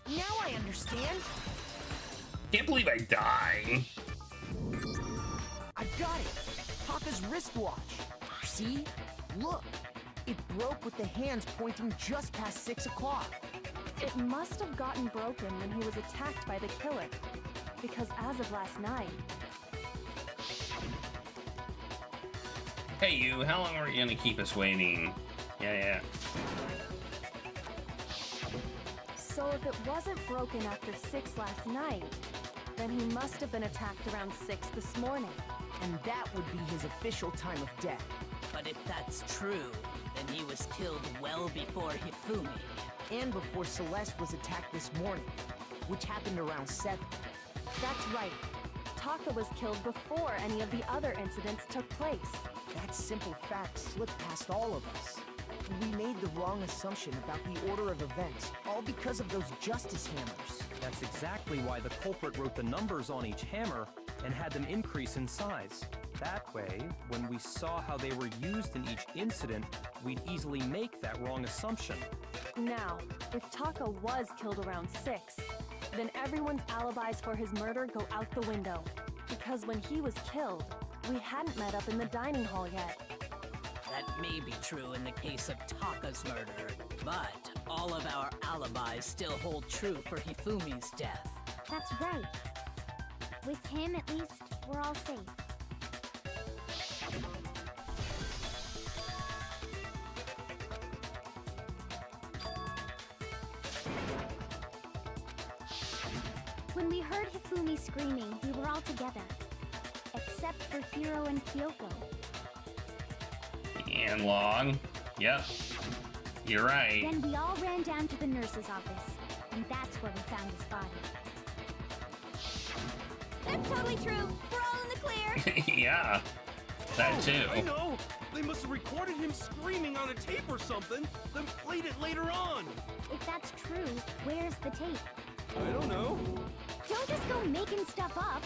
Now I understand. Can't believe I died. I got it. Taka's wristwatch. See? Look. It broke with the hands pointing just past 6 o'clock. It must have gotten broken when he was attacked by the killer. Because as of last night... Hey you, how long are you gonna keep us waiting? Yeah. So if it wasn't broken after 6 last night, then he must have been attacked around 6 this morning. And that would be his official time of death. But if that's true, then he was killed well before Hifumi. And before Celeste was attacked this morning, which happened around 7. That's right. Taka was killed before any of the other incidents took place. That simple fact slipped past all of us. We made the wrong assumption about the order of events, all because of those justice hammers. That's exactly why the culprit wrote the numbers on each hammer and had them increase in size. That way, when we saw how they were used in each incident, we'd easily make that wrong assumption. Now, if Taka was killed around 6, then everyone's alibis for his murder go out the window. Because when he was killed, we hadn't met up in the dining hall yet. That may be true in the case of Taka's murder, but all of our alibis still hold true for Hifumi's death. That's right. With him, at least, we're all safe. When we heard Hifumi screaming, we were all together. Except for Hiro and Kyoko. And Long. Yep. You're right. Then we all ran down to the nurse's office, and that's where we found his body. That's totally true. We're all in the clear. Yeah. That too. I know! They must have recorded him screaming on a tape or something, then played it later on! If that's true, where's the tape? I don't know. Don't just go making stuff up.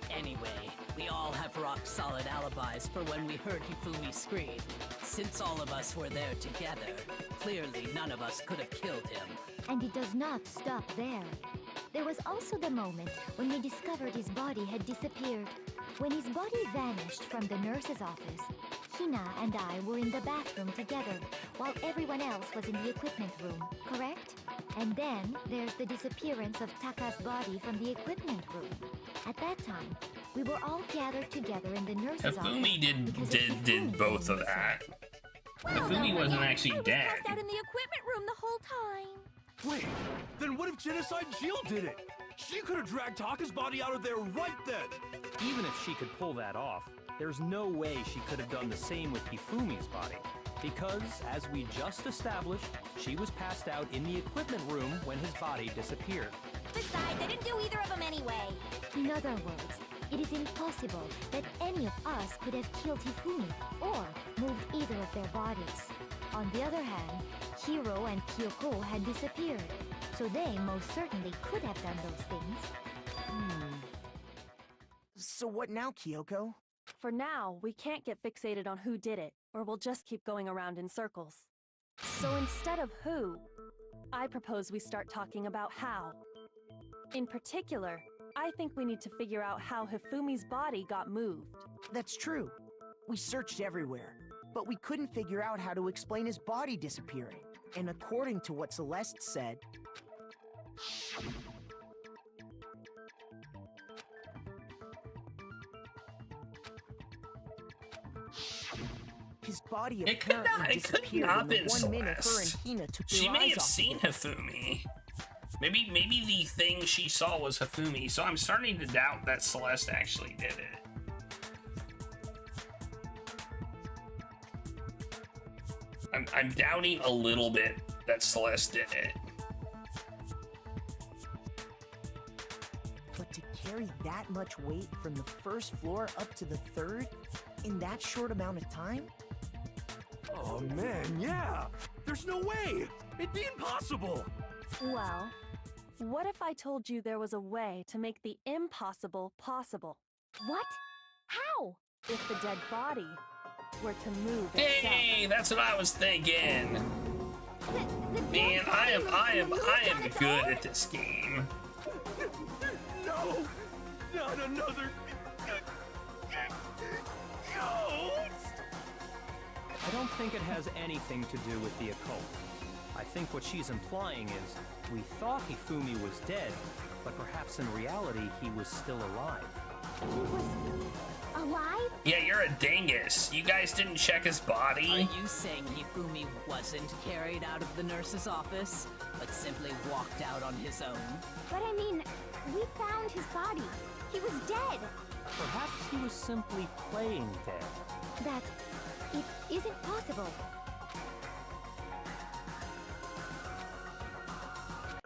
Anyway, we all have rock-solid alibis for when we heard Hifumi scream. Since all of us were there together, clearly none of us could have killed him. And it does not stop there. There was also the moment when we discovered his body had disappeared. When his body vanished from the nurse's office, Hina and I were in the bathroom together, while everyone else was in the equipment room, correct? And then there's the disappearance of Taka's body from the equipment room. At that time, we were all gathered together in the nurse's office. Hifumi did both of that. Hifumi wasn't actually dead. Passed out in the equipment room the whole time. Wait, then what if Genocide Jill did it? She could have dragged Taka's body out of there right then! Even if she could pull that off, there's no way she could have done the same with Hifumi's body. Because, as we just established, she was passed out in the equipment room when his body disappeared. Besides, I didn't do either of them anyway. In other words, It is impossible that any of us could have killed Hifumi or moved either of their bodies. On the other hand, Hiro and Kyoko had disappeared, so they most certainly could have done those things. So what now, Kyoko? For now, we can't get fixated on who did it, or we'll just keep going around in circles. So instead of who, I propose we start talking about how. In particular, I think we need to figure out how Hifumi's body got moved. That's true. We searched everywhere, but we couldn't figure out how to explain his body disappearing. And according to what Celeste said... his body apparently disappeared in the 1 minute her and Hina took their She may eyes have off seen Hifumi. Maybe the thing she saw was Hifumi, so I'm starting to doubt that Celeste actually did it. I'm doubting a little bit that Celeste did it. But to carry that much weight from the first floor up to the third in that short amount of time? Oh man, yeah! There's no way! It'd be impossible! Well, what if I told you there was a way to make the impossible possible? What? How? If the dead body were to move Hey, that's what I was thinking. Man, I am good at this game. No! Not another... ghost! I don't think it has anything to do with the occult. I think what she's implying is, we thought Hifumi was dead, but perhaps in reality he was still alive. He was alive? Yeah, you're a dingus. You guys didn't check his body? Are you saying Hifumi wasn't carried out of the nurse's office, but simply walked out on his own? But I mean, we found his body. He was dead. Perhaps he was simply playing dead. That it isn't possible.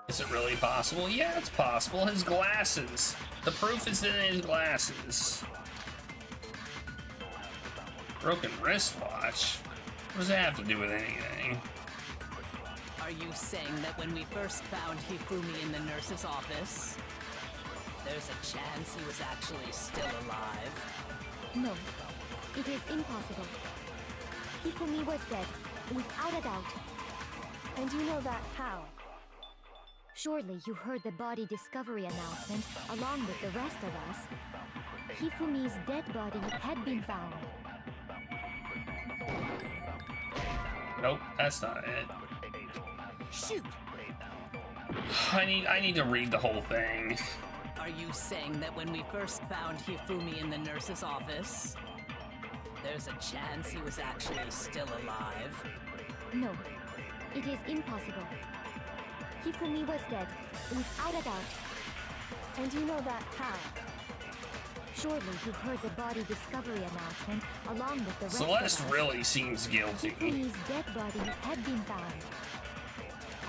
Is it really possible? Yeah, it's possible. His glasses. The proof is in his glasses. Broken wristwatch? What does that have to do with anything? Are you saying that when we first found Hifumi in the nurse's office, there's a chance he was actually still alive? No, it is impossible. Hifumi was dead, without a doubt. And you know that how? Surely you heard the body discovery announcement along with the rest of us. Hifumi's dead body had been found. Nope, that's not it. Shoot! I need to read the whole thing. Are you saying that when we first found Hifumi in the nurse's office, there's a chance he was actually still alive? No, it is impossible. Hifumi was dead, without a doubt. And you know that how? Surely you heard the body discovery announcement along with the rest Celeste of us. really seems guilty. Hifumi's dead body had been found.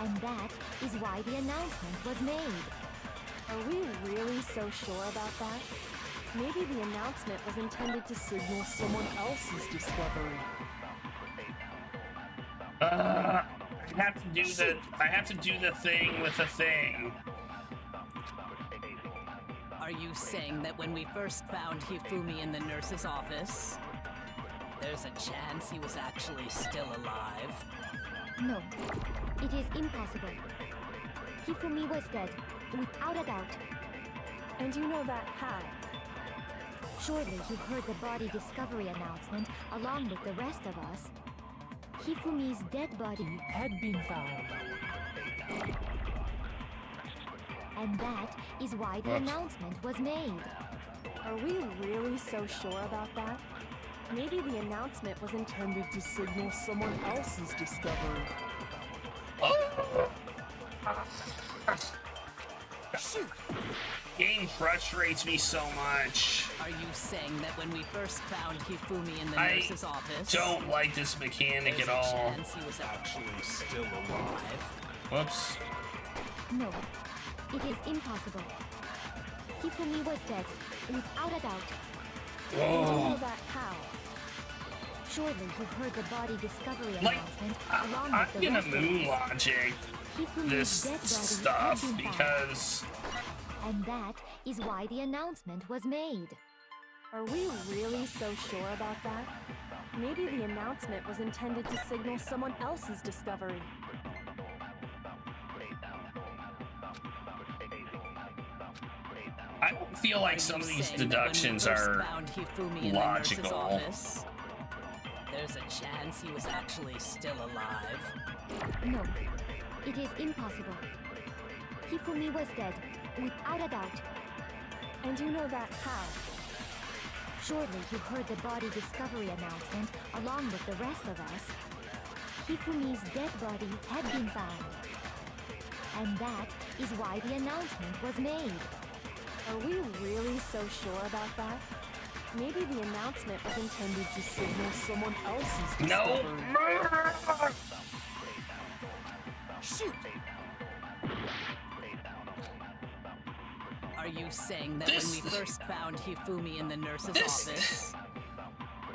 And that is why the announcement was made. Are we really so sure about that? Maybe the announcement was intended to signal someone else's discovery. I have to do the thing with the thing. Are you saying that when we first found Hifumi in the nurse's office, there's a chance he was actually still alive? No, it is impossible. Hifumi was dead, without a doubt. And you know that how? Surely you heard the body discovery announcement along with the rest of us. Hifumi's dead body had been found. And that is why the announcement was made. Are we really so sure about that? Maybe the announcement was intended to signal someone else's discovery. Shoot! Game frustrates me so much. Are you saying that when we first found Hifumi in the nurse's office, don't like this mechanic at all. chance he was actually still alive? Whoops. No, it is impossible. Hifumi was dead, without a doubt. And you know that how? Surely you heard the body discovery Like, announcement along I'm with the gonna rest of moon us. logic this dead body stuff had been because And that is why the announcement was made. Are we really so sure about that? Maybe the announcement was intended to signal someone else's discovery. I don't feel like some of these deductions are logical. There's a chance he was actually still alive. No, it is impossible. Hifumi was dead, without a doubt. And you know that how? Surely you heard the body discovery announcement along with the rest of us. Hifumi's dead body had been found. And that is why the announcement was made. Are we really so sure about that? Maybe the announcement was intended to signal someone else's discovery. No! Shoot! Are you saying that when we first found Hifumi in the nurse's office,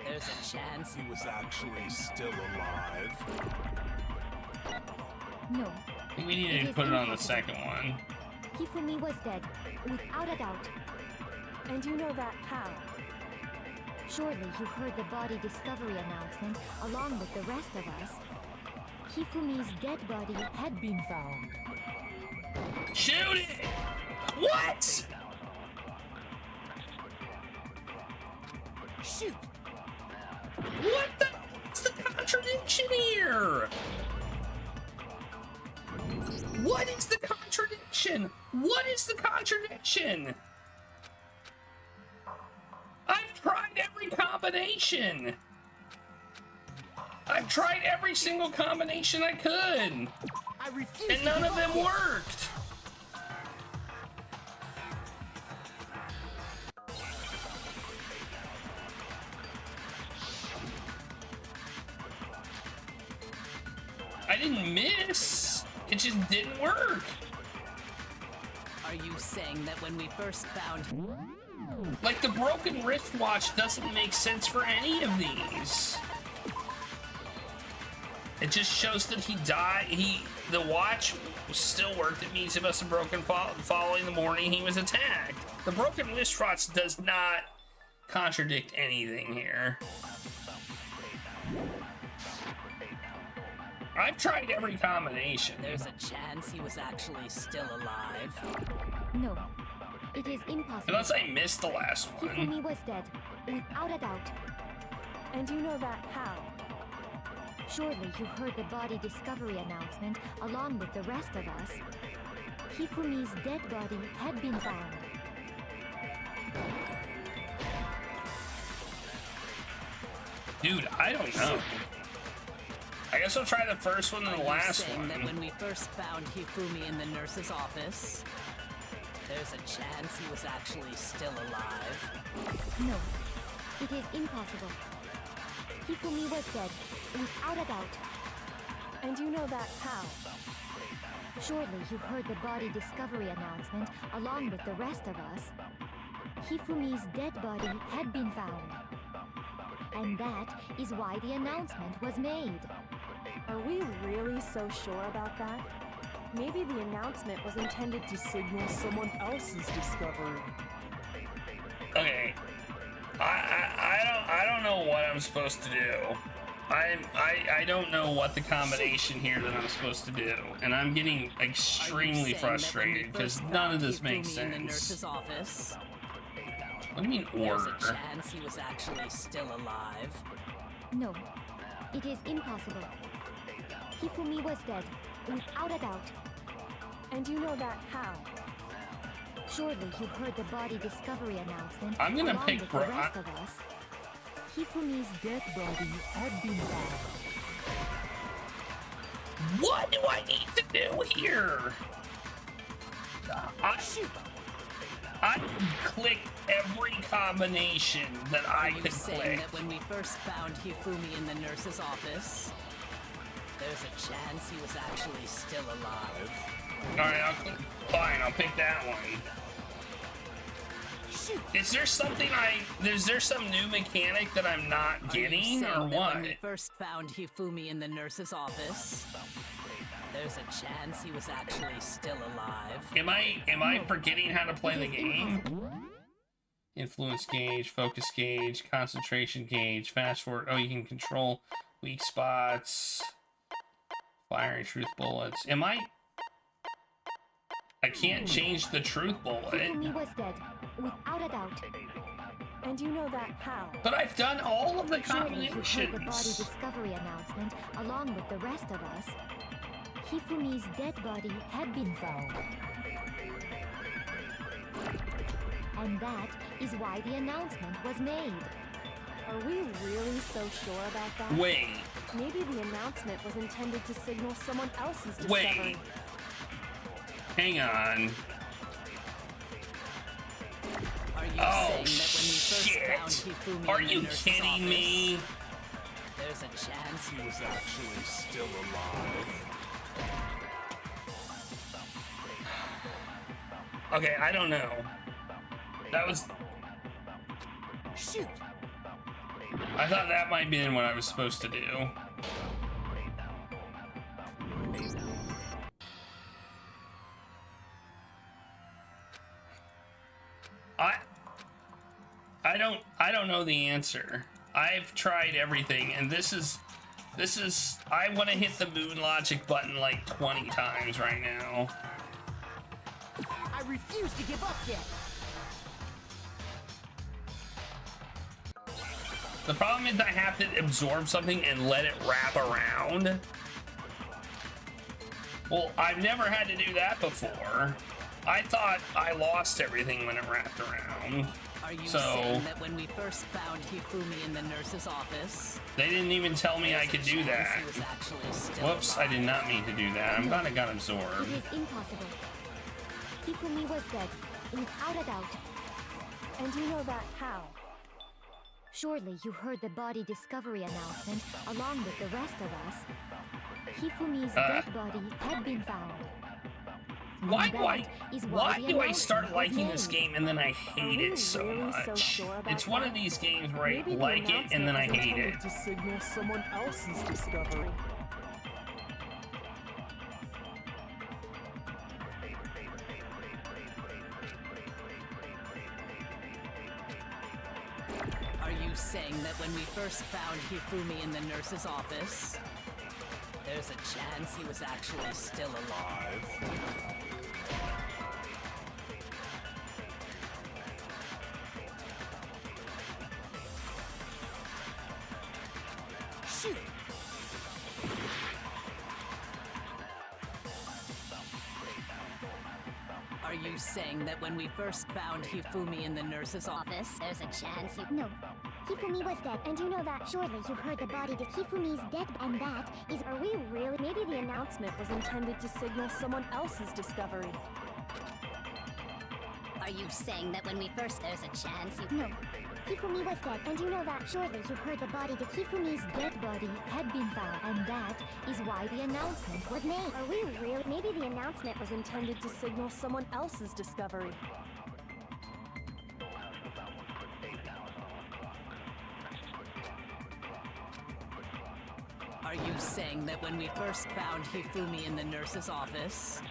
there's a chance he was actually still alive? No. I think we need to put it on the second one. Hifumi was dead, without a doubt. And you know that how? Surely you heard the body discovery announcement along with the rest of us. Hifumi's dead body had been found. Shoot it! What? Shoot! What the? What's the contradiction here? What is the contradiction? What is the contradiction? I've tried every combination. I've tried every single combination I could. I refuse and none of them worked. I didn't miss. It just didn't work. are you saying that when we first found like the broken wristwatch doesn't make sense for any of these. It just shows that he died. The watch still worked. It means it must have broken following the morning he was attacked. The broken wristwatch does not contradict anything here. I've tried every combination. There's a chance he was actually still alive. No, it is impossible. Unless I missed the last one. Hifumi was dead, without a doubt. And you know that how? Surely you heard the body discovery announcement along with the rest of us. Hifumi's dead body had been found. Dude, I don't know. I guess I'll try the first one and the last one. That when we first found Hifumi in the nurse's office, there's a chance he was actually still alive. No, it is impossible. Hifumi was dead, without a doubt. And you know that how? Surely you heard the body discovery announcement along with the rest of us. Hifumi's dead body had been found. And that is why the announcement was made. Are we really so sure about that? Maybe the announcement was intended to signal someone else's discovery. Okay. I don't know what I'm supposed to do. I don't know what the combination here that I'm supposed to do, and I'm getting extremely frustrated because none of this makes sense. In the nurse's office, what do you mean order? There's a chance he was actually still alive. No, it is impossible. Hifumi was dead, without a doubt. And you know that how? Surely you heard the body discovery announcement. I'm gonna along pick with the rest of us. Hifumi's dead body had been found. What do I need to do here? I clicked every combination that I could click. That when we first found Hifumi in the nurse's office, there's a chance he was actually still alive. Alright, fine, I'll pick that one. Is there something is there some new mechanic that I'm not getting, or what? When we first found Hifumi in the nurse's office, there's a chance he was actually still alive. Am I forgetting how to play the game? Influence gauge, focus gauge, concentration gauge, fast forward. Oh, you can control weak spots, fire and truth bullets. I can't change the truth bullet. Hifumi was dead, without a doubt. And you know that how? But I've done all of the Surely you heard the body combinations. discovery announcement along with the rest of us. Hifumi's dead body had been found. And that is why the announcement was made. Are we really so sure about that? Wait. Maybe the announcement was intended to signal someone else's discovery. Wait. Hang on. Are you Oh, saying that when we first shit. found Hifumi Are in the you nurse's kidding office, me? there's a chance he was actually still alive? Okay, I don't know. That was... Shoot! I thought that might have been what I was supposed to do. I don't know the answer. I've tried everything, and this is I want to hit the moon logic button like 20 times right now. I refuse to give up yet. The problem is I have to absorb something and let it wrap around. Well, I've never had to do that before. I thought I lost everything when it wrapped around. Are you saying that when we first found Hifumi in the nurse's office, they didn't even tell me I could do that. he was actually still Whoops, I did not mean to do that. I'm glad I got absorbed. It is impossible. Hifumi was dead, without a doubt. And you know that how? Surely you heard the body discovery announcement along with the rest of us. Hifumi's dead body had been found. Why do I start liking this game and then I hate it so much? It's one of these games where I like it and then I hate it. To signal someone else's discovery. Are you saying that when we first found Hifumi in the nurse's office, there's a chance he was actually still alive? Shoot! Are you saying that when we first found Hifumi in the nurse's office, there's a chance he... No. Hifumi was dead, and you know that. Surely you heard the body to Hifumi's dead, and that is... Are we really? Maybe the announcement was intended to signal someone else's discovery. Are you saying that when we first... there's a chance he... No. Hifumi was dead, and you know that. Surely you heard the body to Hifumi's dead body had been found, and that is why the announcement was made. Are we really? Maybe the announcement was intended to signal someone else's discovery. Are you saying that when we first found Hifumi in the nurse's office,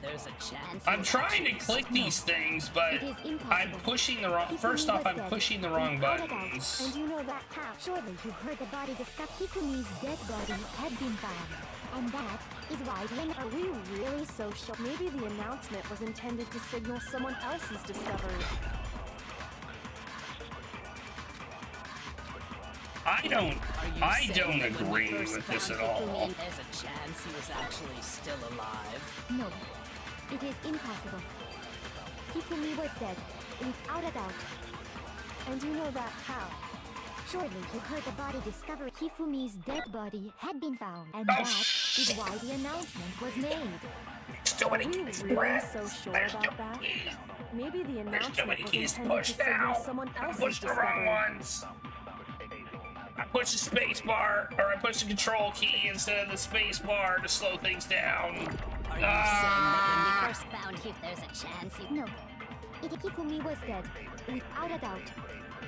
there's a chance... I'm trying to click these things, but I'm pushing the wrong... First off, I'm pushing the wrong buttons. And you know that how? Surely you heard the body discovered. Hifumi's dead body had been found, and that is why the... Are we really so sure? Maybe the announcement was intended to signal someone else's discovery. I don't agree with this at all. There's a chance he was actually still alive. No, it is impossible. Hifumi was dead, without a doubt. And you know that how? Surely you heard the body discovery. Hifumi's dead body had been found, and that is why the announcement was made. Are we really so sure about that? Maybe the announcement was intended to signal someone else's discovery. I push the space bar, or I push the control key instead of the space bar to slow things down. Are you saying that when we first found him, there's a chance he... No. Hifumi was dead, without a doubt.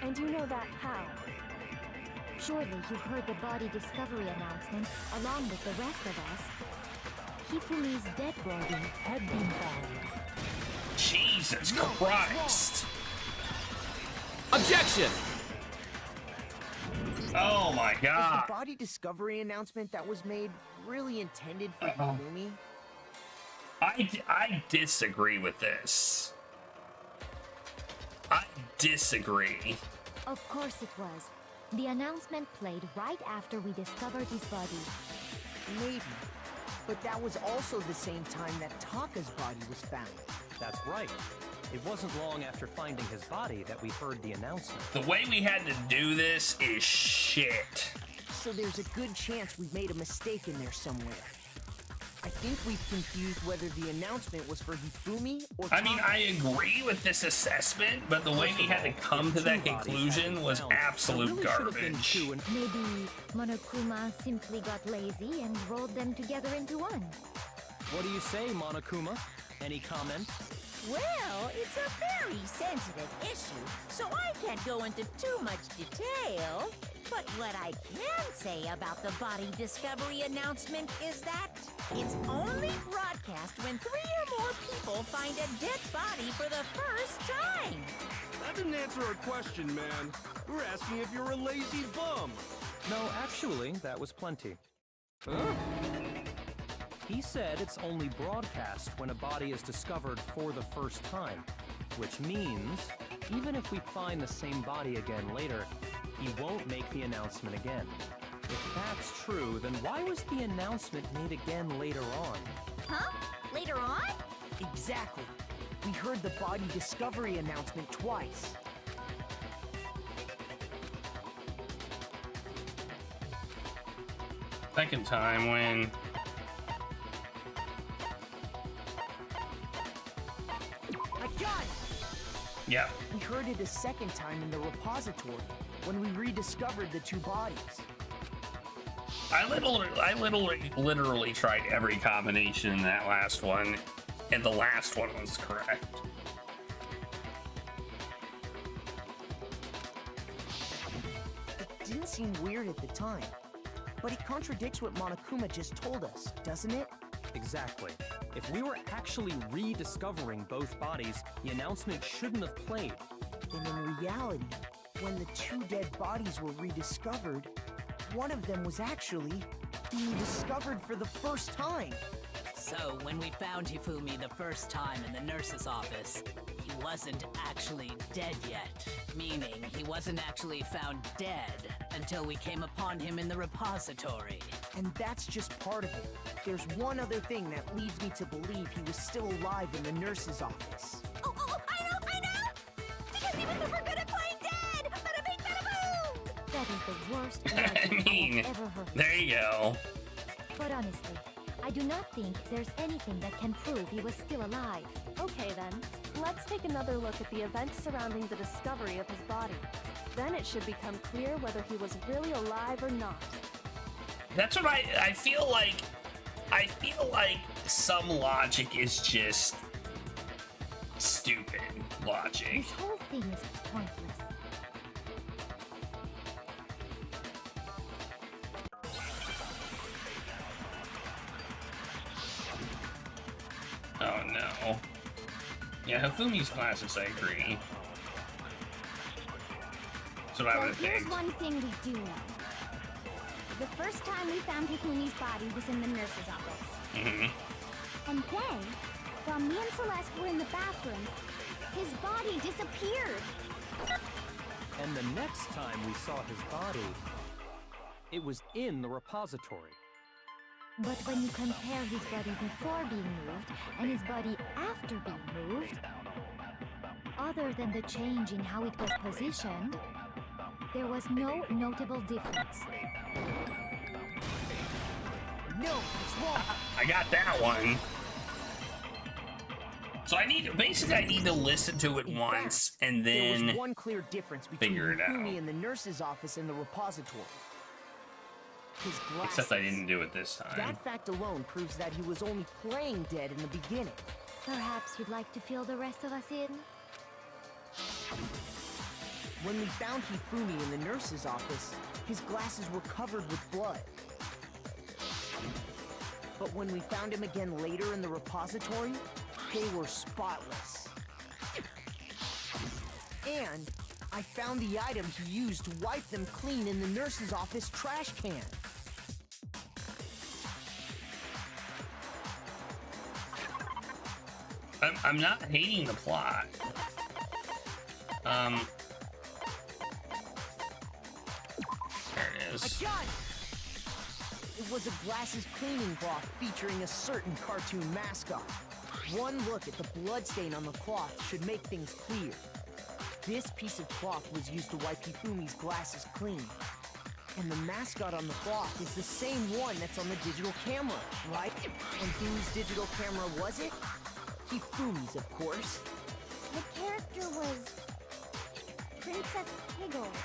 And you know that how? Surely you heard the body discovery announcement along with the rest of us. Hifumi's dead body had been found. Jesus Christ! Objection! Oh my god! Was the body discovery announcement that was made really intended for Hifumi? I disagree with this. I disagree. Of course it was. The announcement played right after we discovered his body. Maybe. But that was also the same time that Taka's body was found. That's right. It wasn't long after finding his body that we heard the announcement. The way we had to do this is shit. So there's a good chance we made a mistake in there somewhere. I think we've confused whether the announcement was for Hifumi or Taka. I mean, I agree with this assessment, but the way we had to come to that conclusion was absolute garbage. Maybe Monokuma simply got lazy and rolled them together into one. What do you say, Monokuma? Any comment? Well, it's a very sensitive issue, so I can't go into too much detail. But what I can say about the body discovery announcement is that it's only broadcast when 3 or more people find a dead body for the first time. That didn't answer our question, man. We're asking if you're a lazy bum. No, actually, that was plenty. Huh? He said it's only broadcast when a body is discovered for the first time, which means even if we find the same body again later, he won't make the announcement again. If that's true, then why was the announcement made again later on? Huh? Later on? Exactly. We heard the body discovery announcement twice. Second time when... I got it! Yep. We heard it a second time in the repository when we rediscovered the 2 bodies. I literally tried every combination in that last one, and the last one was correct. It didn't seem weird at the time, but it contradicts what Monokuma just told us, doesn't it? Exactly. If we were actually rediscovering both bodies, the announcement shouldn't have played. Then in reality, when the 2 dead bodies were rediscovered, one of them was actually being discovered for the first time. So, when we found Hifumi the first time in the nurse's office, he wasn't actually dead yet. Meaning, he wasn't actually found dead until we came upon him in the repository. And that's just part of it. There's one other thing that leads me to believe he was still alive in the nurse's office. Oh, I know! Because he was super good at playing dead! Bada bing, bada boom! That is the worst I mean, I've ever heard. there you go. But honestly, I do not think there's anything that can prove he was still alive. Okay then, let's take another look at the events surrounding the discovery of his body. Then it should become clear whether he was really alive or not. That's what I feel like. I feel like some logic is just stupid logic. This whole thing is pointless. Oh no. Yeah, Hifumi's glasses, I agree. That's what I would have Here's picked. one thing we do know. The first time we found Hifumi's body was in the nurse's office. Mm-hmm. And then, while me and Celeste were in the bathroom, his body disappeared. And the next time we saw his body, it was in the repository. But when you compare his body before being moved and his body after being moved, other than the change in how it was positioned, there was no notable difference. No, it's wrong. I got that one. So I need to listen to it once and There then was one clear difference between figure it out. Hifumi in the nurse's office and the repository. His glasses. Except I didn't do it this time. That fact alone proves that he was only playing dead in the beginning. Perhaps you'd like to fill the rest of us in? When we found Hifumi in the nurse's office, his glasses were covered with blood. But when we found him again later in the repository, they were spotless. And I found the item he used to wipe them clean in the nurse's office trash can. I'm not hating the plot. There it is. I got it! It was a glasses cleaning cloth featuring a certain cartoon mascot. One look at the bloodstain on the cloth should make things clear. This piece of cloth was used to wipe Hifumi's glasses clean. And the mascot on the cloth is the same one that's on the digital camera, right? And whose digital camera was it? Hifumi's, of course. The character was Princess Piggles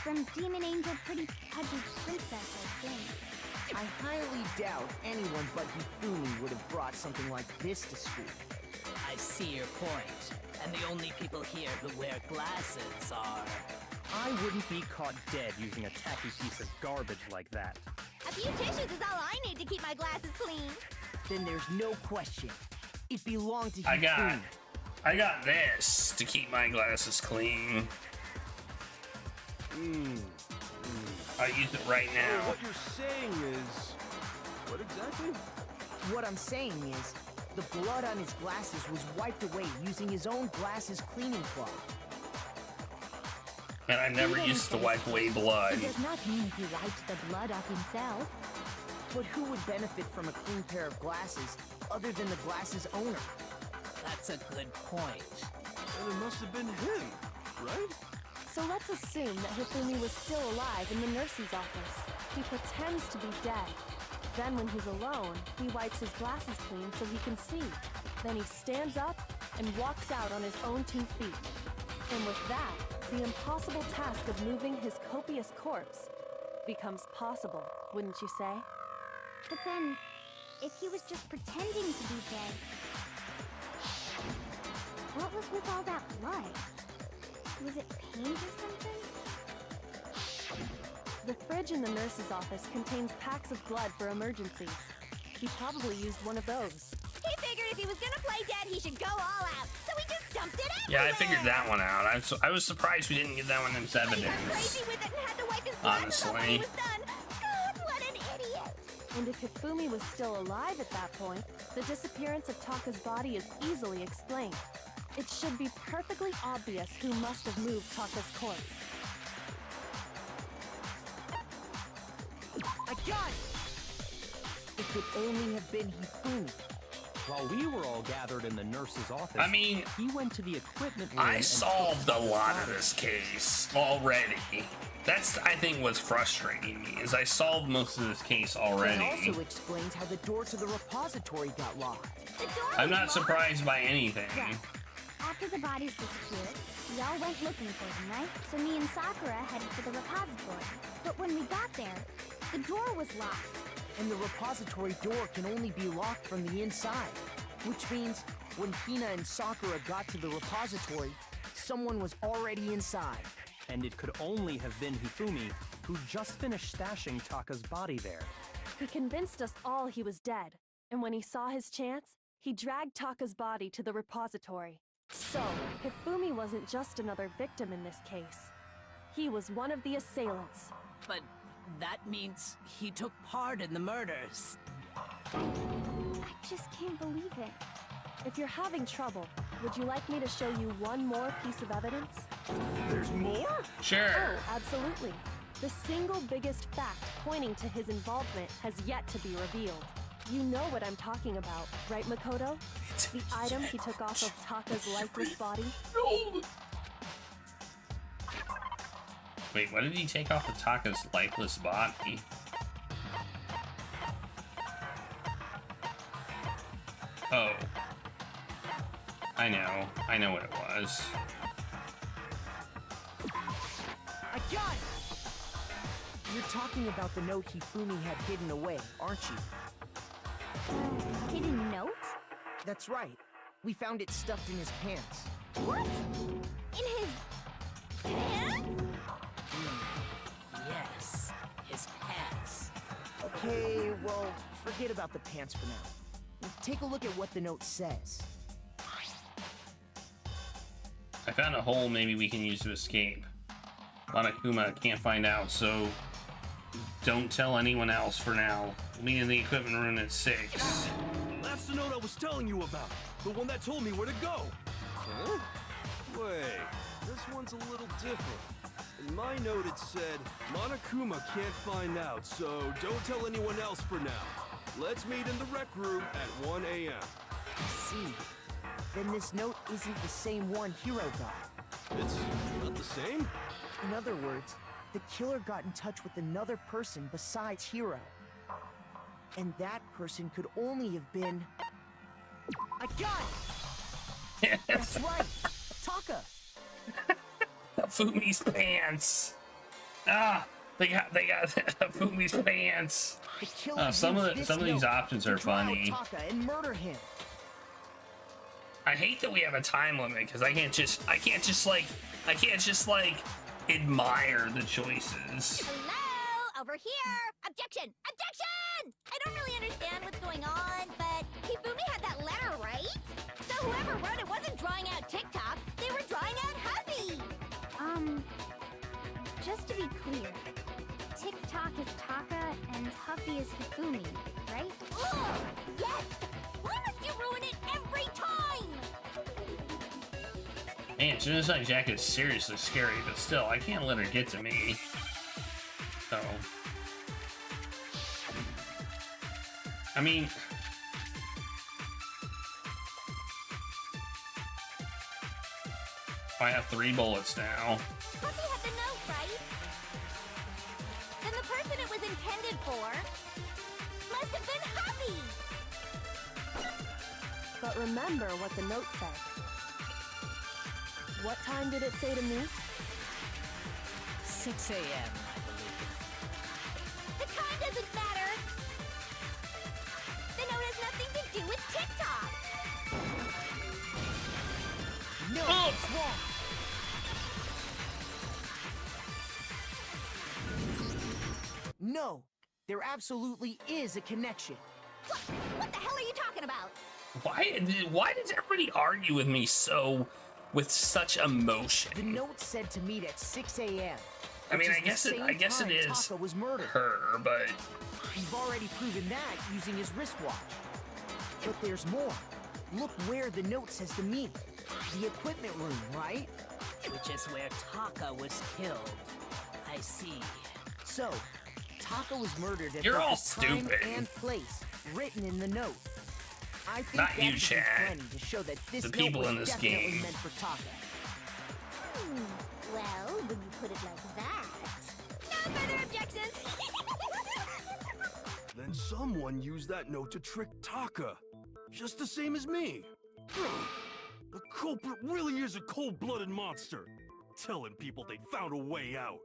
from Demon Angel Pretty Pudgy Princess, I think. I highly doubt anyone but Hifumi would have brought something like this to school. I see your point. And the only people here who wear glasses are... I wouldn't be caught dead using a tacky piece of garbage like that. A few tissues is all I need to keep my glasses clean. Then there's no question. It belonged to Hifumi. I got this to keep my glasses clean. I'll use it right now. What you're saying is... What exactly? What I'm saying is, the blood on his glasses was wiped away using his own glasses cleaning cloth. And I never used to wipe away blood. It does not mean he wiped the blood off himself. But who would benefit from a clean pair of glasses other than the glasses owner? That's a good point. And it must have been him, right? So let's assume that Hifumi was still alive in the nurse's office. He pretends to be dead. Then when he's alone, he wipes his glasses clean so he can see. Then he stands up and walks out on his own 2 feet. And with that, the impossible task of moving his copious corpse becomes possible, wouldn't you say? But then, if he was just pretending to be dead, what was with all that blood? Was it paint or something? The fridge in the nurse's office contains packs of blood for emergencies. He probably used one of those. He figured if he was gonna play dead, he should go all out, so he just dumped it everywhere! Yeah, I figured that one out. I was surprised we didn't get that one as evidence. Crazy with it and had to wipe his glasses off when he Honestly. was done. God, what an idiot! And if Hifumi was still alive at that point, the disappearance of Taka's body is easily explained. It should be perfectly obvious who must have moved Taka's corpse. I got it! It could only have been Hifumi. While we were all gathered in the nurse's office, I mean, he went to the equipment room. I solved a lot of this case already. That's, I think, what's frustrating me, is I solved most of this case already. It also explains how the door to the repository got locked. I'm not surprised by anything. Right. After the bodies disappeared, we all went looking for them, right? So me and Sakura headed for the repository. But when we got there, the door was locked. And the repository door can only be locked from the inside. Which means, when Hina and Sakura got to the repository, someone was already inside. And it could only have been Hifumi, who just finished stashing Taka's body there. He convinced us all he was dead, and when he saw his chance, he dragged Taka's body to the repository. So, Hifumi wasn't just another victim in this case. He was one of the assailants. But that means he took part in the murders. I just can't believe it. If you're having trouble, would you like me to show you one more piece of evidence? There's more? Sure. Oh, absolutely. The single biggest fact pointing to his involvement has yet to be revealed. You know what I'm talking about, right, Makoto? The item he took off of Taka's lifeless body? No. Wait, what did he take off of Taka's lifeless body? Oh. I know what it was. I got it! You're talking about the note Hifumi had hidden away, aren't you? Hidden note? That's right. We found it stuffed in his pants. What? In Pants? Yes, his pants. Okay, well, forget about the pants for now. Take a look at what the note says. I found a hole maybe we can use to escape. Monokuma can't find out, so don't tell anyone else for now. We'll meet in the equipment room at 6. That's the note I was telling you about. The one that told me where to go. Huh? Wait, this one's a little different. In my note it said, Monokuma can't find out, so don't tell anyone else for now. Let's meet in the rec room at 1 a.m. I see. Then this note isn't the same one Hiro got. It's not the same? In other words, the killer got in touch with another person besides Hiro. And that person could only have been... I got it! That's right! Taka! Fumi's pants! Ah! They got Fumi's pants! The killer Some of used these this options note are to draw out funny. Taka and murder him. I hate that we have a time limit because I can't just like admire the choices. Hello? Over here! Objection! Objection! I don't really understand what's going on, but Hifumi had that letter, right? So whoever wrote it wasn't drawing out TikTok, they were drawing out Hubby! Just to be clear, TikTok is Taka and Huffy is Hifumi, right? Ugh! Yes! Why must you ruin it every time? Man, Genocide Jack is seriously scary, but still, I can't let her get to me. So, I mean, I have 3 bullets now. Huffy had the note, right? Then the person it was intended for must have been Huffy! But remember what the note said. What time did it say to me? 6 a.m., I believe. The time doesn't matter! The note has nothing to do with TikTok! No, it's wrong! No, there absolutely is a connection. What the hell are you talking about? Why does everybody argue with me with such emotion? The note said to meet at 6 a.m. I mean, I guess it is Taka was murdered. her, but We've already proven that using his wristwatch. But there's more. Look where the note says to meet. The equipment room, right? Which is where Taka was killed. I see. So, Taka was murdered at You're all both the time stupid. and place written in the note. I think Not that you, should be Chad. plenty to show that this The note people was in this definitely game. meant for Taka. Well, when you put it like that... No further objections! Then someone used that note to trick Taka. Just the same as me. The culprit really is a cold-blooded monster. Telling people they found a way out.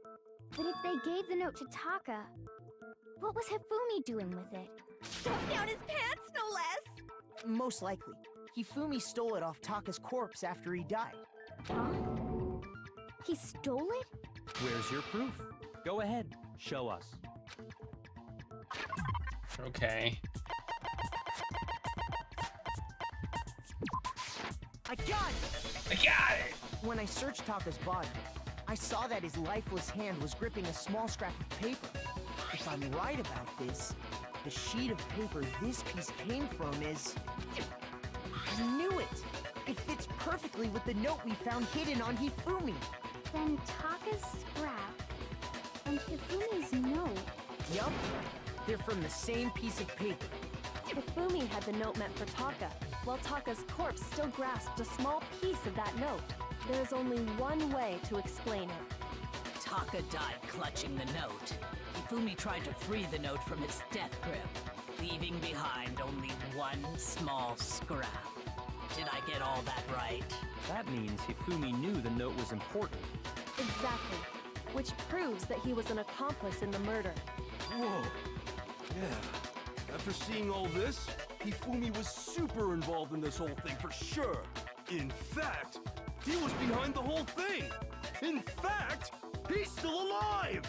But if they gave the note to Taka, what was Hifumi doing with it? Stuffed down his pants, no less! Most likely. Hifumi stole it off Taka's corpse after he died. Huh? He stole it? Where's your proof? Go ahead, show us. okay. I got it! I got it! When I searched Taka's body, I saw that his lifeless hand was gripping a small scrap of paper. If I'm right about this, the sheet of paper this piece came from is... I knew it! It fits perfectly with the note we found hidden on Hifumi. Then Taka's scrap and Hifumi's note. Yup, they're from the same piece of paper. Hifumi had the note meant for Taka, while Taka's corpse still grasped a small piece of that note. There's only one way to explain it. Taka died clutching the note. Hifumi tried to free the note from its death grip, leaving behind only one small scrap. Did I get all that right? That means Hifumi knew the note was important. Exactly. Which proves that he was an accomplice in the murder. Whoa. Yeah. After seeing all this, Hifumi was super involved in this whole thing for sure. In fact, he was behind the whole thing. In fact, he's still alive!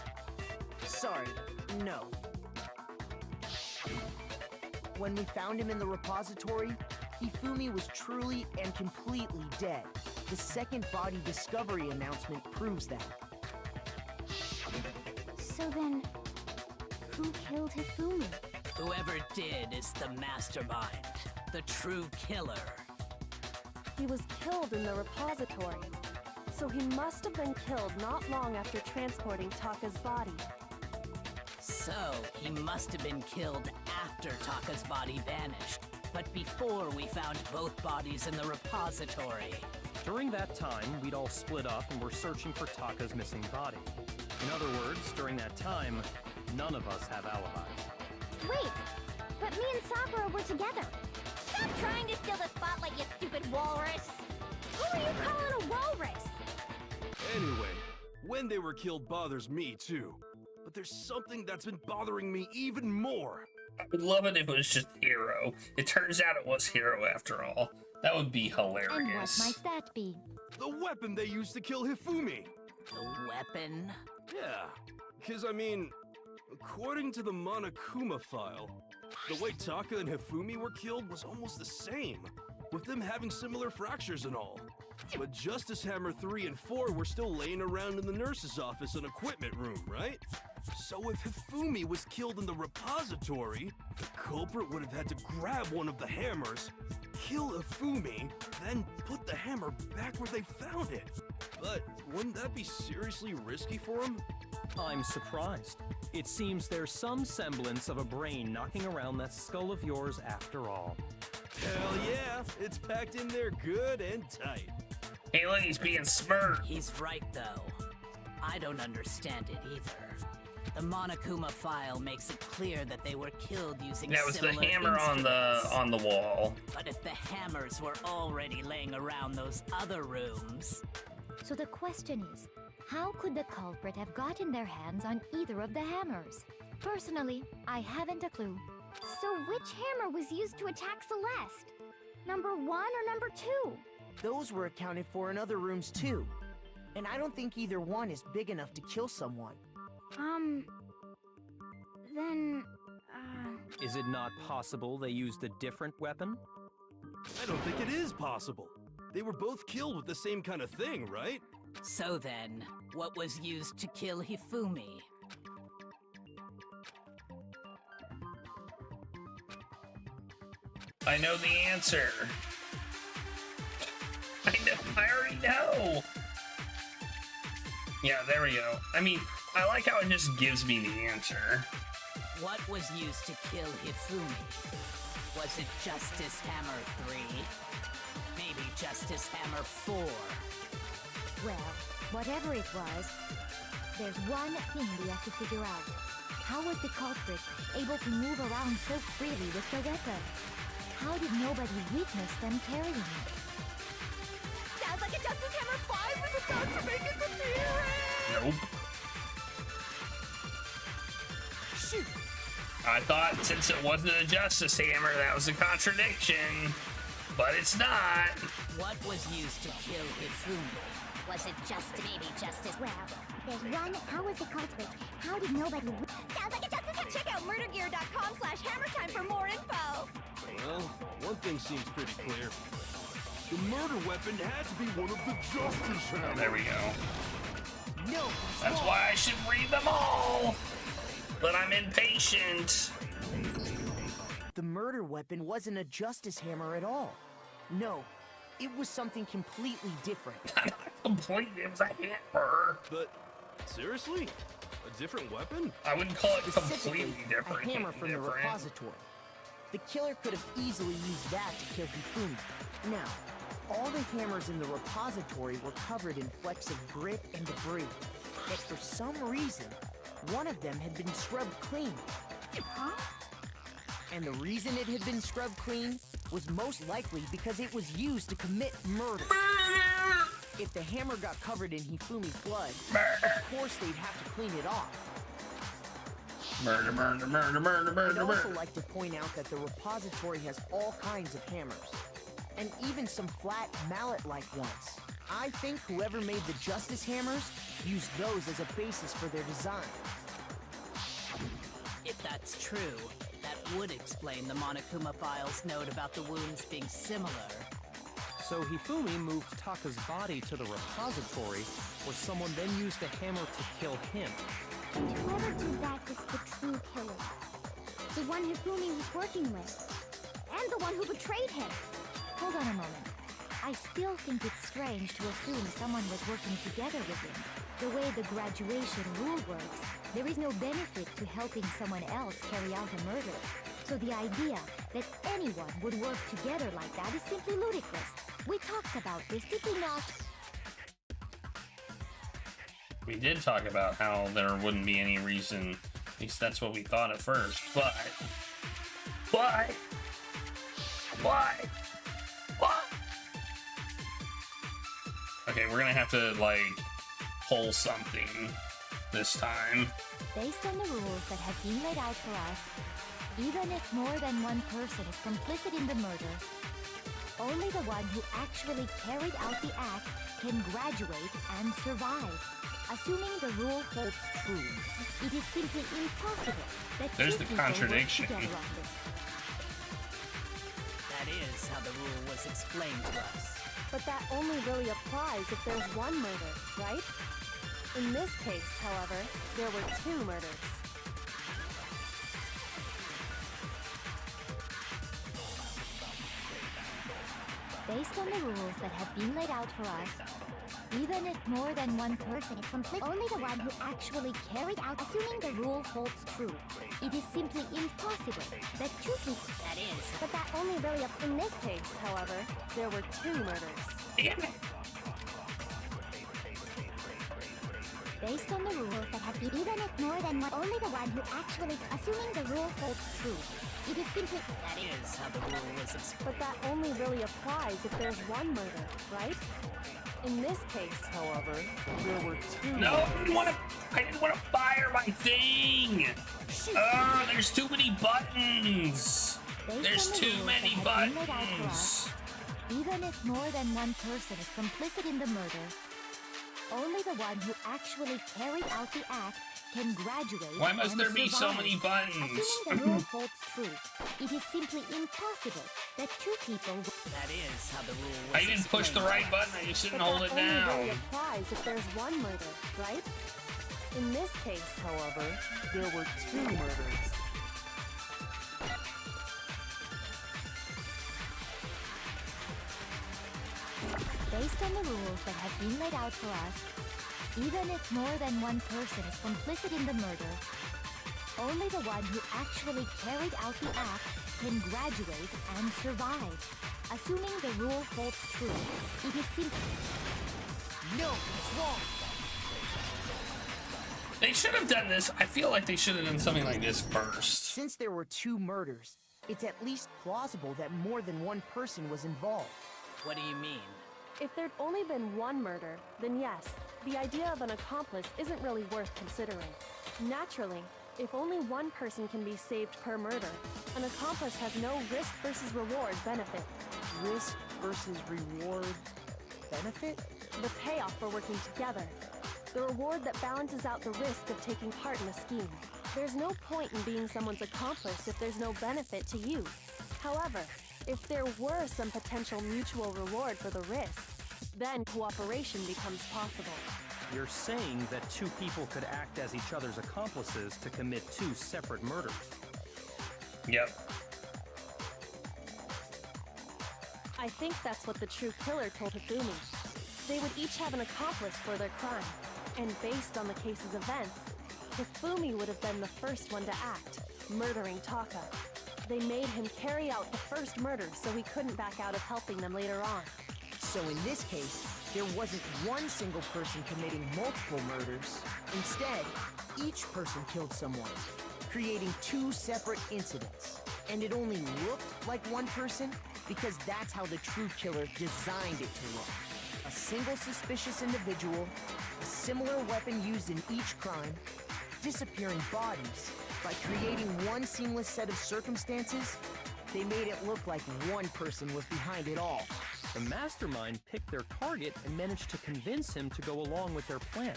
Sorry, no. When we found him in the repository, Hifumi was truly and completely dead. The second body discovery announcement proves that. So then, who killed Hifumi? Whoever did is the mastermind, the true killer. He was killed in the repository, so he must have been killed not long after transporting Taka's body. So, he must have been killed after Taka's body vanished, but before we found both bodies in the repository. During that time, we'd all split up and were searching for Taka's missing body. In other words, during that time, none of us have alibis. Wait, but me and Sakura were together. Stop trying to steal the spotlight, you stupid walrus! Who are you calling a walrus? Anyway, when they were killed bothers me too. But there's something that's been bothering me even more. I would love it if it was just Hero. It turns out it was Hero after all. That would be hilarious. And what might that be? The weapon they used to kill Hifumi. The weapon? Yeah, because I mean, according to the Monokuma file, the way Taka and Hifumi were killed was almost the same, with them having similar fractures and all. But Justice Hammer 3 and 4 were still laying around in the nurse's office and equipment room, right? So if Hifumi was killed in the repository, the culprit would have had to grab one of the hammers, kill Hifumi, then put the hammer back where they found it. But wouldn't that be seriously risky for him? I'm surprised. It seems there's some semblance of a brain knocking around that skull of yours after all. Hell yeah, it's packed in there good and tight. Hey, look, he's being smart. He's right, though. I don't understand it either. The Monokuma file makes it clear that they were killed using that was the similar hammer on the wall. But if the hammers were already laying around those other rooms... So the question is, how could the culprit have gotten their hands on either of the hammers? Personally, I haven't a clue. So which hammer was used to attack Celeste? Number 1 or number 2? Those were accounted for in other rooms too. And I don't think either one is big enough to kill someone. Then, Is it not possible they used a different weapon? I don't think it is possible. They were both killed with the same kind of thing, right? So then, what was used to kill Hifumi? I know the answer. I already know. Yeah, there we go. I mean, I like how it just gives me the answer. What was used to kill Hifumi? Was it Justice Hammer 3? Maybe Justice Hammer 4? Well, whatever it was, there's one thing we have to figure out. How was the culprit able to move around so freely with the weapon? How did nobody witness them carrying it? sounds like a Justice Hammer 5 is about to make its appearance! Nope. Shoot! I thought since it wasn't a Justice Hammer, that was a contradiction. But it's not. What was used to kill Hifumi? Was it maybe Justice? Well, there's one. How was the culprit? How did nobody... Sounds like a Justice Hammer. Check out murdergear.com/hammertime for more info. Well, one thing seems pretty clear. The murder weapon had to be one of the Justice Hammers. There we go. No, that's why I should read them all. But I'm impatient. The murder weapon wasn't a Justice Hammer at all. No, it was something completely different. Completely, it was a hammer. But seriously, a different weapon? I wouldn't call it Specifically, completely different. a hammer from the repository. The killer could have easily used that to kill Hifumi. Now, all the hammers in the repository were covered in flecks of grit and debris. But for some reason, one of them had been scrubbed clean. Huh? And the reason it had been scrubbed clean was most likely because it was used to commit murder. If the hammer got covered in Hifumi's blood, of course they'd have to clean it off. Murder, murder, murder, murder, murder, I'd also murder. like to point out that the repository has all kinds of hammers, and even some flat mallet-like ones. I think whoever made the Justice Hammers used those as a basis for their design. If that's true, that would explain the Monokuma file's note about the wounds being similar. So Hifumi moved Taka's body to the repository, where someone then used the hammer to kill him. Whoever did that is the true killer. The one Hifumi was working with. And the one who betrayed him. Hold on a moment. I still think it's strange to assume someone was working together with him. The way the graduation rule works, there is no benefit to helping someone else carry out a murder. So the idea that anyone would work together like that is simply ludicrous. We talked about this, did we not? We did talk about how there wouldn't be any reason, at least that's what we thought at first, but... Okay, we're gonna have to, like, pull something this time. Based on the rules that have been laid out for us, even if more than one person is complicit in the murder, only the one who actually carried out the act can graduate and survive. Assuming the rule holds true, it is simply impossible that There's two the people contradiction. work together on this. That is how the rule was explained to us. But that only really applies if there's one murder, right? In this case, however, there were two murders. Based on the rules that have been laid out for us, even if more than one person is complicit, only the one who actually carried out, assuming the rule holds true, it is simply impossible that two people... That is. But that only really in this case, however, there were two murders. Based on the rules that have been, even if more than one, only the one who actually, assuming the rule holds true, it is simply... That is how the rule was explained. But that only really applies if there's one murder, right? In this case, however, there were two. No, I didn't want to fire my thing! Oh, there's too many buttons! There's too many buttons! Even if more than one person is complicit in the murder, only the one who actually carried out the act can graduate. Why must and there be so survive. many buttons? Assuming the rule holds true, it is simply impossible that two people... That is how the rule was I didn't push the right button, I just didn't hold it down. But that only really applies if there's one murder, right? In this case, however, there were two murders. Based on the rules that have been laid out for us, even if more than one person is complicit in the murder, only the one who actually carried out the act can graduate and survive. Assuming the rule holds true, it is simply... No, it's wrong! They should have done this. I feel like they should have done something like this first. Since there were two murders, it's at least plausible that more than one person was involved. What do you mean? If there'd only been one murder, then yes, the idea of an accomplice isn't really worth considering. Naturally, if only one person can be saved per murder, an accomplice has no risk versus reward benefit. Risk versus reward benefit? The payoff for working together. The reward that balances out the risk of taking part in a scheme. There's no point in being someone's accomplice if there's no benefit to you. However, if there were some potential mutual reward for the risk, then cooperation becomes possible. You're saying that two people could act as each other's accomplices to commit two separate murders. Yep. I think that's what the true killer told Hifumi. They would each have an accomplice for their crime, and based on the case's events, Hifumi would have been the first one to act, murdering Taka. They made him carry out the first murder so he couldn't back out of helping them later on. So in this case, there wasn't one single person committing multiple murders. Instead, each person killed someone, creating two separate incidents. And it only looked like one person because that's how the true killer designed it to look. A single suspicious individual, a similar weapon used in each crime, disappearing bodies. By creating one seamless set of circumstances, they made it look like one person was behind it all. The mastermind picked their target and managed to convince him to go along with their plan.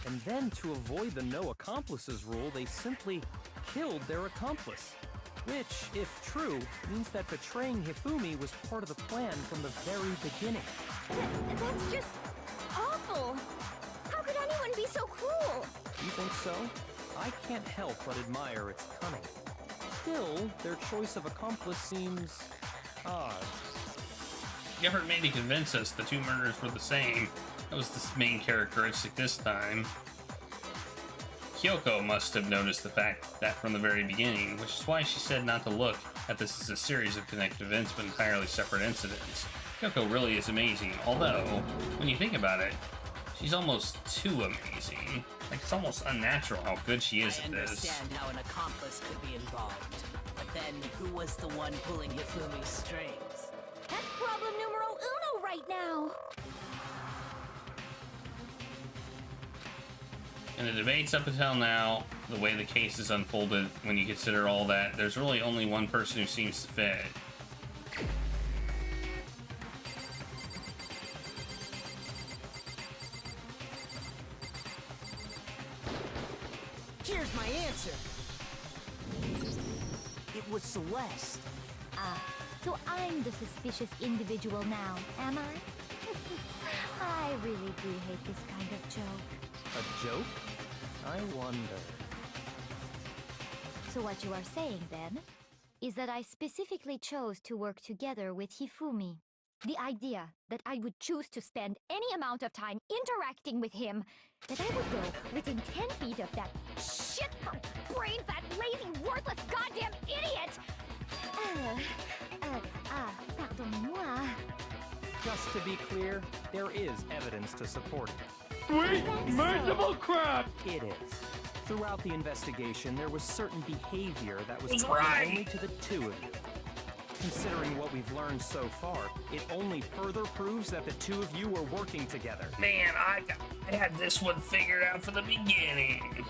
And then, to avoid the no accomplices rule, they simply killed their accomplice. Which, if true, means that betraying Hifumi was part of the plan from the very beginning. That's just awful. How could anyone be so cruel? You think so? I can't help but admire its cunning. Still, their choice of accomplice seems odd. The effort made to convince us the two murders were the same. That was the main characteristic this time. Kyoko must have noticed the fact that from the very beginning, which is why she said not to look at this as a series of connected events but entirely separate incidents. Kyoko really is amazing, although, when you think about it, she's almost too amazing. Like, it's almost unnatural how good she is at this. I understand how an accomplice could be involved, but then who was the one pulling Hifumi's strings? That's problem numero uno right now. In the debates up until now, the way the case is unfolded, when you consider all that, there's really only one person who seems to fit. Here's my answer. It was Celeste. Ah, so I'm the suspicious individual now, am I? I really do hate this kind of joke. A joke? I wonder. So what you are saying, then, is that I specifically chose to work together with Hifumi. The idea that I would choose to spend any amount of time interacting with him, that I would go within 10 feet of that shit-brain-fat, lazy, worthless goddamn idiot! Pardonnez-moi. Just to be clear, there is evidence to support it. Sweet, merciful crap! It is. Throughout the investigation, there was certain behavior that was That's common right. only to the two of you. Considering what we've learned so far, it only further proves that the two of you were working together. Man, I had this one figured out from the beginning.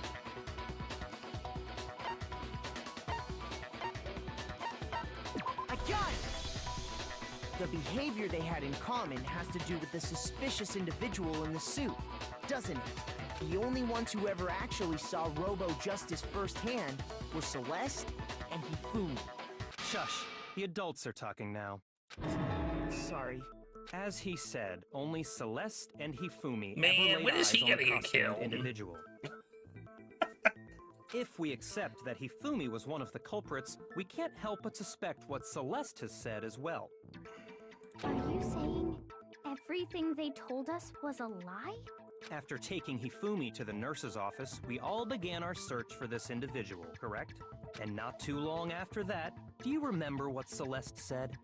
I got it! The behavior they had in common has to do with the suspicious individual in the suit, doesn't it? The only ones who ever actually saw Robo Justice firsthand were Celeste and Hifumi. Shush. The adults are talking now. Sorry. As he said, only Celeste and Hifumi Man, ever laid when is eyes he on gonna the get costumed killed? individual. If we accept that Hifumi was one of the culprits, we can't help but suspect what Celeste has said as well. Are you saying everything they told us was a lie? After taking Hifumi to the nurse's office, we all began our search for this individual, correct? And not too long after that, do you remember what Celeste said?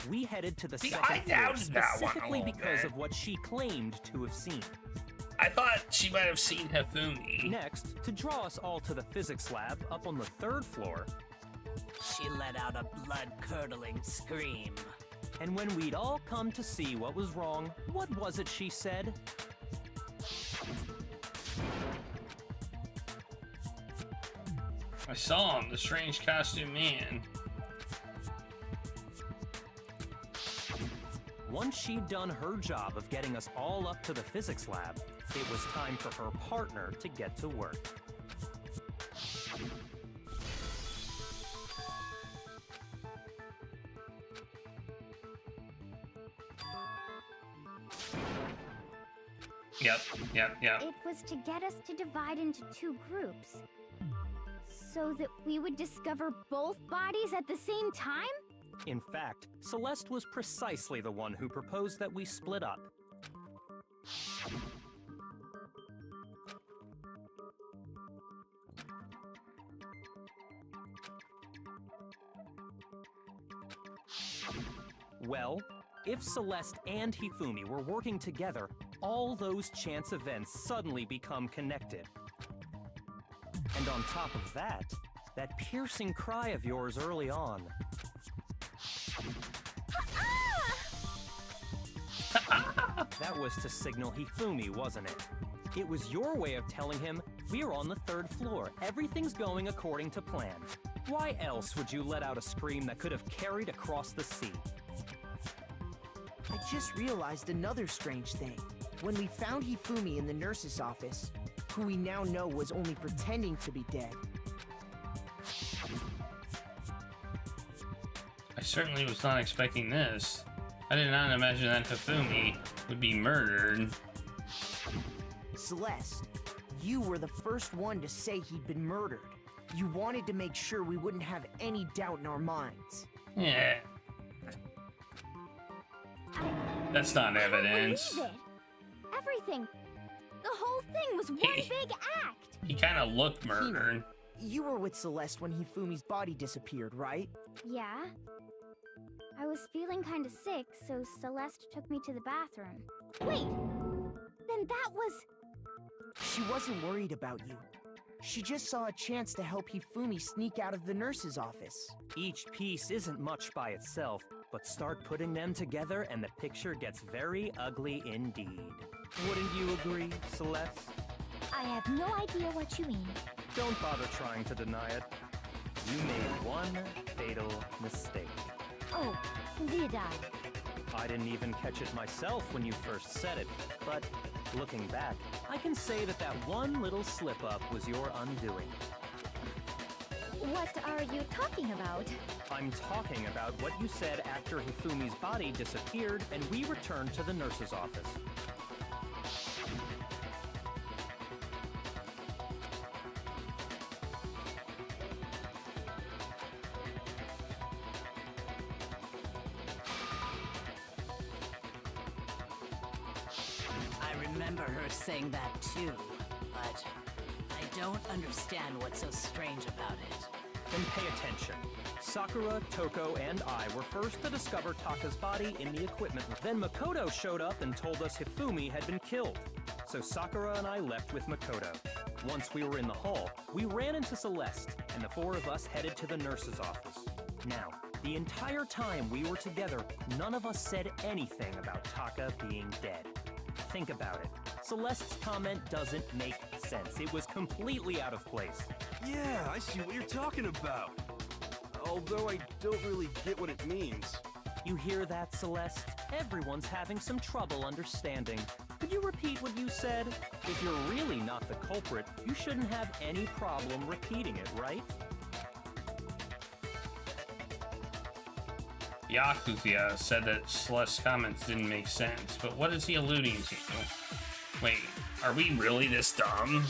We headed to the second I floor doubted that one a specifically little because bit. of what she claimed to have seen. I thought she might have seen Hifumi. Next, to draw us all to the physics lab up on the 3rd floor, She let out a blood-curdling scream. and when we'd all come to see what was wrong, what was it she said? I saw him, the strange costume man. Once she'd done her job of getting us all up to the physics lab, it was time for her partner to get to work. Yep. It was to get us to divide into two groups. So that we would discover both bodies at the same time? In fact, Celeste was precisely the one who proposed that we split up. Well, if Celeste and Hifumi were working together, all those chance events suddenly become connected. And on top of that, that piercing cry of yours early on. That was to signal Hifumi, wasn't it? It was your way of telling him, we're on the 3rd floor, everything's going according to plan. Why else would you let out a scream that could have carried across the sea? I just realized another strange thing. When we found Hifumi in the nurse's office, who we now know was only pretending to be dead. I certainly was not expecting this. I did not imagine that Hifumi would be murdered. Celeste, you were the first one to say he'd been murdered. You wanted to make sure we wouldn't have any doubt in our minds. Yeah. That's not I don't evidence. believe it. Everything. The whole thing was one big act. He kind of looked murdered. You were with Celeste when Hifumi's body disappeared, right? Yeah. I was feeling kind of sick, so Celeste took me to the bathroom. Wait! Then that was... She wasn't worried about you. She just saw a chance to help Hifumi sneak out of the nurse's office. Each piece isn't much by itself, but start putting them together and the picture gets very ugly indeed. Wouldn't you agree, Celeste? I have no idea what you mean. Don't bother trying to deny it. You made one fatal mistake. Oh, did I? I didn't even catch it myself when you first said it, but looking back, I can say that that one little slip-up was your undoing. What are you talking about? I'm talking about what you said after Hifumi's body disappeared and we returned to the nurse's office. I remember her saying that too, but I don't understand what's so strange about it. Then pay attention. Sakura, Toko, and I were first to discover Taka's body in the equipment. Then Makoto showed up and told us Hifumi had been killed. So Sakura and I left with Makoto. Once we were in the hall, we ran into Celeste, and the four of us headed to the nurse's office. Now, the entire time we were together, none of us said anything about Taka being dead. Think about it. Celeste's comment doesn't make sense. It was completely out of place. Yeah, I see what you're talking about. Although I don't really get what it means. You hear that, Celeste? Everyone's having some trouble understanding. Could you repeat what you said? If you're really not the culprit, you shouldn't have any problem repeating it, right? Yakuza said that Celeste's comments didn't make sense, but what is he alluding to? Wait, are we really this dumb?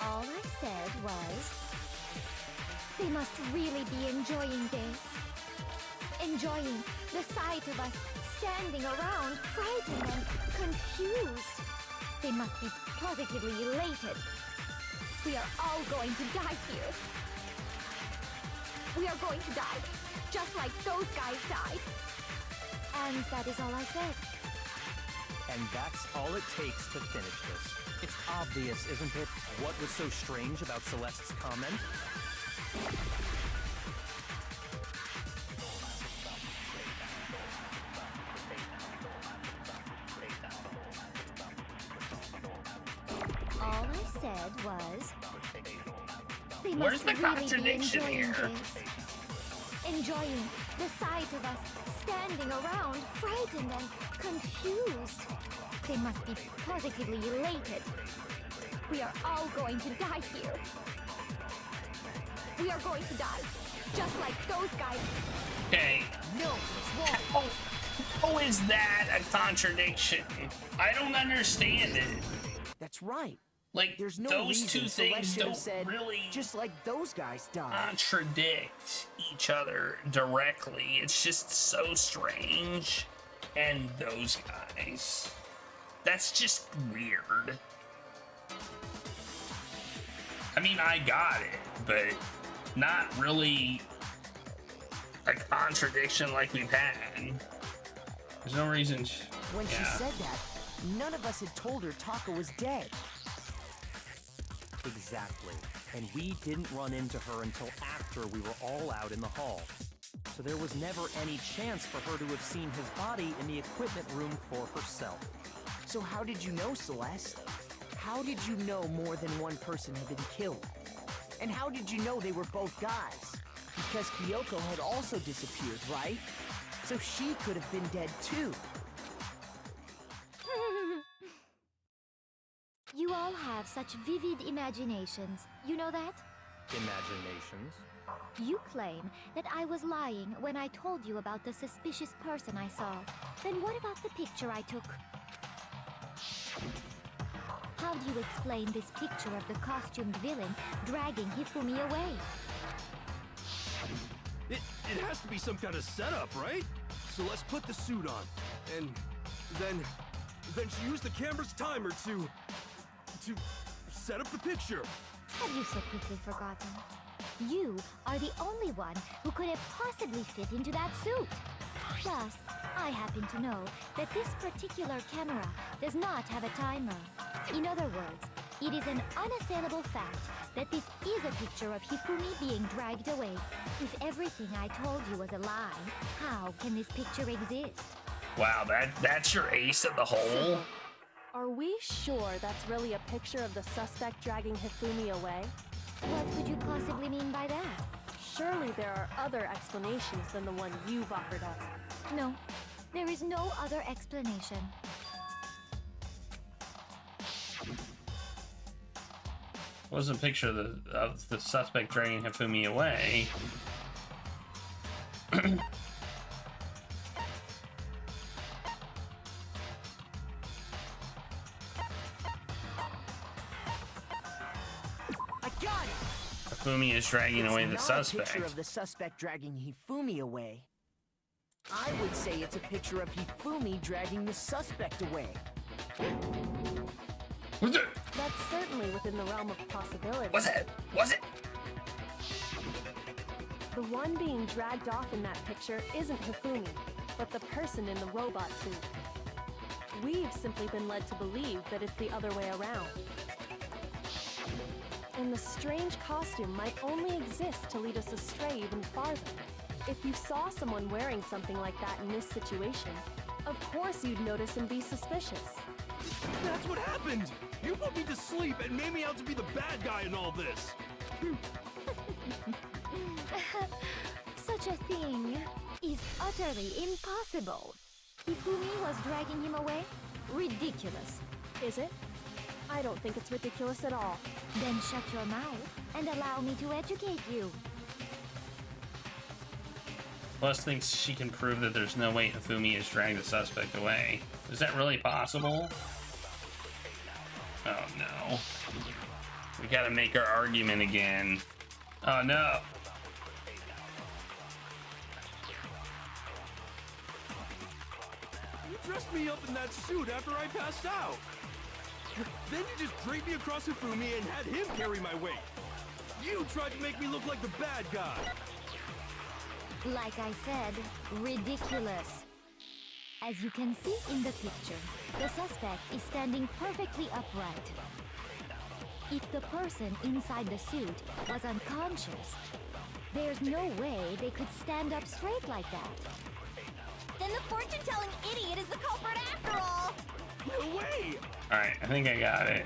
All I said was... They must really be enjoying this. Enjoying the sight of us standing around, frightened and confused. They must be positively elated. We are all going to die here. We are going to die, just like those guys died. And that is all I said. And that's all it takes to finish this. It's obvious, isn't it? What was so strange about Celeste's comment? All I said was... They Where's must the really contradiction be enjoying here? this. Enjoying the sight of us standing around, frightened and confused. They must be positively elated. We are all going to die here. We are going to die, just like those guys. Okay. No, it's wrong. How is that a contradiction? I don't understand it. That's right. Like, There's no those reason two Celeste things should have don't said, really just like those guys died. contradict each other directly. It's just so strange. And those guys. That's just weird. I mean, I got it, but not really a contradiction like we've had. There's no reason. When she said that, none of us had told her Taka was dead. Exactly. And we didn't run into her until after we were all out in the hall. so there was never any chance for her to have seen his body in the equipment room for herself. So how did you know, Celeste? How did you know more than one person had been killed? And how did you know they were both guys? Because Kyoko had also disappeared, right? So she could have been dead too. You all have such vivid imaginations. You know that? Imaginations? You claim that I was lying when I told you about the suspicious person I saw. Then what about the picture I took? How do you explain this picture of the costumed villain dragging Hifumi away? It has to be some kind of setup, right? So let's put the suit on, and then she used the camera's timer to set up the picture. Have you so quickly forgotten? You are the only one who could have possibly fit into that suit. Plus, I happen to know that this particular camera does not have a timer. In other words, it is an unassailable fact that this is a picture of Hifumi being dragged away. If everything I told you was a lie, how can this picture exist? Wow, that's your ace of the hole? Are we sure that's really a picture of the suspect dragging Hifumi away? What could you possibly mean by that? Surely there are other explanations than the one you've offered up. No, there is no other explanation. Was a picture of the suspect dragging Hifumi away. Hifumi is dragging away the suspect. It's not a picture of the suspect dragging Hifumi away. I would say it's a picture of Hifumi dragging the suspect away. That's certainly within the realm of possibility. Was it? Was it? The one being dragged off in that picture isn't Hifumi, but the person in the robot suit. We've simply been led to believe that it's the other way around. And the strange costume might only exist to lead us astray even farther. If you saw someone wearing something like that in this situation, of course you'd notice and be suspicious. That's what happened! You put me to sleep and made me out to be the bad guy in all this! Such a thing is utterly impossible. Hifumi was dragging him away? Ridiculous. Is it? I don't think it's ridiculous at all. Then shut your mouth and allow me to educate you. Plus thinks she can prove that there's no way Hifumi has dragged the suspect away. Is that really possible? Oh no. We gotta make our argument again. Oh no. You dressed me up in that suit after I passed out. Then you just draped me across Hifumi and had him carry my weight. You tried to make me look like the bad guy. Like I said, ridiculous. As you can see in the picture, the suspect is standing perfectly upright. If the person inside the suit was unconscious, there's no way they could stand up straight like that. Then the fortune-telling idiot is the culprit after all! No way! Alright, I think I got it.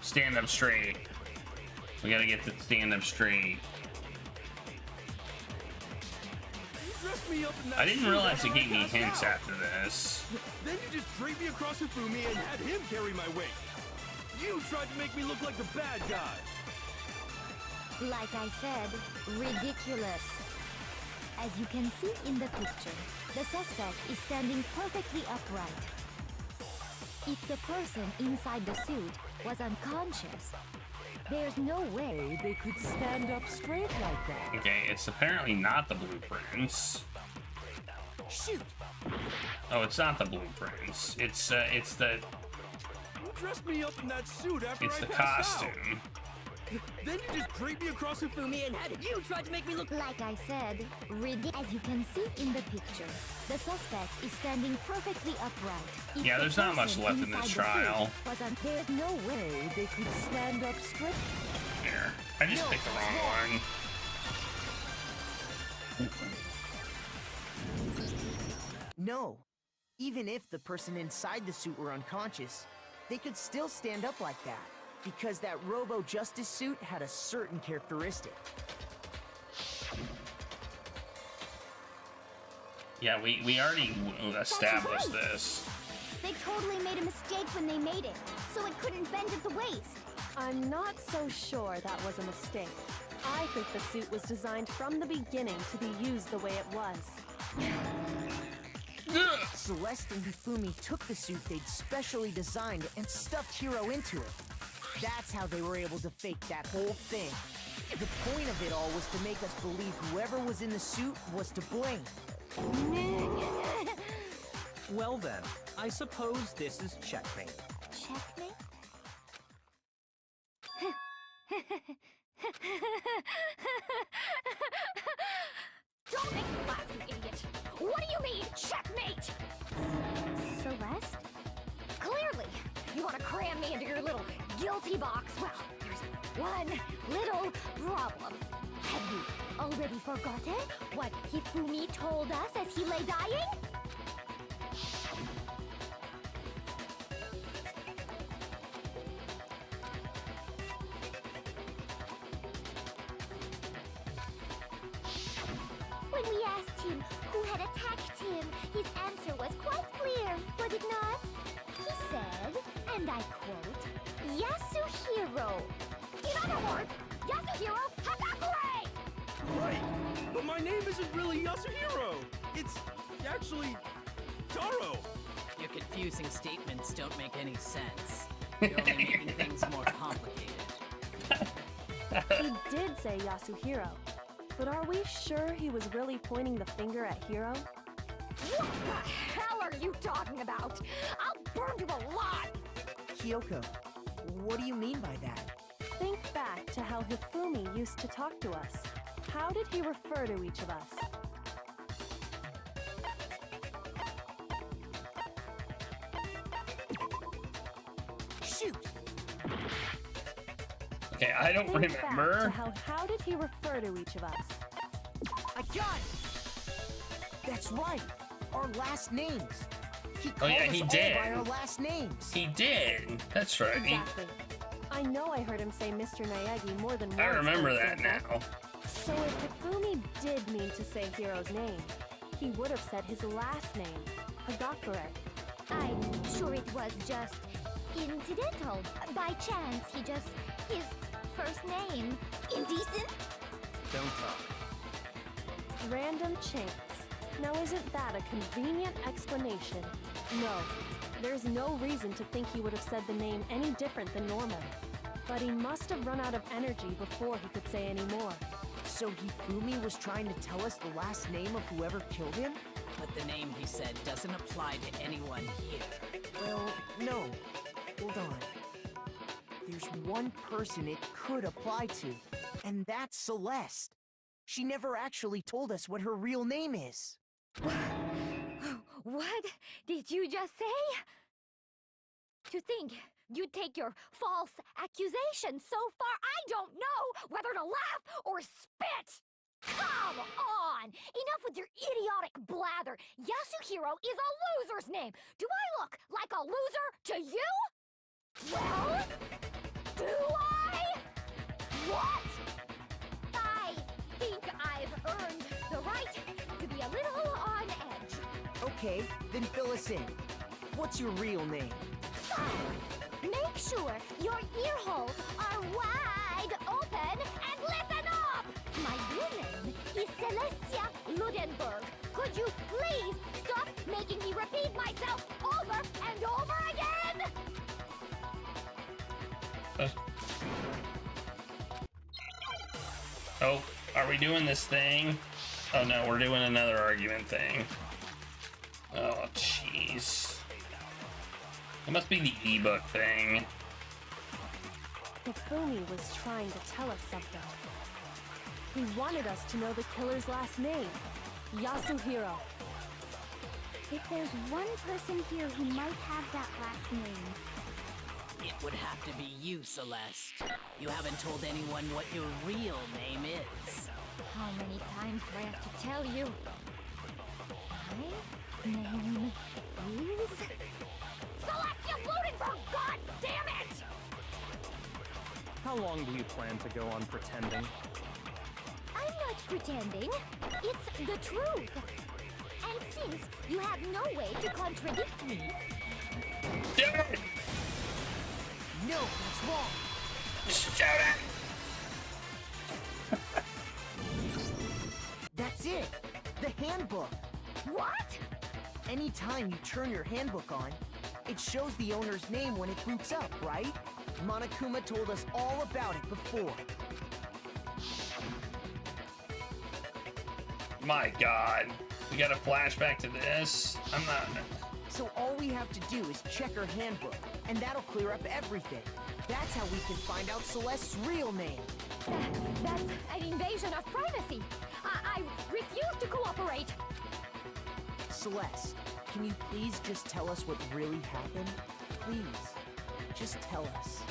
Stand up straight. We gotta get to stand up straight. I didn't realize it gave me hints after this. Then you just draped me across Hifumi and had him carry my weight. You tried to make me look like the bad guy. Like I said, ridiculous. As you can see in the picture, the suspect is standing perfectly upright. If the person inside the suit was unconscious, there's no way they could stand up straight like that. Okay, it's apparently not the blueprints. Shoot! Oh, it's not the blueprints. It's the... You dressed me up in that suit after It's I the passed costume. out. Then you just draped me across Hifumi and had you tried to make me look like I said, as you can see in the picture, the suspect is standing perfectly upright. If Yeah, there's not much person left in this inside the trial. suit there's no way they could stand up straight. Here, I just picked the wrong one. No. Even if the person inside the suit were unconscious, they could still stand up like that, because that Robo-Justice suit had a certain characteristic. Yeah, we already established this. They totally made a mistake when they made it, so it couldn't bend at the waist. I'm not so sure that was a mistake. I think the suit was designed from the beginning to be used the way it was. Celeste and Hifumi took the suit they'd specially designed and stuffed Hiro into it. That's how they were able to fake that whole thing. The point of it all was to make us believe whoever was in the suit was to blame. Well then, I suppose this is checkmate. Checkmate? Don't make me laugh, you idiot! What do you mean, checkmate? Celeste? Clearly, you want to cram me into your little guilty box. Well, there's one little problem. Have you already forgotten what Hifumi told us as he lay dying? When we asked him who had attacked him, his answer was quite clear, was it not? He said, and I quote, Yasuhiro. In other words, Yasuhiro Hagakure! Right, but my name isn't really Yasuhiro. It's actually Taro. Your confusing statements don't make any sense. You're only making things more complicated. He did say Yasuhiro, but are we sure he was really pointing the finger at Hiro? What the hell are you talking about? I'll burn you alive! Kyoko, what do you mean by that? Think back to how Hifumi used to talk to us. How did he refer to each of us? Shoot! Okay, I don't Think back remember. to how did he refer to each of us? I got it! That's right! Our last names! He Oh called yeah, us he all did. by our last names! He did. That's right. Exactly. I know I heard him say Mr. Naegi more than once. I remember for that example. now. So if Hifumi did mean to say Hiro's name, he would have said his last name, Hagakure. I'm sure it was just incidental. By chance, his first name. Indecent? Don't talk. Random chance. Now isn't that a convenient explanation? No. There's no reason to think he would have said the name any different than normal. But he must have run out of energy before he could say any more. So Hifumi was trying to tell us the last name of whoever killed him? But the name he said doesn't apply to anyone here. Well, no. Hold on. There's one person it could apply to, and that's Celeste. She never actually told us what her real name is. What did you just say? To think you'd take your false accusation so far, I don't know whether to laugh or spit! Come on! Enough with your idiotic blather! Yasuhiro is a loser's name! Do I look like a loser to you? Well, do I? What? I think I've earned the right to be a little on edge. Okay, then fill us in. What's your real name? Fine. Make sure your ear holes are wide open and listen up! My real name is Celestia Ludenberg. Could you please stop making me repeat myself over and over again? Oh, are we doing this thing? Oh no, we're doing another argument thing. Oh, jeez. It must be the ebook thing. Hifumi was trying to tell us something. He wanted us to know the killer's last name, Yasuhiro. If there's one person here who might have that last name, It would have to be you, Celeste. You haven't told anyone what your real name is. How many times do I have to tell you? My name is... Celestia Bludenberg, god damn it! How long do you plan to go on pretending? I'm not pretending. It's the truth. And since you have no way to contradict me... No, he's wrong. Shoot it! That's it. The handbook. What? Anytime you turn your handbook on, it shows the owner's name when it boots up, right? Monokuma told us all about it before. My god. We got a flashback to this? I'm not... So all we have to do is check her handbook, and that'll clear up everything. That's how we can find out Celeste's real name. That's an invasion of privacy. I refuse to cooperate. Celeste, can you please just tell us what really happened? Please, just tell us.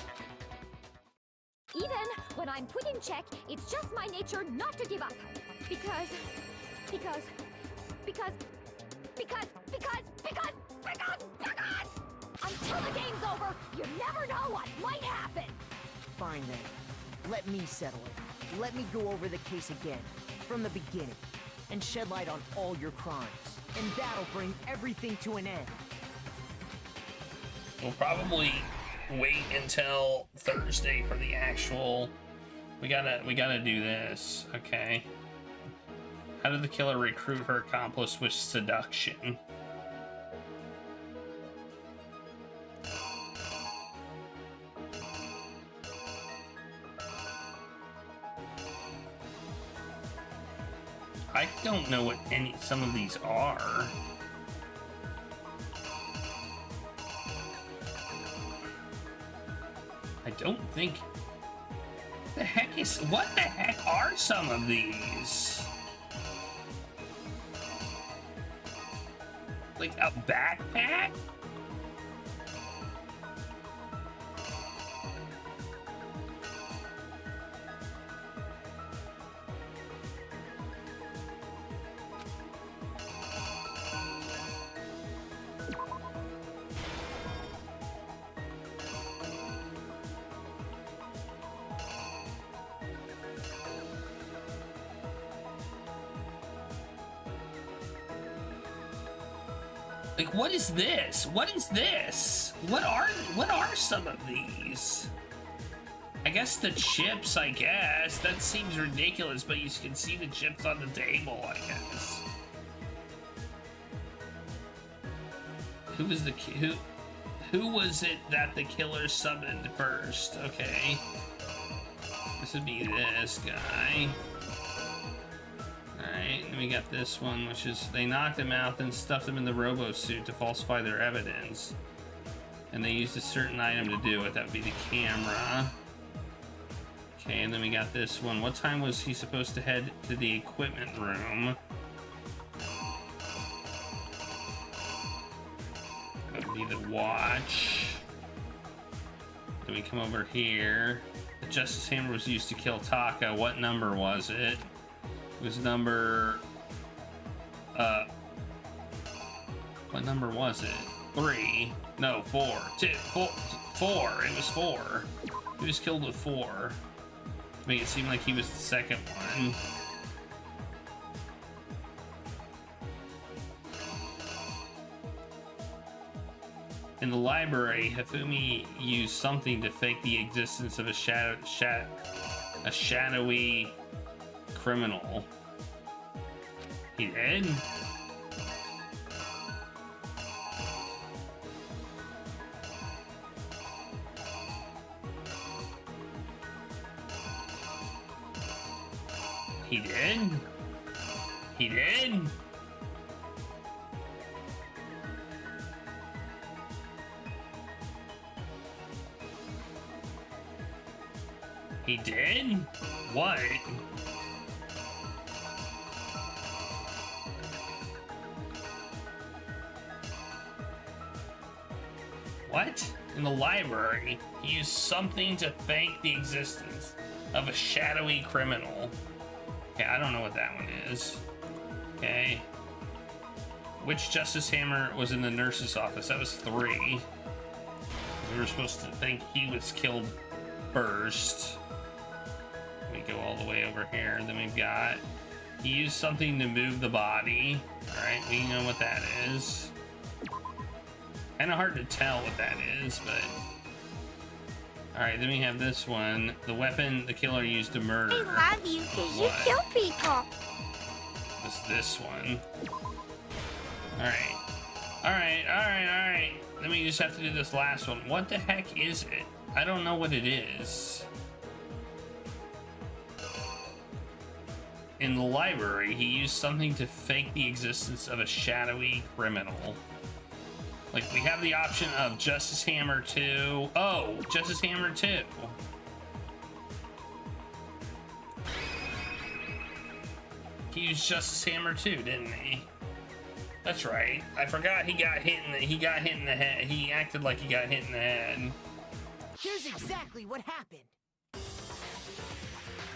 Even when I'm put in check, it's just my nature not to give up. Because until the game's over, you never know what might happen. Fine then. Let me settle it. Let me go over the case again, from the beginning, and shed light on all your crimes. And that'll bring everything to an end. We'll probably wait until Thursday for the actual... We gotta do this, okay? How did the killer recruit her accomplice with seduction? I don't know what some of these are. I don't think... What the heck are some of these? Like a backpack? Like, what is this? What is this? What are some of these? I guess the chips, I guess. That seems ridiculous, but you can see the chips on the table, I guess. Who was the who was it that the killer summoned first? Okay. This would be this guy. Alright, and we got this one, which is they knocked him out and stuffed him in the robo-suit to falsify their evidence. And they used a certain item to do it. That would be the camera. Okay, and then we got this one. What time was he supposed to head to the equipment room? That would be the watch. Then we come over here. The Justice Hammer was used to kill Taka. What number was it? It was number... what number was it? 3. No, 4. 2. 4. 4. It was 4. He was killed with 4. To make it seem like he was the second one. In the library, Hifumi used something to fake the existence of a shadowy criminal. He did? He did? He did? He did? What? What? In the library, he used something to fake the existence of a shadowy criminal. Okay, I don't know what that one is. Okay. Which Justice Hammer was in the nurse's office? That was 3. We were supposed to think he was killed first. We go all the way over here. Then we've got, he used something to move the body. All right, we know what that is. Kind of hard to tell what that is, but. All right, then we have this one. The weapon the killer used to murder. I love you because you kill people. Was this one. All right. All right, all right, all right. Then we just have to do this last one. What the heck is it? I don't know what it is. In the library, he used something to fake the existence of a shadowy criminal. Like, we have the option of Justice Hammer 2. Oh, Justice Hammer 2. He used Justice Hammer 2, didn't he? That's right. I forgot he got hit in the head. He acted like he got hit in the head. Here's exactly what happened.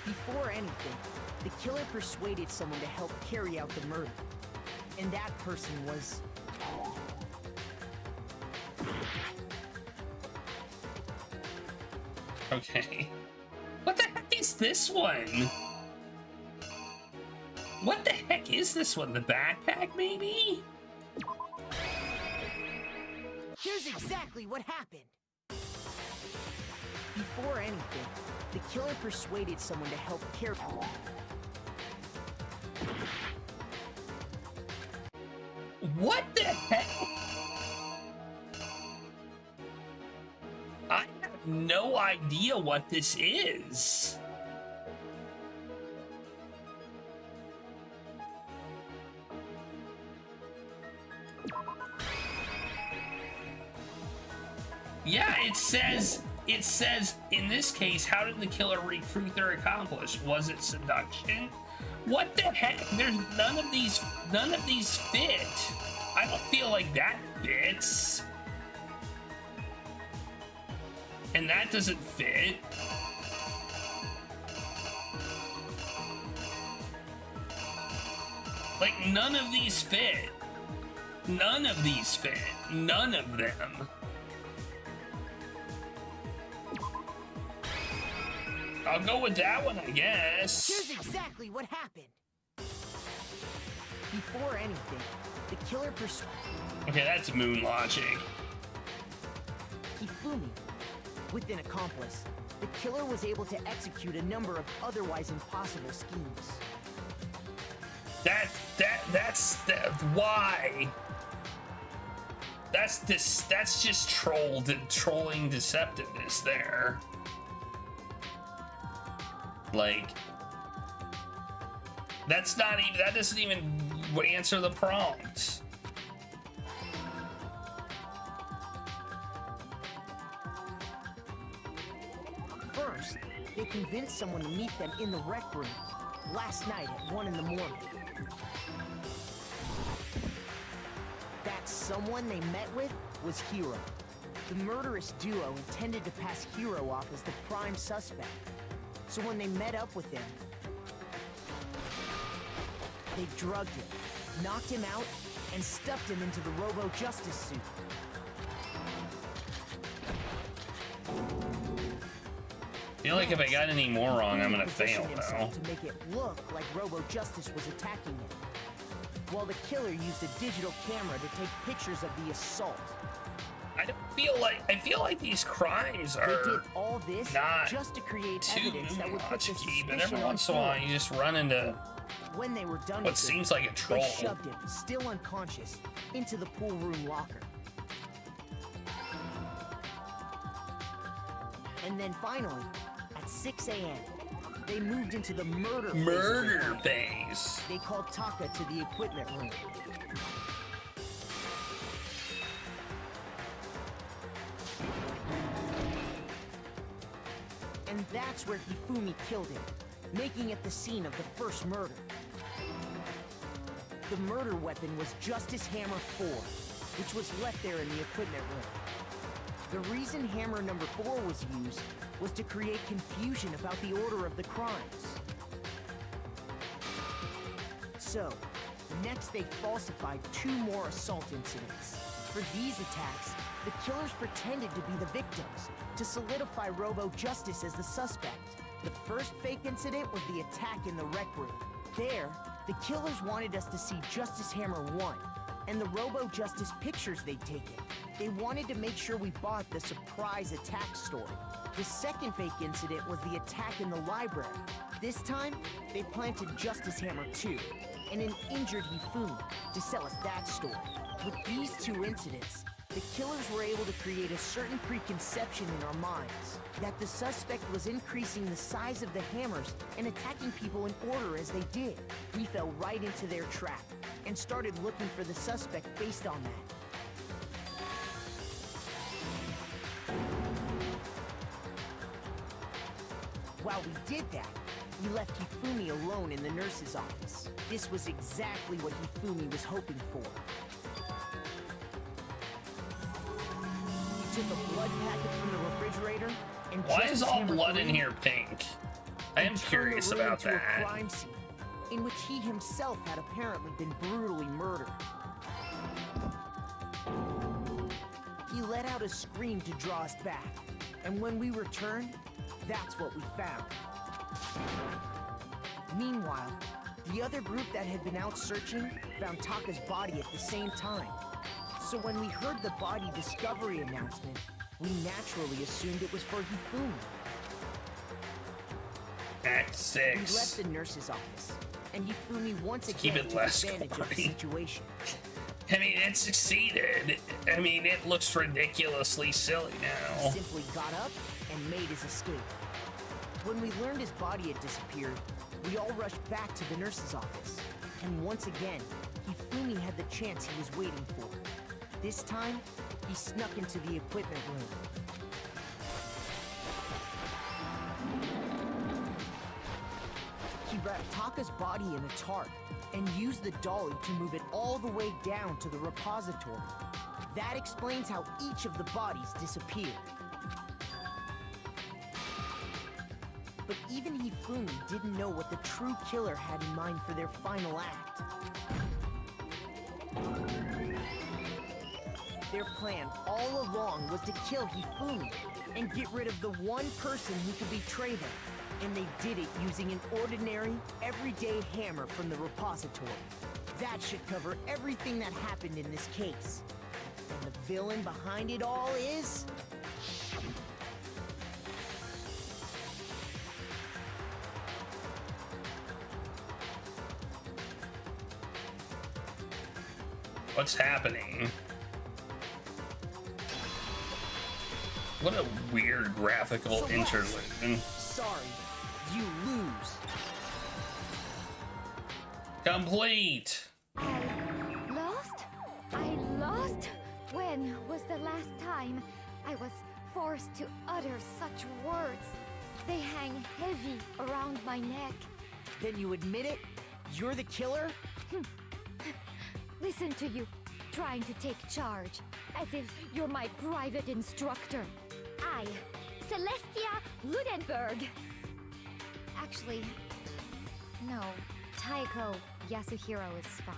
Before anything, the killer persuaded someone to help carry out the murder. And that person was... Okay. What the heck is this one? What the heck is this one? The backpack, maybe? Here's exactly what happened. Before anything, the killer persuaded someone to help care for him. What the heck? I have no idea what this is. Yeah, it says in this case, how did the killer recruit their accomplice? Was it seduction? What the heck? There's none of these fit. I don't feel like that fits. And that doesn't fit. Like, none of these fit. None of these fit. None of them. I'll go with that one, I guess. Here's exactly what happened. Before anything, the killer Okay, that's moon logic. Hifumi. With an accomplice, the killer was able to execute a number of otherwise impossible schemes. That's why. That's just trolling deceptiveness there. Like, that doesn't even answer the prompt. First, they convinced someone to meet them in the rec room last night at 1 in the morning. That someone they met with was Hiro. The murderous duo intended to pass Hiro off as the prime suspect. So when they met up with him, they drugged him, knocked him out, and stuffed him into the Robo Justice suit. I feel like if I got any more wrong, I'm gonna fail though. To make it look like Robo Justice was attacking him, while the killer used a digital camera to take pictures of the assault. I feel like these crimes are They did all this not just to create too evidence that would put the logic-y, but every suspicion on once in a while Hiro. you just run into When they were done what with seems him, like a troll. They shoved him, still unconscious, into the pool room locker. And then finally, at 6 a.m., they moved into the murder phase. They called Taka to the equipment room. And that's where Hifumi killed him, making it the scene of the first murder. The murder weapon was Justice Hammer 4, which was left there in the equipment room. The reason Hammer number 4 was used was to create confusion about the order of the crimes. So, next they falsified 2 more assault incidents. For these attacks, the killers pretended to be the victims, to solidify Robo Justice as the suspect. The first fake incident was the attack in the rec room. There, the killers wanted us to see Justice Hammer 1, and the Robo Justice pictures they'd taken. They wanted to make sure we bought the surprise attack story. The second fake incident was the attack in the library. This time, they planted Justice Hammer 2 and an injured Hifumi to sell us that story. With these 2 incidents, the killers were able to create a certain preconception in our minds that the suspect was increasing the size of the hammers and attacking people in order as they did. We fell right into their trap and started looking for the suspect based on that. While we did that, we left Hifumi alone in the nurse's office. This was exactly what Hifumi was hoping for. He took a blood packet from the refrigerator and why is all blood in here pink? I am curious about that. A crime scene in which he himself had apparently been brutally murdered. He let out a scream to draw us back, and when we returned, that's what we found. Meanwhile, the other group that had been out searching found Taka's body at the same time. So when we heard the body discovery announcement, we naturally assumed it was for Hifumi. Act 6. We left the nurse's office, and Hifumi once Keep again it took less advantage of the gory. situation. I mean, it succeeded. I mean, it looks ridiculously silly now. He simply got up and made his escape. When we learned his body had disappeared, we all rushed back to the nurse's office. And once again, Hifumi had the chance he was waiting for. This time, he snuck into the equipment room. He wrapped Taka's body in a tarp and used the dolly to move it all the way down to the repository. That explains how each of the bodies disappeared. But even Hifumi didn't know what the true killer had in mind for their final act. Their plan all along was to kill Hifumi and get rid of the one person who could betray them. And they did it using an ordinary, everyday hammer from the repository. That should cover everything that happened in this case. And the villain behind it all is... What's happening? What a weird graphical interlude. Sorry, you lose. Complete. Lost? I lost? When was the last time I was forced to utter such words? They hang heavy around my neck. Then you admit it? You're the killer? Listen to you, trying to take charge, as if you're my private instructor. I, Celestia Ludenberg. Actually, no, Taiko Yasuhiro is fine.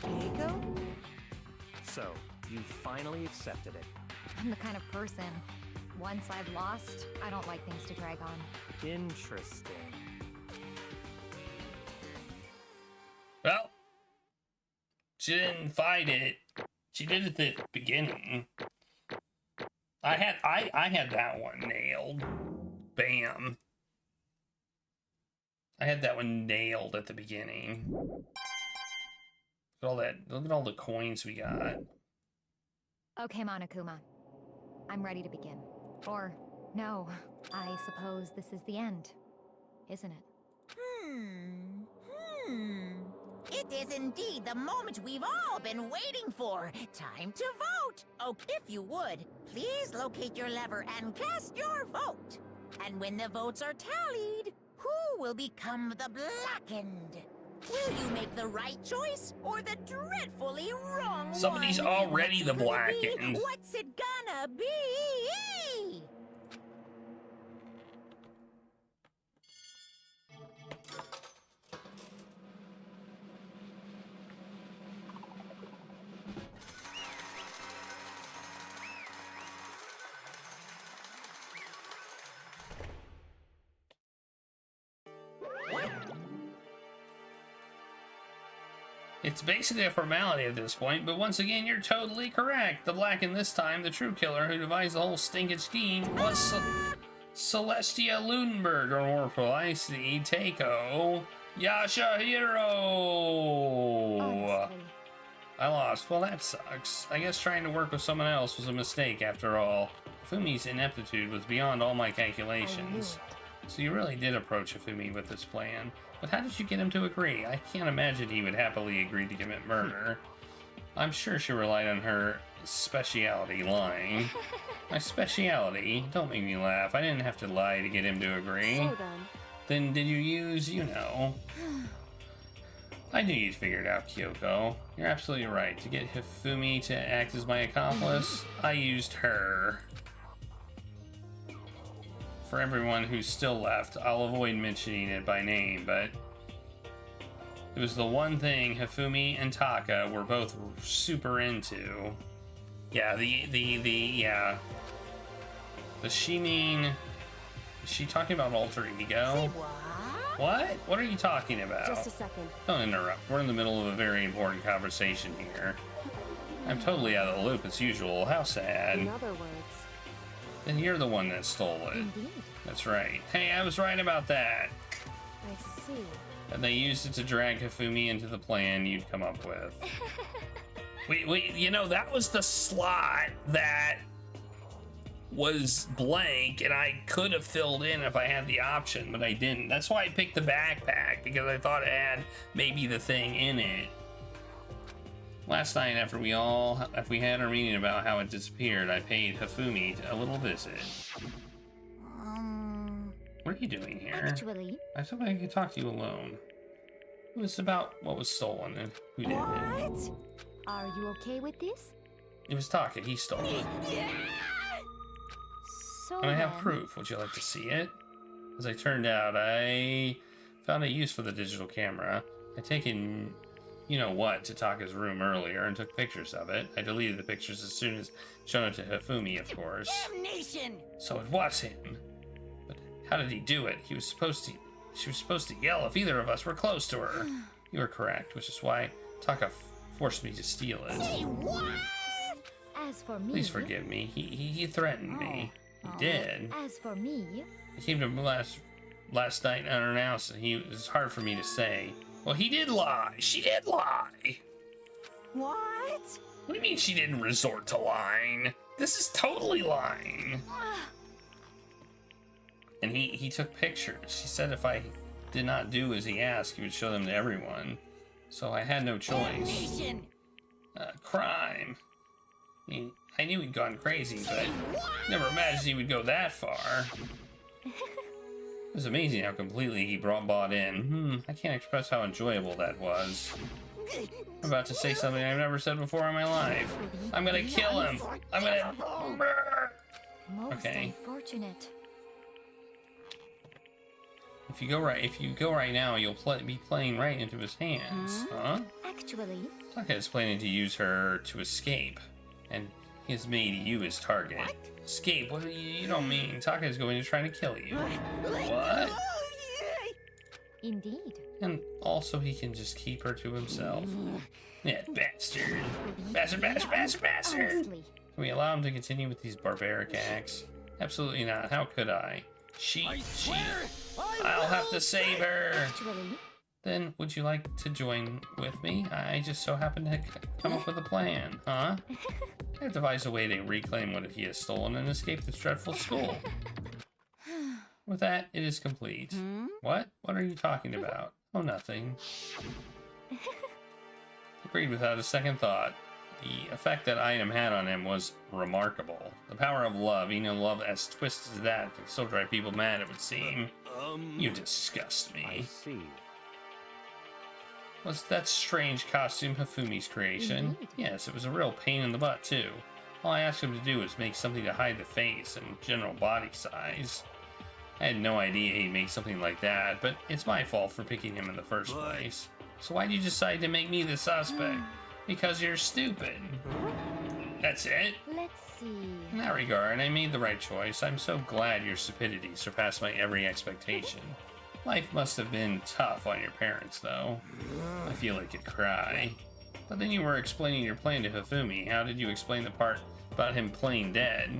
Taiko? So, you finally accepted it. I'm the kind of person, once I've lost, I don't like things to drag on. Interesting. Well, she didn't fight it. She did it at the beginning. I had that one nailed. Bam. I had that one nailed at the beginning. Look at all that. Look at all the coins we got. Okay, Monokuma. I'm ready to begin. Or, no, I suppose this is the end, isn't it? It is indeed the moment we've all been waiting for. Time to vote. Oh, if you would, please locate your lever and cast your vote. And when the votes are tallied, who will become the blackened? Will you make the right choice or the dreadfully wrong one? Somebody's already the blackened. What's it gonna be? It's basically a formality at this point, but once again, you're totally correct. The Black, and this time, the true killer who devised the whole stinking scheme was Celestia Lunenburg, or more precisely, Takeo Yashahiro. Honestly. I lost. Well, that sucks. I guess trying to work with someone else was a mistake after all. Hifumi's ineptitude was beyond all my calculations. So you really did approach Hifumi with this plan. But how did you get him to agree? I can't imagine he would happily agree to commit murder. I'm sure she relied on her speciality, lying. My speciality? Don't make me laugh. I didn't have to lie to get him to agree. So Then did you use, I knew you'd figure it out, Kyoko. You're absolutely right. To get Hifumi to act as my accomplice, I used her. For everyone who's still left, I'll avoid mentioning it by name, but it was the one thing Hifumi and Taka were both super into. Yeah, yeah. Does she mean... Is she talking about alter ego? What? What are you talking about? Just a second. Don't interrupt. We're in the middle of a very important conversation here. I'm totally out of the loop as usual. How sad. In other words... Then you're the one that stole it. Indeed. That's right. Hey, I was right about that. I see. And they used it to drag Hifumi into the plan you'd come up with. Wait, that was the slot that was blank, and I could have filled in if I had the option, but I didn't. That's why I picked the backpack, because I thought it had maybe the thing in it. Last night, after we had our meeting about how it disappeared, I paid Hifumi a little visit. What are you doing here? Actually... I thought I could talk to you alone. It was about what was stolen and who did it. What? Are you okay with this? It was Taka. He stole it. So And I have then- proof. Would you like to see it? As it turned out, I found a use for the digital camera. I'd taken you-know-what to Taka's room earlier and took pictures of it. I deleted the pictures as soon as shown it to Hifumi, of course. Damnation! So it was him. But how did he do it? She was supposed to yell if either of us were close to her. You were correct, which is why Taka forced me to steal it. Say what? As for me... Please forgive me. He threatened me. He did. As for me... He came to me last night unannounced, and it was hard for me to say. Well, he did lie. She did lie. What? What do you mean she didn't resort to lying? This is totally lying. And he took pictures. He said if I did not do as he asked, he would show them to everyone. So I had no choice. Crime. I mean, I knew he'd gone crazy, but never imagined he would go that far. It was amazing how completely he bought in. I can't express how enjoyable that was. I'm about to say something I've never said before in my life. I'm gonna kill him. I'm gonna... Most Okay. unfortunate. If you go right now, you'll be playing right into his hands. Huh? Actually... Taka is planning to use her to escape, and he has made you his target. What? Escape? What do you don't mean? Taka is going to try to kill you. What? Indeed. And also he can just keep her to himself. That bastard. Bastard. Honestly. Can we allow him to continue with these barbaric acts? Absolutely not. How could I? She. I'll have to save her. Actually... Then, would you like to join with me? I just so happened to come up with a plan, huh? I've devised a way to reclaim what he has stolen and escape this dreadful school. With that, it is complete. What? What are you talking about? Oh, nothing. Agreed without a second thought. The effect that item had on him was remarkable. The power of love, even love as twisted as that, can still drive people mad, it would seem. You disgust me. I see. Was that strange costume Hifumi's creation? Indeed. Yes, it was a real pain in the butt, too. All I asked him to do was make something to hide the face and general body size. I had no idea he'd make something like that, but it's my fault for picking him in the first place. So why'd you decide to make me the suspect? Because you're stupid. That's it? Let's see... In that regard, I made the right choice. I'm so glad your stupidity surpassed my every expectation. Life must have been tough on your parents, though. I feel I could cry. But then you were explaining your plan to Hifumi. How did you explain the part about him playing dead?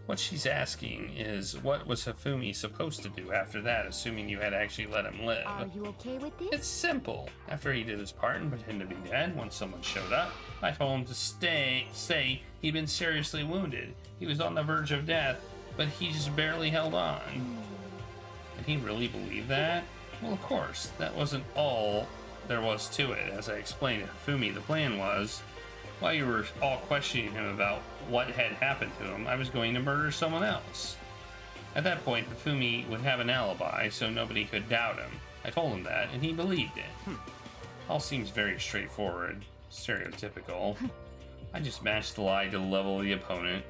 What she's asking is, what was Hifumi supposed to do after that, assuming you had actually let him live? Are you okay with this? It's simple. After he did his part and pretended to be dead, when someone showed up, I told him to say he'd been seriously wounded. He was on the verge of death, but he just barely held on. Did he really believe that? Well, of course, that wasn't all there was to it. As I explained to Hifumi, the plan was, while you were all questioning him about what had happened to him, I was going to murder someone else. At that point, Hifumi would have an alibi, so nobody could doubt him. I told him that, and he believed it. All seems very straightforward, stereotypical. I just matched the lie to the level of the opponent.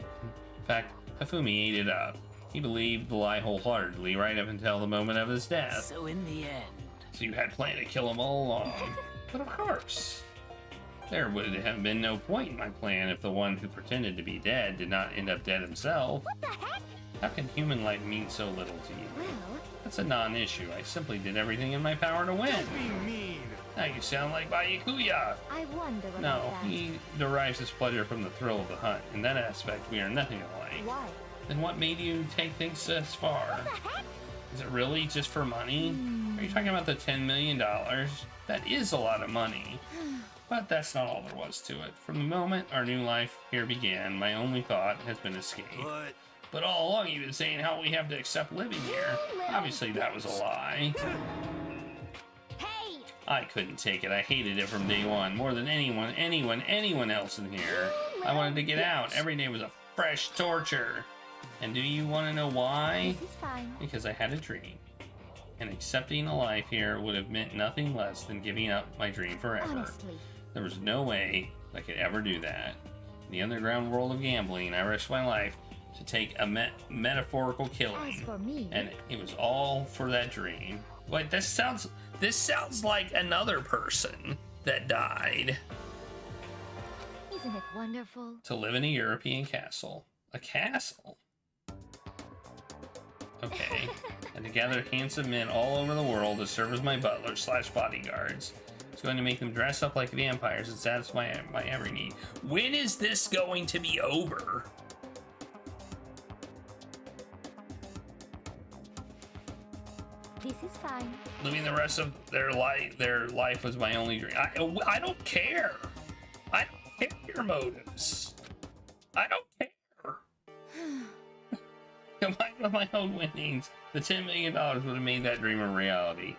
In fact, Hifumi ate it up. He believed the lie wholeheartedly right up until the moment of his death. So in the end... So you had planned to kill him all along. But of course. There would have been no point in my plan if the one who pretended to be dead did not end up dead himself. What the heck? How can human life mean so little to you? Well, That's a non-issue. I simply did everything in my power to win. Don't be mean. Now you sound like Bayukuya. I wonder about No, that. he derives his pleasure from the thrill of the hunt. In that aspect, we are nothing alike. Why? Then what made you take things this far? What the heck? Is it really just for money? Are you talking about the $10 million? That is a lot of money. But that's not all there was to it. From the moment our new life here began, my only thought has been escape. But all along you've been saying how we have to accept living here. Obviously that was a lie. Hey! I couldn't take it. I hated it from day one. More than anyone else in here. I wanted to get out. Every day was a fresh torture. And do you want to know why? This is fine. Because I had a dream. And accepting a life here would have meant nothing less than giving up my dream forever. Honestly. There was no way I could ever do that. In the underground world of gambling, I risked my life to take a metaphorical killing. As for me, And it was all for that dream. Wait, this sounds like another person that died. isn't it wonderful? To live in a European castle. A castle? Okay. And to gather handsome men all over the world to serve as my butlers / bodyguards. It's going to make them dress up like vampires and satisfy my every need. When is this going to be over? This is fine. Living the rest of their life was my only dream. I don't care. I don't care your motives. I don't care. Combined with my own winnings, the $10 million would have made that dream a reality.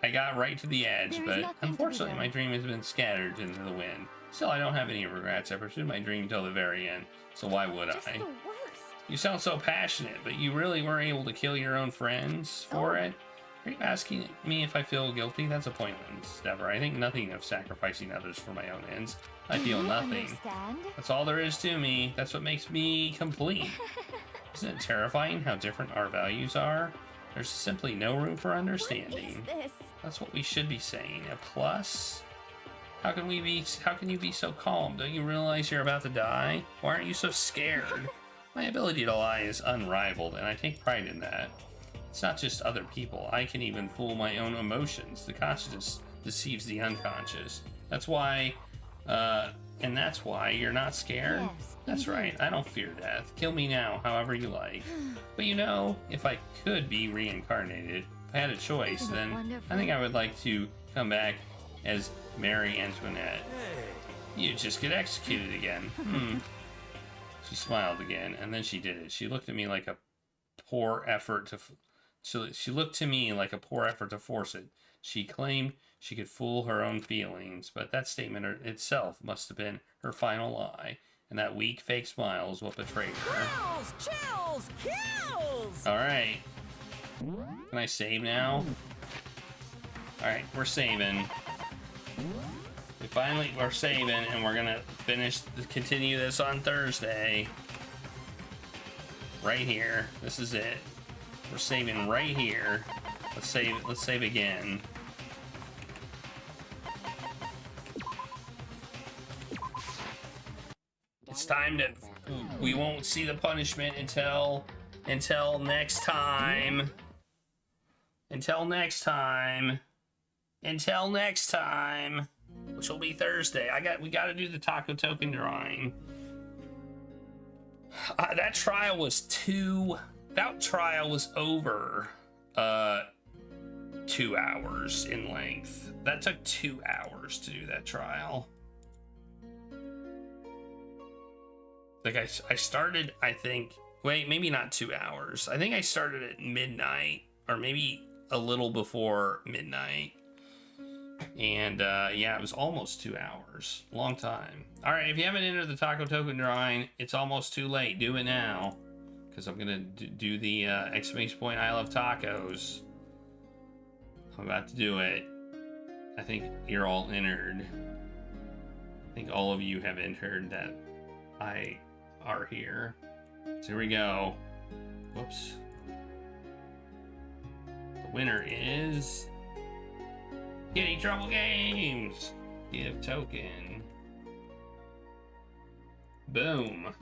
I got right to the edge, but unfortunately my dream has been scattered into the wind. Still, I don't have any regrets. I pursued my dream till the very end, so why would I? The worst. You sound so passionate, but you really were able to kill your own friends for it? Are you asking me if I feel guilty? That's a pointless endeavor. I think nothing of sacrificing others for my own ends. I feel nothing. Understand? That's all there is to me. That's what makes me complete. Isn't it terrifying how different our values are? There's simply no room for understanding. What is this? That's what we should be saying. A plus? How can you be so calm? Don't you realize you're about to die? Why aren't you so scared? My ability to lie is unrivaled, and I take pride in that. It's not just other people. I can even fool my own emotions. The conscious deceives the unconscious. That's why, that's why you're not scared? Yes, That's right. I don't fear death. Kill me now, however you like. But you know, if I could be reincarnated, if I had a choice, Isn't it then wonderful? I think I would like to come back as Marie Antoinette. You just get executed again. She smiled again, and then she did it. She looked at me like a poor effort to... She looked to me like a poor effort to force it. She claimed she could fool her own feelings, but that statement itself must have been her final lie. And that weak, fake smile is what betrayed her. Kills! Chills! Kills! Alright. Can I save now? Alright, we're saving. We're saving, and we're gonna continue this on Thursday. Right here. This is it. We're saving right here. Let's save again. It's time to... We won't see the punishment until next time. Until next time. Until next time, which will be Thursday. We got to do the taco token drawing. That trial was over 2 hours in length. That took 2 hours to do that trial. Like I started, I think, wait, maybe not 2 hours. I think I started at midnight, or maybe a little before midnight. And yeah, it was almost 2 hours. Long time. All right, if you haven't entered the taco token drawing, it's almost too late. Do it now, because I'm gonna do the exclamation point I love tacos. I'm about to do it. I think you're all entered. I think all of you have entered that I are here. So here we go. Whoops. The winner is Kitty Trouble Games. Give token. Boom.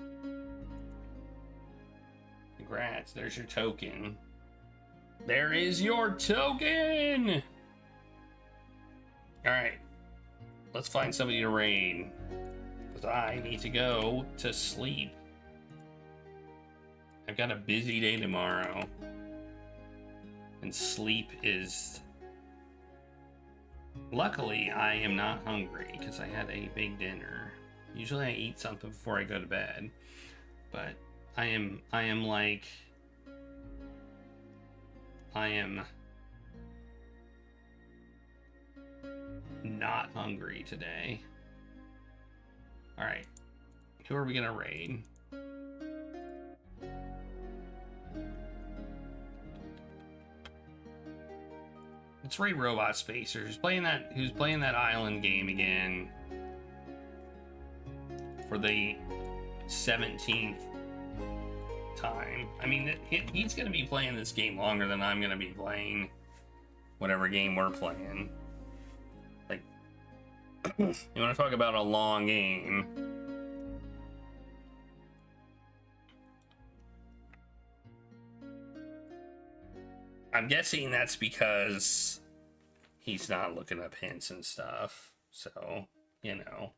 Congrats. There's your token. There is your token. All right. Let's find somebody to raid, because I need to go to sleep. I've got a busy day tomorrow. And sleep is... Luckily, I am not hungry because I had a big dinner. Usually I eat something before I go to bed. But I am not hungry today. Alright. Who are we gonna raid? Let's raid Robot Spacer. Who's playing that island game again for the 17th time. I mean, he's gonna be playing this game longer than I'm gonna be playing whatever game we're playing. Like, you want to talk about a long game? I'm guessing that's because he's not looking up hints and stuff. So, you know,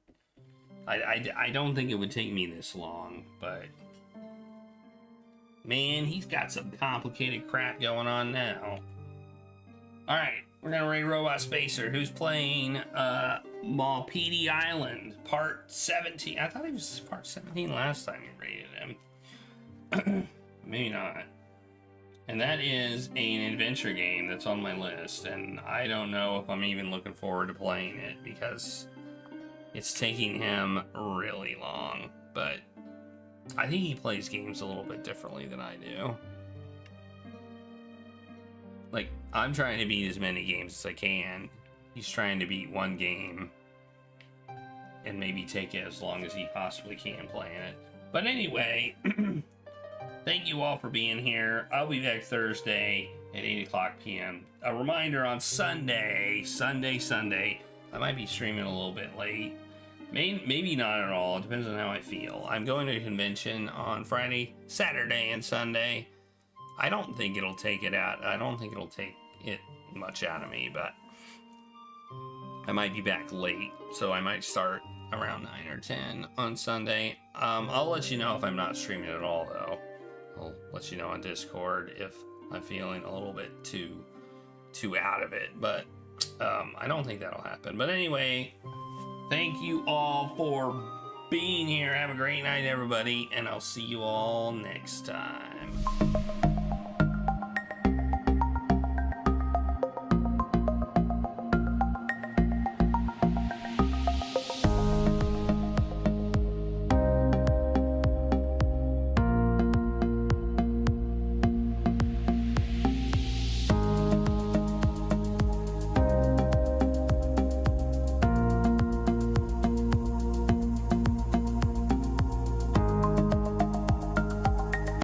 I don't think it would take me this long, but man, he's got some complicated crap going on now. All right, we're gonna raid Robot Spacer, who's playing Malpedi Island, part 17. I thought he was part 17 last time we raided him. Maybe not. And that is an adventure game that's on my list, and I don't know if I'm even looking forward to playing it because it's taking him really long. But I think he plays games a little bit differently than I do. Like, I'm trying to beat as many games as I can. He's trying to beat one game and maybe take it as long as he possibly can playing it. But anyway, thank you all for being here. I'll be back Thursday at 8 o'clock p.m. A reminder on Sunday. I might be streaming a little bit late. Maybe not at all. It depends on how I feel. I'm going to a convention on Friday, Saturday, and Sunday. I don't think it'll take it out. I don't think it'll take it much out of me, but I might be back late, so I might start around 9 or 10 on Sunday. I'll let you know if I'm not streaming at all, though. I'll let you know on Discord if I'm feeling a little bit too out of it, but I don't think that'll happen. But anyway, thank you all for being here. Have a great night, everybody, and I'll see you all next time.